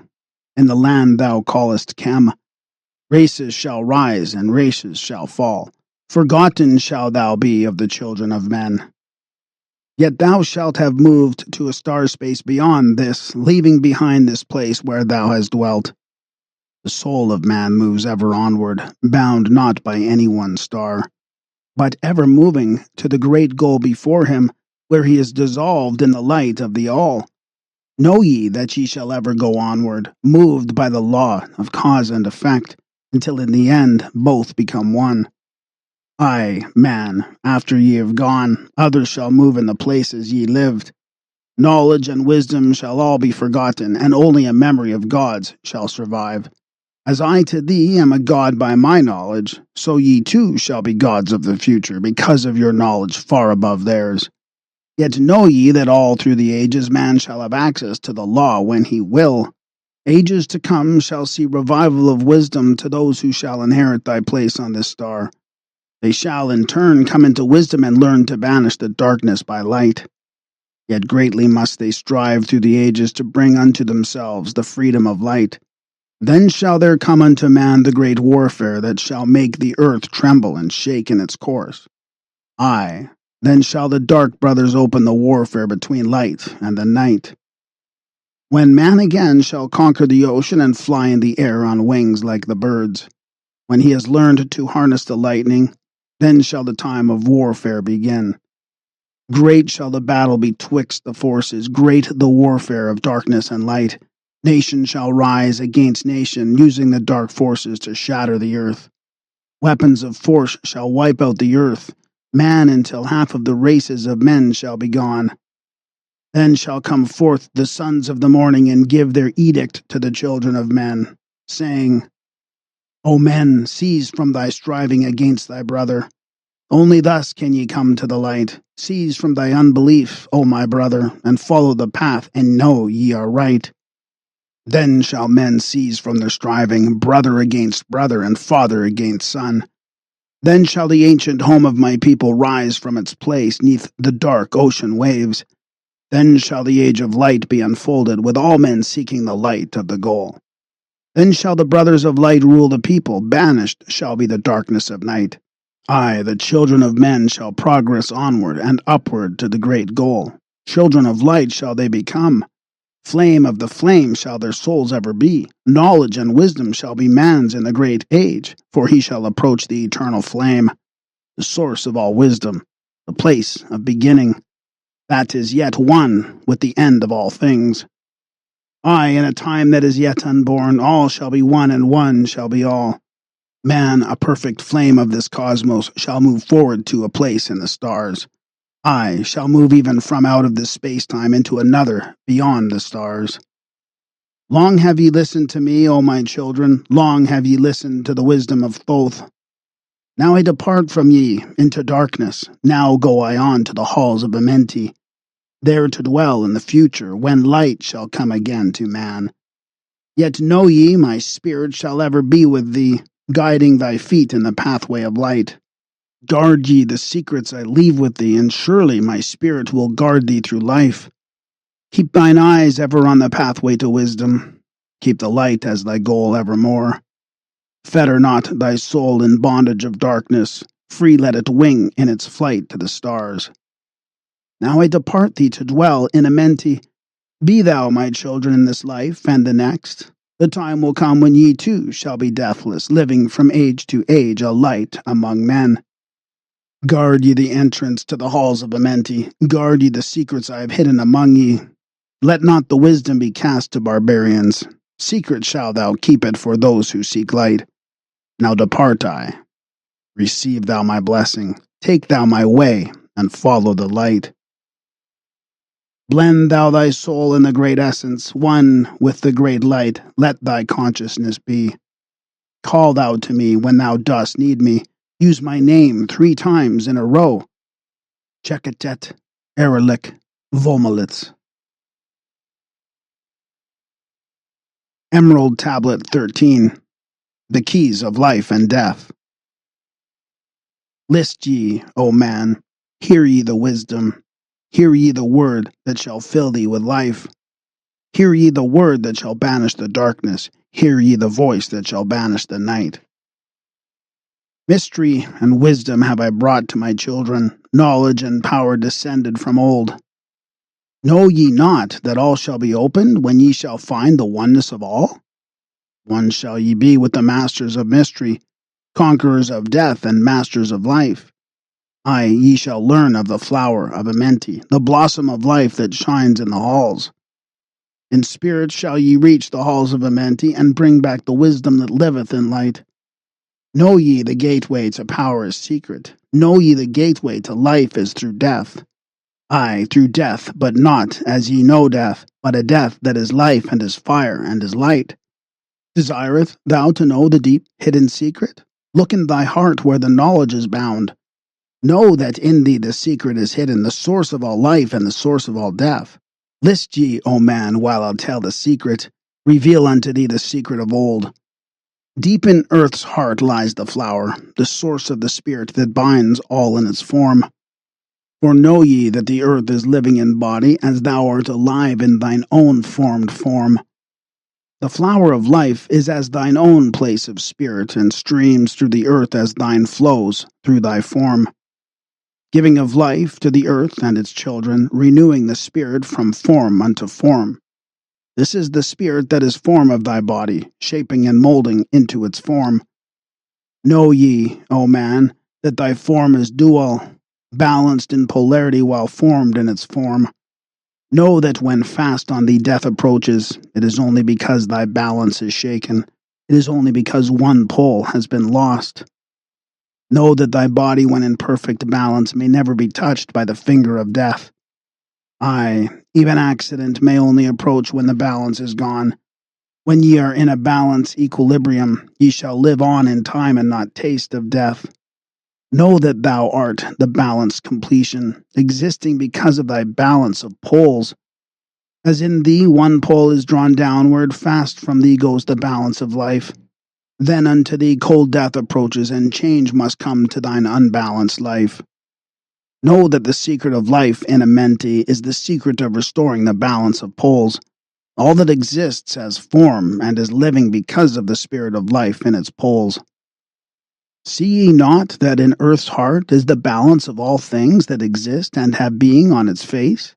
in the land thou callest Chem, races shall rise and races shall fall. Forgotten shall thou be of the children of men. Yet thou shalt have moved to a star space beyond this, leaving behind this place where thou hast dwelt. The soul of man moves ever onward, bound not by any one star, but ever moving to the great goal before him, where he is dissolved in the light of the all. Know ye that ye shall ever go onward, moved by the law of cause and effect, until in the end both become one. Aye, man, after ye have gone, others shall move in the places ye lived. Knowledge and wisdom shall all be forgotten, and only a memory of gods shall survive. As I to thee am a god by my knowledge, so ye too shall be gods of the future, because of your knowledge far above theirs. Yet know ye that all through the ages man shall have access to the law when he will. Ages to come shall see revival of wisdom to those who shall inherit thy place on this star. They shall in turn come into wisdom and learn to banish the darkness by light. Yet greatly must they strive through the ages to bring unto themselves the freedom of light. Then shall there come unto man the great warfare that shall make the earth tremble and shake in its course. Aye, then shall the dark brothers open the warfare between light and the night. When man again shall conquer the ocean and fly in the air on wings like the birds, when he has learned to harness the lightning, then shall the time of warfare begin. Great shall the battle be twixt the forces, great the warfare of darkness and light. Nation shall rise against nation, using the dark forces to shatter the earth. Weapons of force shall wipe out the earth, man until half of the races of men shall be gone. Then shall come forth the sons of the morning and give their edict to the children of men, saying, O men, cease from thy striving against thy brother. Only thus can ye come to the light. Cease from thy unbelief, O my brother, and follow the path, and know ye are right. Then shall men cease from their striving, brother against brother, and father against son. Then shall the ancient home of my people rise from its place neath the dark ocean waves. Then shall the age of light be unfolded, with all men seeking the light of the goal. Then shall the brothers of light rule the people, banished shall be the darkness of night. Aye, the children of men shall progress onward and upward to the great goal. Children of light shall they become. Flame of the flame shall their souls ever be. Knowledge and wisdom shall be man's in the great age, for he shall approach the eternal flame, the source of all wisdom, the place of beginning, that is yet one with the end of all things. Aye, in a time that is yet unborn, all shall be one and one shall be all. Man, a perfect flame of this cosmos, shall move forward to a place in the stars. I shall move even from out of this space-time into another, beyond the stars. Long have ye listened to me, O my children, long have ye listened to the wisdom of Thoth. Now I depart from ye into darkness, now go I on to the halls of Amenti, there to dwell in the future, when light shall come again to man. Yet know ye, my spirit shall ever be with thee, guiding thy feet in the pathway of light. Guard ye the secrets I leave with thee, and surely my spirit will guard thee through life. Keep thine eyes ever on the pathway to wisdom. Keep the light as thy goal evermore. Fetter not thy soul in bondage of darkness. Free let it wing in its flight to the stars. Now I depart thee to dwell in Amenti. Be thou my children in this life and the next. The time will come when ye too shall be deathless, living from age to age a light among men. Guard ye the entrance to the halls of Amenti. Guard ye the secrets I have hidden among ye. Let not the wisdom be cast to barbarians. Secret shall thou keep it for those who seek light. Now depart I. Receive thou my blessing. Take thou my way, and follow the light. Blend thou thy soul in the great essence, one with the great light. Let thy consciousness be. Call thou to me when thou dost need me. Use my name 3 times in a row. Chekatet, Erelik, Vomalitz. Emerald Tablet 13. The Keys of Life and Death. List ye, O man, hear ye the wisdom. Hear ye the word that shall fill thee with life. Hear ye the word that shall banish the darkness. Hear ye the voice that shall banish the night. Mystery and wisdom have I brought to my children, knowledge and power descended from old. Know ye not that all shall be opened when ye shall find the oneness of all? One shall ye be with the masters of mystery, conquerors of death and masters of life. Aye, ye shall learn of the flower of Amenti, the blossom of life that shines in the halls. In spirit shall ye reach the halls of Amenti, and bring back the wisdom that liveth in light. Know ye the gateway to power is secret. Know ye the gateway to life is through death. Aye, through death, but not as ye know death, but a death that is life and is fire and is light. Desireth thou to know the deep hidden secret? Look in thy heart where the knowledge is bound. Know that in thee the secret is hidden, the source of all life and the source of all death. List ye, O man, while I'll tell the secret. Reveal unto thee the secret of old. Deep in earth's heart lies the flower, the source of the spirit that binds all in its form. For know ye that the earth is living in body, as thou art alive in thine own formed form. The flower of life is as thine own place of spirit, and streams through the earth as thine flows through thy form. Giving of life to the earth and its children, renewing the spirit from form unto form. This is the spirit that is form of thy body, shaping and molding into its form. Know ye, O man, that thy form is dual, balanced in polarity while formed in its form. Know that when fast on thee death approaches, it is only because thy balance is shaken. It is only because one pole has been lost. Know that thy body, when in perfect balance, may never be touched by the finger of death. Aye, even accident may only approach when the balance is gone. When ye are in a balance equilibrium, ye shall live on in time and not taste of death. Know that thou art the balanced completion, existing because of thy balance of poles. As in thee one pole is drawn downward, fast from thee goes the balance of life. Then unto thee cold death approaches, and change must come to thine unbalanced life. Know that the secret of life in Amenti is the secret of restoring the balance of poles. All that exists has form and is living because of the spirit of life in its poles. See ye not that in earth's heart is the balance of all things that exist and have being on its face?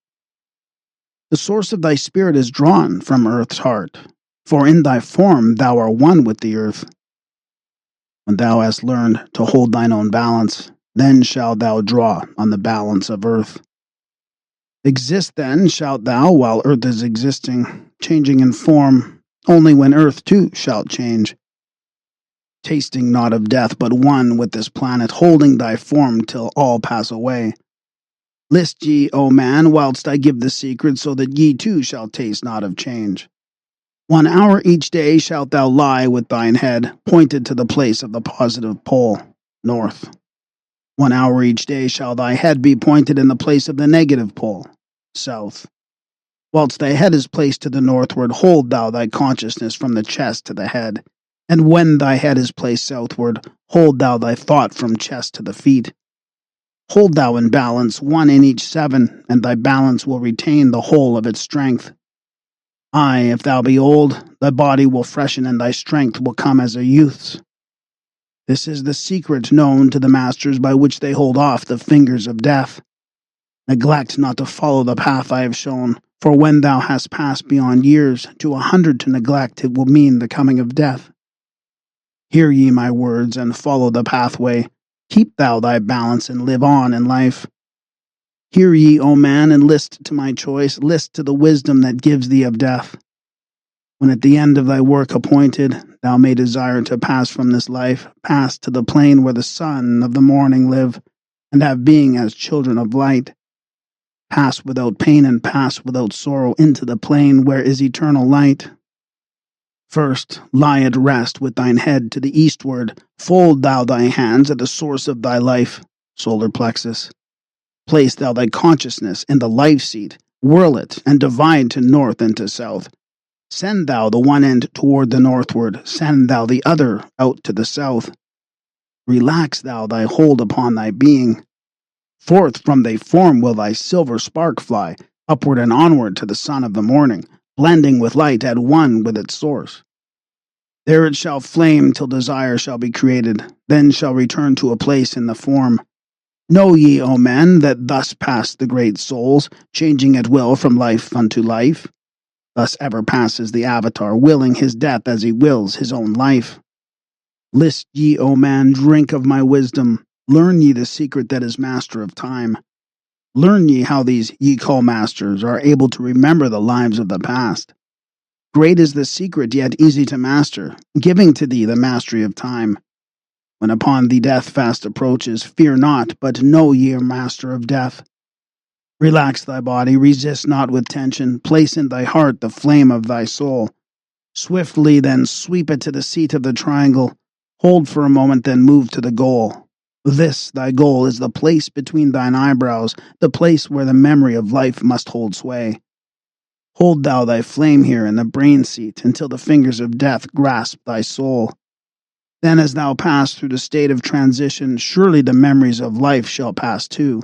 The source of thy spirit is drawn from earth's heart, for in thy form thou art one with the earth. When thou hast learned to hold thine own balance, then shalt thou draw on the balance of earth. Exist then shalt thou while earth is existing, changing in form, only when earth too shalt change. Tasting not of death, but one with this planet, holding thy form till all pass away. List ye, O man, whilst I give the secret, so that ye too shall taste not of change. 1 hour each day shalt thou lie with thine head pointed to the place of the positive pole, north. 1 hour each day shall thy head be pointed in the place of the negative pole, south. Whilst thy head is placed to the northward, hold thou thy consciousness from the chest to the head. And when thy head is placed southward, hold thou thy thought from chest to the feet. Hold thou in balance 1 in each 7, and thy balance will retain the whole of its strength. Aye, if thou be old, thy body will freshen, and thy strength will come as a youth's. This is the secret known to the masters by which they hold off the fingers of death. Neglect not to follow the path I have shown, for when thou hast passed beyond years, to 100 to neglect it will mean the coming of death. Hear ye my words, and follow the pathway. Keep thou thy balance, and live on in life. Hear ye, O man, and list to my choice, list to the wisdom that gives thee of death. When at the end of thy work appointed, thou may desire to pass from this life, pass to the plane where the sun of the morning live, and have being as children of light. Pass without pain and pass without sorrow into the plane where is eternal light. First, lie at rest with thine head to the eastward, fold thou thy hands at the source of thy life, solar plexus. Place thou thy consciousness in the life seat, whirl it, and divide to north and to south. Send thou the one end toward the northward, send thou the other out to the south. Relax thou thy hold upon thy being. Forth from thy form will thy silver spark fly, upward and onward to the sun of the morning, blending with light at one with its source. There it shall flame till desire shall be created, then shall return to a place in the form. Know ye, O men, that thus pass the great souls, changing at will from life unto life. Thus ever passes the Avatar, willing his death as he wills his own life. List ye, O man, drink of my wisdom. Learn ye the secret that is master of time. Learn ye how these ye call masters are able to remember the lives of the past. Great is the secret, yet easy to master, giving to thee the mastery of time. When upon thee death fast approaches, fear not, but know ye are master of death. Relax thy body, resist not with tension, place in thy heart the flame of thy soul. Swiftly then sweep it to the seat of the triangle, hold for a moment, then move to the goal. This, thy goal, is the place between thine eyebrows, the place where the memory of life must hold sway. Hold thou thy flame here in the brain seat until the fingers of death grasp thy soul. Then as thou pass through the state of transition, surely the memories of life shall pass too.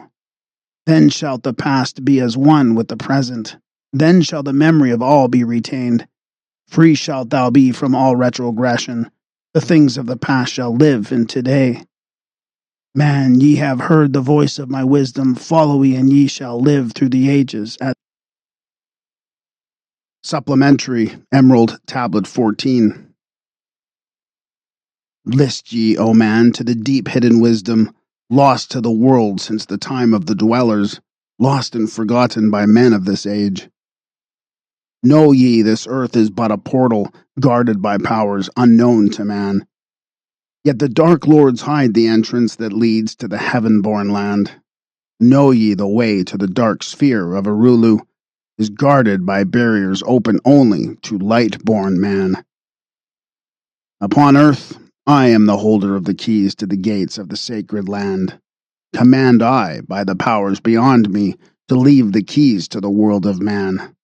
Then shalt the past be as one with the present. Then shall the memory of all be retained. Free shalt thou be from all retrogression. The things of the past shall live in today. Man, ye have heard the voice of my wisdom. Follow ye, and ye shall live through the ages. Supplementary Emerald Tablet 14. List ye, O man, to the deep hidden wisdom, lost to the world since the time of the dwellers, lost and forgotten by men of this age. Know ye, this earth is but a portal, guarded by powers unknown to man. Yet the dark lords hide the entrance that leads to the heaven-born land. Know ye, the way to the dark sphere of Arulu is guarded by barriers open only to light-born man. Upon earth, I am the holder of the keys to the gates of the sacred land. Command I, by the powers beyond me, to leave the keys to the world of man.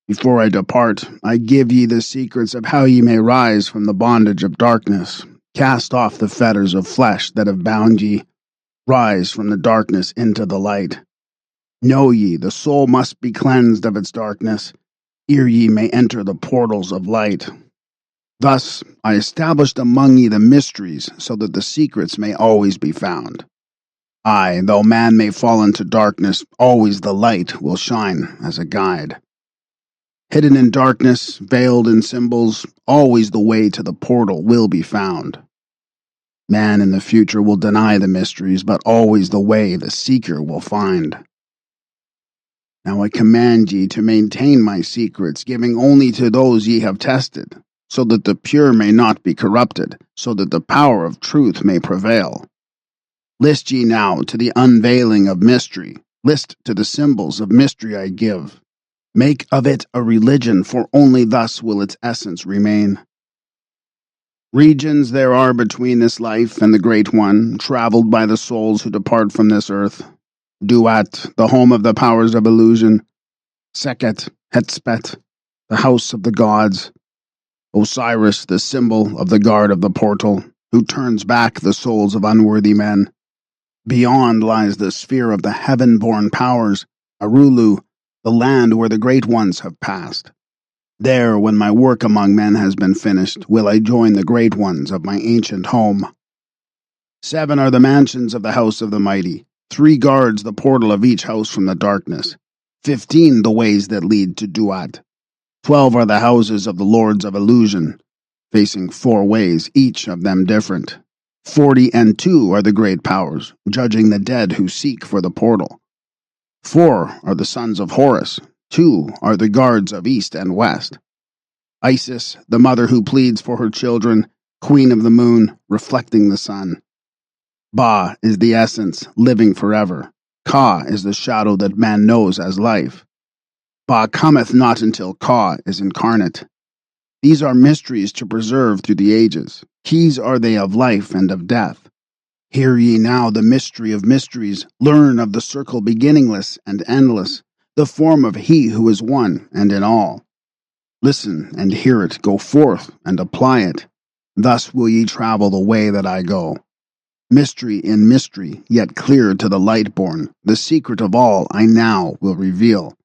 Before I depart, I give ye the secrets of how ye may rise from the bondage of darkness, cast off the fetters of flesh that have bound ye, rise from the darkness into the light. Know ye, the soul must be cleansed of its darkness, ere ye may enter the portals of light. Thus I established among ye the mysteries, so that the secrets may always be found. Aye, though man may fall into darkness, always the light will shine as a guide. Hidden in darkness, veiled in symbols, always the way to the portal will be found. Man in the future will deny the mysteries, but always the way the seeker will find. Now I command ye to maintain my secrets, giving only to those ye have tested, so that the pure may not be corrupted, so that the power of truth may prevail. List ye now to the unveiling of mystery, list to the symbols of mystery I give. Make of it a religion, for only thus will its essence remain. Regions there are between this life and the great one, traveled by the souls who depart from this earth. Duat, the home of the powers of illusion. Sekhet, Hetspet, the house of the gods. Osiris, the symbol of the guard of the portal, who turns back the souls of unworthy men. Beyond lies the sphere of the heaven-born powers, Arulu, the land where the great ones have passed. There, when my work among men has been finished, will I join the great ones of my ancient home. 7 are the mansions of the house of the mighty. 3 guards the portal of each house from the darkness. 15 the ways that lead to Duat. 12 are the houses of the lords of illusion, facing 4 ways, each of them different. 40 and 2 are the great powers, judging the dead who seek for the portal. 4 are the sons of Horus. 2 are the guards of east and west. Isis, the mother who pleads for her children, queen of the moon, reflecting the sun. Ba is the essence, living forever. Ka is the shadow that man knows as life. Ba cometh not until Ka is incarnate. These are mysteries to preserve through the ages. Keys are they of life and of death. Hear ye now the mystery of mysteries. Learn of the circle beginningless and endless, the form of He who is one and in all. Listen and hear it, go forth and apply it. Thus will ye travel the way that I go. Mystery in mystery, yet clear to the light-born, the secret of all I now will reveal.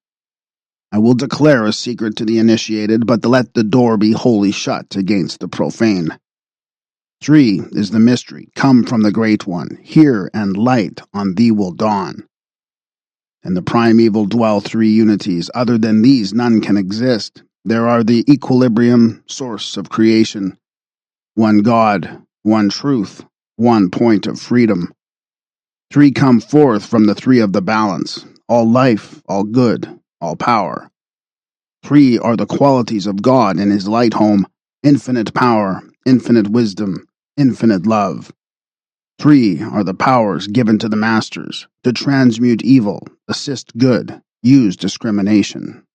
I will declare a secret to the initiated, but let the door be wholly shut against the profane. 3 is the mystery, come from the Great One, hear and light on thee will dawn. In the primeval dwell 3 unities, other than these none can exist. There are the equilibrium, source of creation, one God, one truth, one point of freedom. 3 come forth from the 3 of the balance, all life, all good, all power. 3 are the qualities of God in his light home, infinite power, infinite wisdom, infinite love. 3 are the powers given to the masters, to transmute evil, assist good, use discrimination.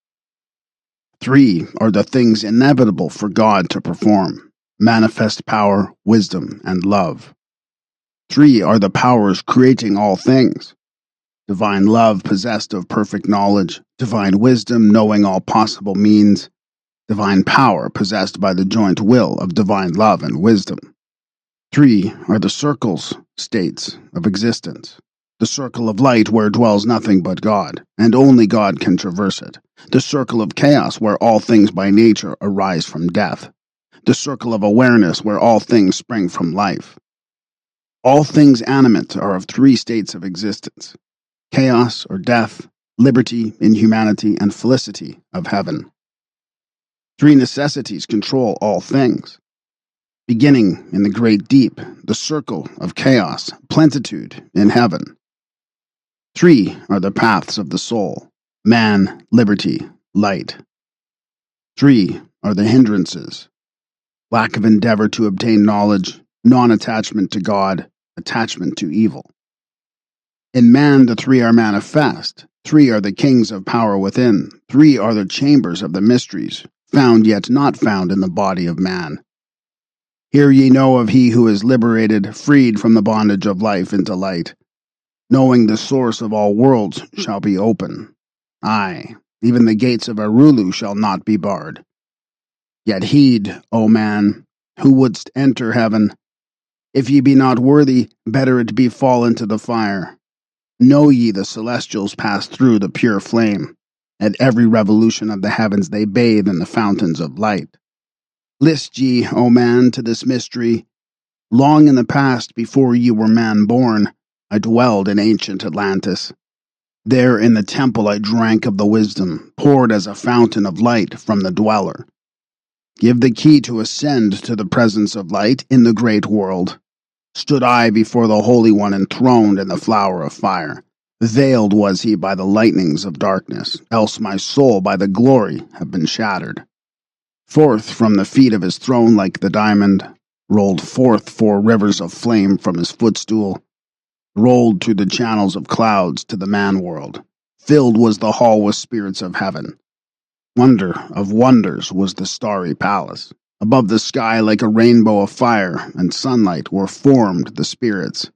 3 are the things inevitable for God to perform, manifest power, wisdom, and love. 3 are the powers creating all things, divine love possessed of perfect knowledge, divine wisdom knowing all possible means, divine power possessed by the joint will of divine love and wisdom. 3 are the circles, states of existence. The circle of light where dwells nothing but God, and only God can traverse it. The circle of chaos where all things by nature arise from death. The circle of awareness where all things spring from life. All things animate are of 3 states of existence: chaos or death, liberty, inhumanity, and felicity of heaven. 3 necessities control all things. Beginning in the great deep, the circle of chaos, plenitude in heaven. 3 are the paths of the soul: man, liberty, light. 3 are the hindrances: lack of endeavor to obtain knowledge, non-attachment to God, attachment to evil. In man, the 3 are manifest. 3 are the kings of power within. 3 are the chambers of the mysteries, found yet not found in the body of man. Here ye know of he who is liberated, freed from the bondage of life into light. Knowing the source of all worlds shall be open. Aye, even the gates of Arulu shall not be barred. Yet heed, O man, who wouldst enter heaven. If ye be not worthy, better it be fall into the fire. Know ye the celestials pass through the pure flame. At every revolution of the heavens they bathe in the fountains of light. List ye, O man, to this mystery. Long in the past, before ye were man born, I dwelled in ancient Atlantis. There in the temple I drank of the wisdom, poured as a fountain of light from the dweller. Give the key to ascend to the presence of light in the great world. Stood I before the Holy One enthroned in the flower of fire. Veiled was he by the lightnings of darkness, else my soul by the glory have been shattered. Forth from the feet of his throne like the diamond, rolled forth 4 rivers of flame from his footstool, rolled through the channels of clouds to the man-world. Filled was the hall with spirits of heaven. Wonder of wonders was the starry palace. Above the sky like a rainbow of fire and sunlight were formed the spirits.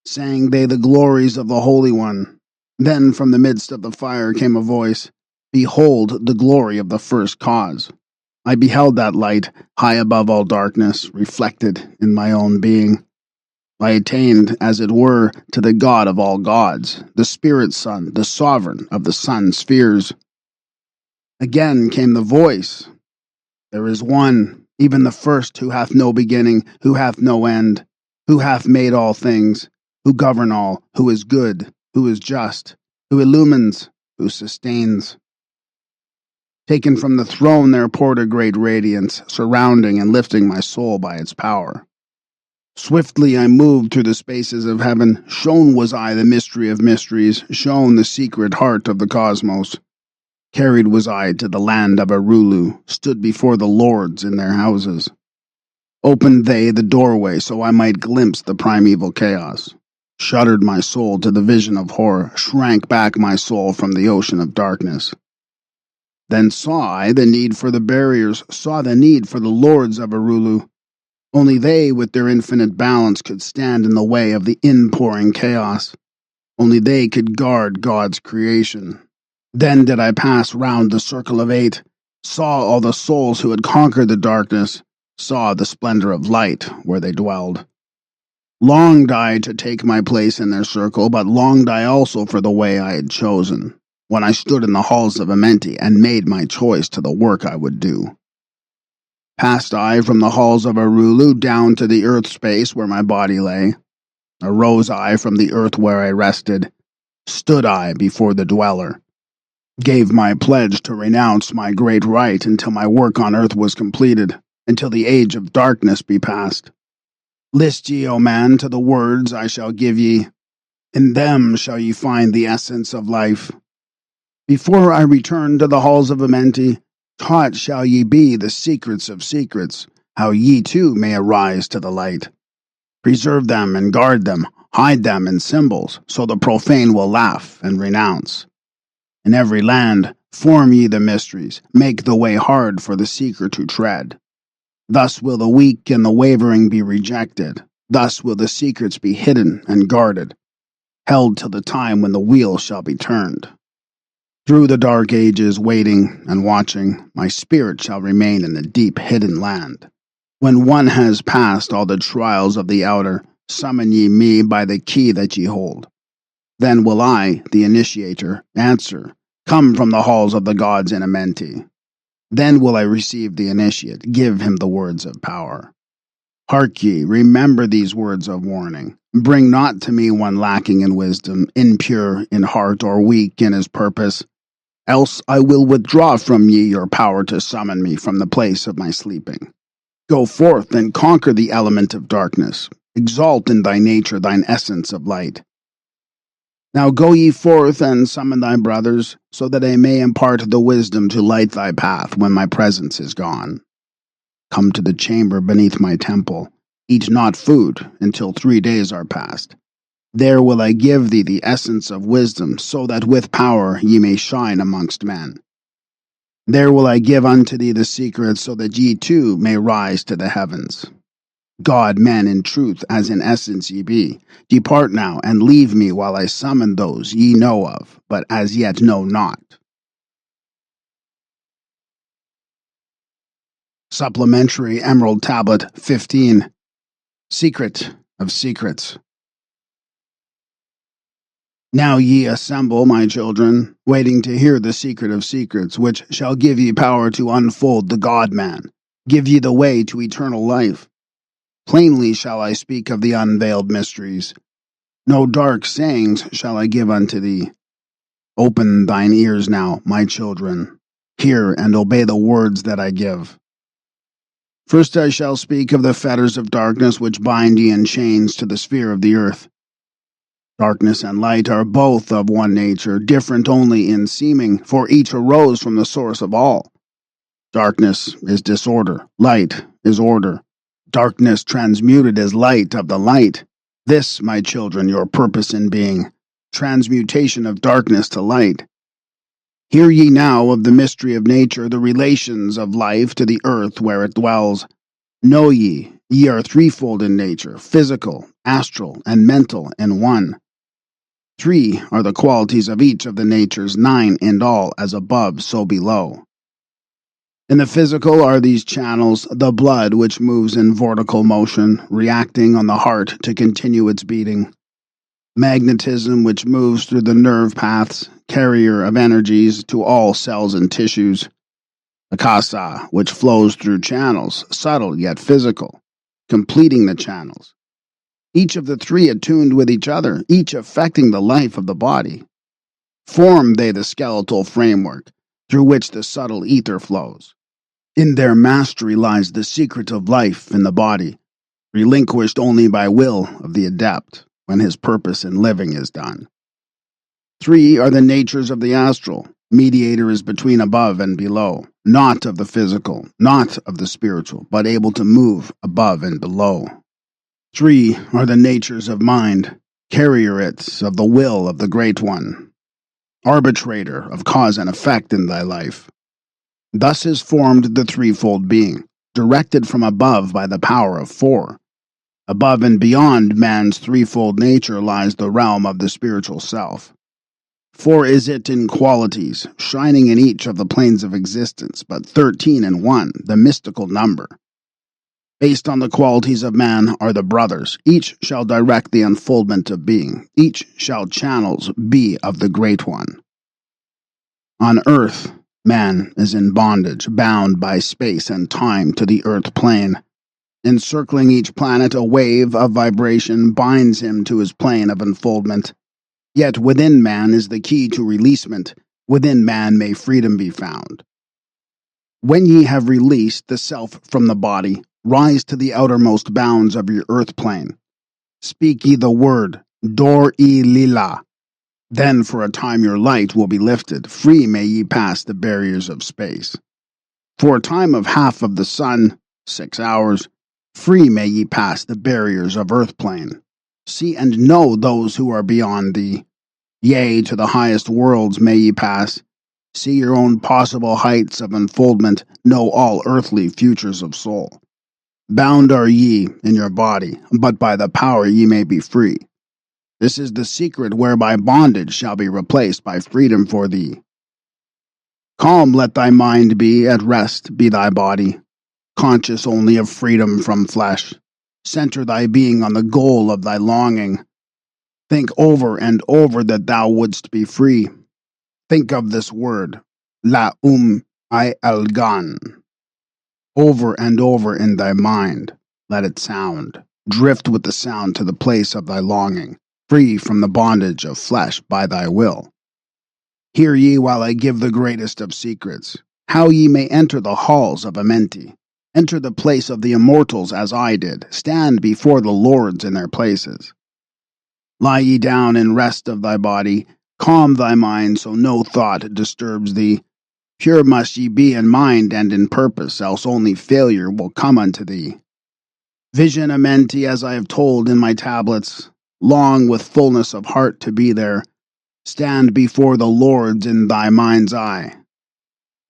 Sang they the glories of the Holy One. Then from the midst of the fire came a voice, Behold the glory of the first cause. I beheld that light, high above all darkness, reflected in my own being. I attained, as it were, to the God of all gods, the Spirit Son, the sovereign of the sun spheres. Again came the voice. There is one, even the first, who hath no beginning, who hath no end, who hath made all things, who govern all, who is good, who is just, who illumines, who sustains. Taken from the throne there poured a great radiance, surrounding and lifting my soul by its power. Swiftly I moved through the spaces of heaven, shown was I the mystery of mysteries, shown the secret heart of the cosmos. Carried was I to the land of Arulu, stood before the lords in their houses. Opened they the doorway so I might glimpse the primeval chaos. Shuddered my soul to the vision of horror, shrank back my soul from the ocean of darkness. Then saw I the need for the barriers, saw the need for the lords of Arulu. Only they, with their infinite balance, could stand in the way of the inpouring chaos. Only they could guard God's creation. Then did I pass round the circle of 8, saw all the souls who had conquered the darkness, saw the splendor of light where they dwelled. Longed I to take my place in their circle, but longed I also for the way I had chosen, when I stood in the halls of Amenti and made my choice to the work I would do. Passed I from the halls of Arulu down to the earth space where my body lay. Arose I from the earth where I rested. Stood I before the dweller. Gave my pledge to renounce my great right until my work on earth was completed, until the age of darkness be past. List ye, O man, to the words I shall give ye. In them shall ye find the essence of life. Before I return to the halls of Amenti, taught shall ye be the secrets of secrets, how ye too may arise to the light. Preserve them and guard them, hide them in symbols, so the profane will laugh and renounce. In every land, form ye the mysteries, make the way hard for the seeker to tread. Thus will the weak and the wavering be rejected. Thus will the secrets be hidden and guarded, held till the time when the wheel shall be turned. Through the dark ages, waiting and watching, my spirit shall remain in the deep hidden land. When one has passed all the trials of the outer, summon ye me by the key that ye hold. Then will I, the initiator, answer, come from the halls of the gods in Amenti. Then will I receive the initiate, give him the words of power. Hark ye, remember these words of warning. Bring not to me one lacking in wisdom, impure in heart or weak in his purpose. Else I will withdraw from ye your power to summon me from the place of my sleeping. Go forth and conquer the element of darkness. Exalt in thy nature thine essence of light. Now go ye forth and summon thy brothers, so that I may impart the wisdom to light thy path when my presence is gone. Come to the chamber beneath my temple. Eat not food until 3 days are past. There will I give thee the essence of wisdom, so that with power ye may shine amongst men. There will I give unto thee the secret, so that ye too may rise to the heavens. God, man, in truth, as in essence ye be. Depart now, and leave me while I summon those ye know of, but as yet know not. Supplementary Emerald Tablet 15. Secret of Secrets. Now ye assemble, my children, waiting to hear the secret of secrets, which shall give ye power to unfold the God-man, give ye the way to eternal life. Plainly shall I speak of the unveiled mysteries. No dark sayings shall I give unto thee. Open thine ears now, my children. Hear and obey the words that I give. First I shall speak of the fetters of darkness which bind ye in chains to the sphere of the earth. Darkness and light are both of one nature, different only in seeming, for each arose from the source of all. Darkness is disorder, light is order. Darkness transmuted is light of the light. This, my children, your purpose in being, transmutation of darkness to light. Hear ye now of the mystery of nature, the relations of life to the earth where it dwells. Know ye, ye are threefold in nature, physical, astral, and mental in one. 3 are the qualities of each of the natures, 9 in all, as above, so below. In the physical are these channels, the blood which moves in vertical motion, reacting on the heart to continue its beating. Magnetism which moves through the nerve paths, carrier of energies to all cells and tissues. Akasa, which flows through channels, subtle yet physical, completing the channels. Each of the three attuned with each other, each affecting the life of the body. Form they the skeletal framework, through which the subtle ether flows. In their mastery lies the secret of life in the body, relinquished only by will of the adept, when his purpose in living is done. 3 are the natures of the astral. Mediator is between above and below, not of the physical, not of the spiritual, but able to move above and below. 3 are the natures of mind, carrier-its of the will of the Great One, arbitrator of cause and effect in thy life. Thus is formed the threefold being, directed from above by the power of 4. Above and beyond man's threefold nature lies the realm of the spiritual self. 4 is it in qualities, shining in each of the planes of existence, but 13 in one, the mystical number. Based on the qualities of man are the brothers. Each shall direct the unfoldment of being. Each shall channels be of the Great One. On earth, man is in bondage, bound by space and time to the earth plane. Encircling each planet, a wave of vibration binds him to his plane of unfoldment. Yet within man is the key to releasement. Within man may freedom be found. When ye have released the self from the body, rise to the outermost bounds of your earth plane. Speak ye the word, Doreal. Then for a time your light will be lifted. Free may ye pass the barriers of space. For a time of half of the sun, 6 hours, free may ye pass the barriers of earth plane. See and know those who are beyond thee. Yea, to the highest worlds may ye pass. See your own possible heights of unfoldment, know all earthly futures of soul. Bound are ye in your body, but by the power ye may be free. This is the secret whereby bondage shall be replaced by freedom for thee. Calm let thy mind be, at rest be thy body, conscious only of freedom from flesh. Center thy being on the goal of thy longing. Think over and over that thou wouldst be free. Think of this word, La I Algan. Over and over in thy mind, let it sound. Drift with the sound to the place of thy longing, free from the bondage of flesh by thy will. Hear ye while I give the greatest of secrets, how ye may enter the halls of Amenti. Enter the place of the immortals as I did, stand before the lords in their places. Lie ye down in rest of thy body, calm thy mind so no thought disturbs thee. Pure must ye be in mind and in purpose, else only failure will come unto thee. Vision Amenti as I have told in my tablets, long with fullness of heart to be there. Stand before the lords in thy mind's eye.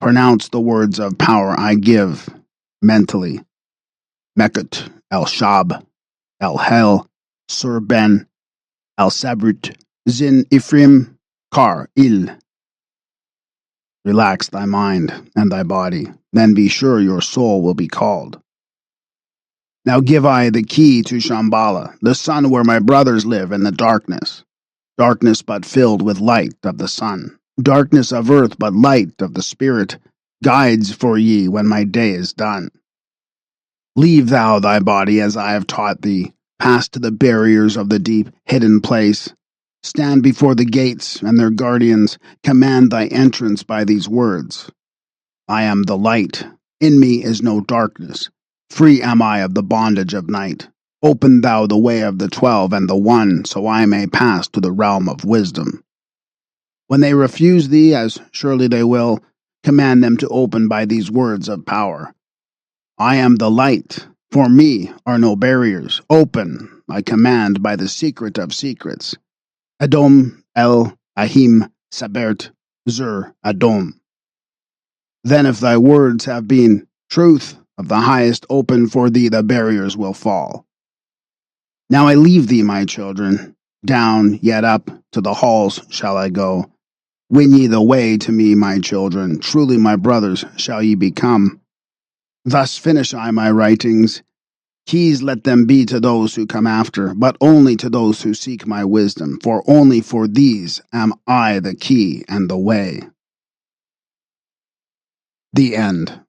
Pronounce the words of power I give, mentally. Mekut, El-Shab, El-Hel, Sur-Ben, El-Sabrut, Zin Ephraim, Kar-Il. Relax thy mind and thy body, then be sure your soul will be called. Now give I the key to Shambhala, the sun where my brothers live in the darkness. Darkness but filled with light of the sun. Darkness of earth but light of the spirit. Guides for ye when my day is done. Leave thou thy body as I have taught thee. Pass to the barriers of the deep, hidden place. Stand before the gates and their guardians. Command thy entrance by these words. I am the light. In me is no darkness. Free am I of the bondage of night. Open thou the way of the 12 and the 1, so I may pass to the realm of wisdom. When they refuse thee, as surely they will, command them to open by these words of power. I am the light. For me are no barriers. Open, I command by the secret of secrets. Adom El Ahim Sabert Zur Adom. Then if thy words have been truth of the highest, open for thee the barriers will fall. Now I leave thee, my children. Down, yet up, to the halls shall I go. Win ye the way to me, my children, truly my brothers shall ye become. Thus finish I my writings. Keys let them be to those who come after, but only to those who seek my wisdom, for only for these am I the key and the way. The end.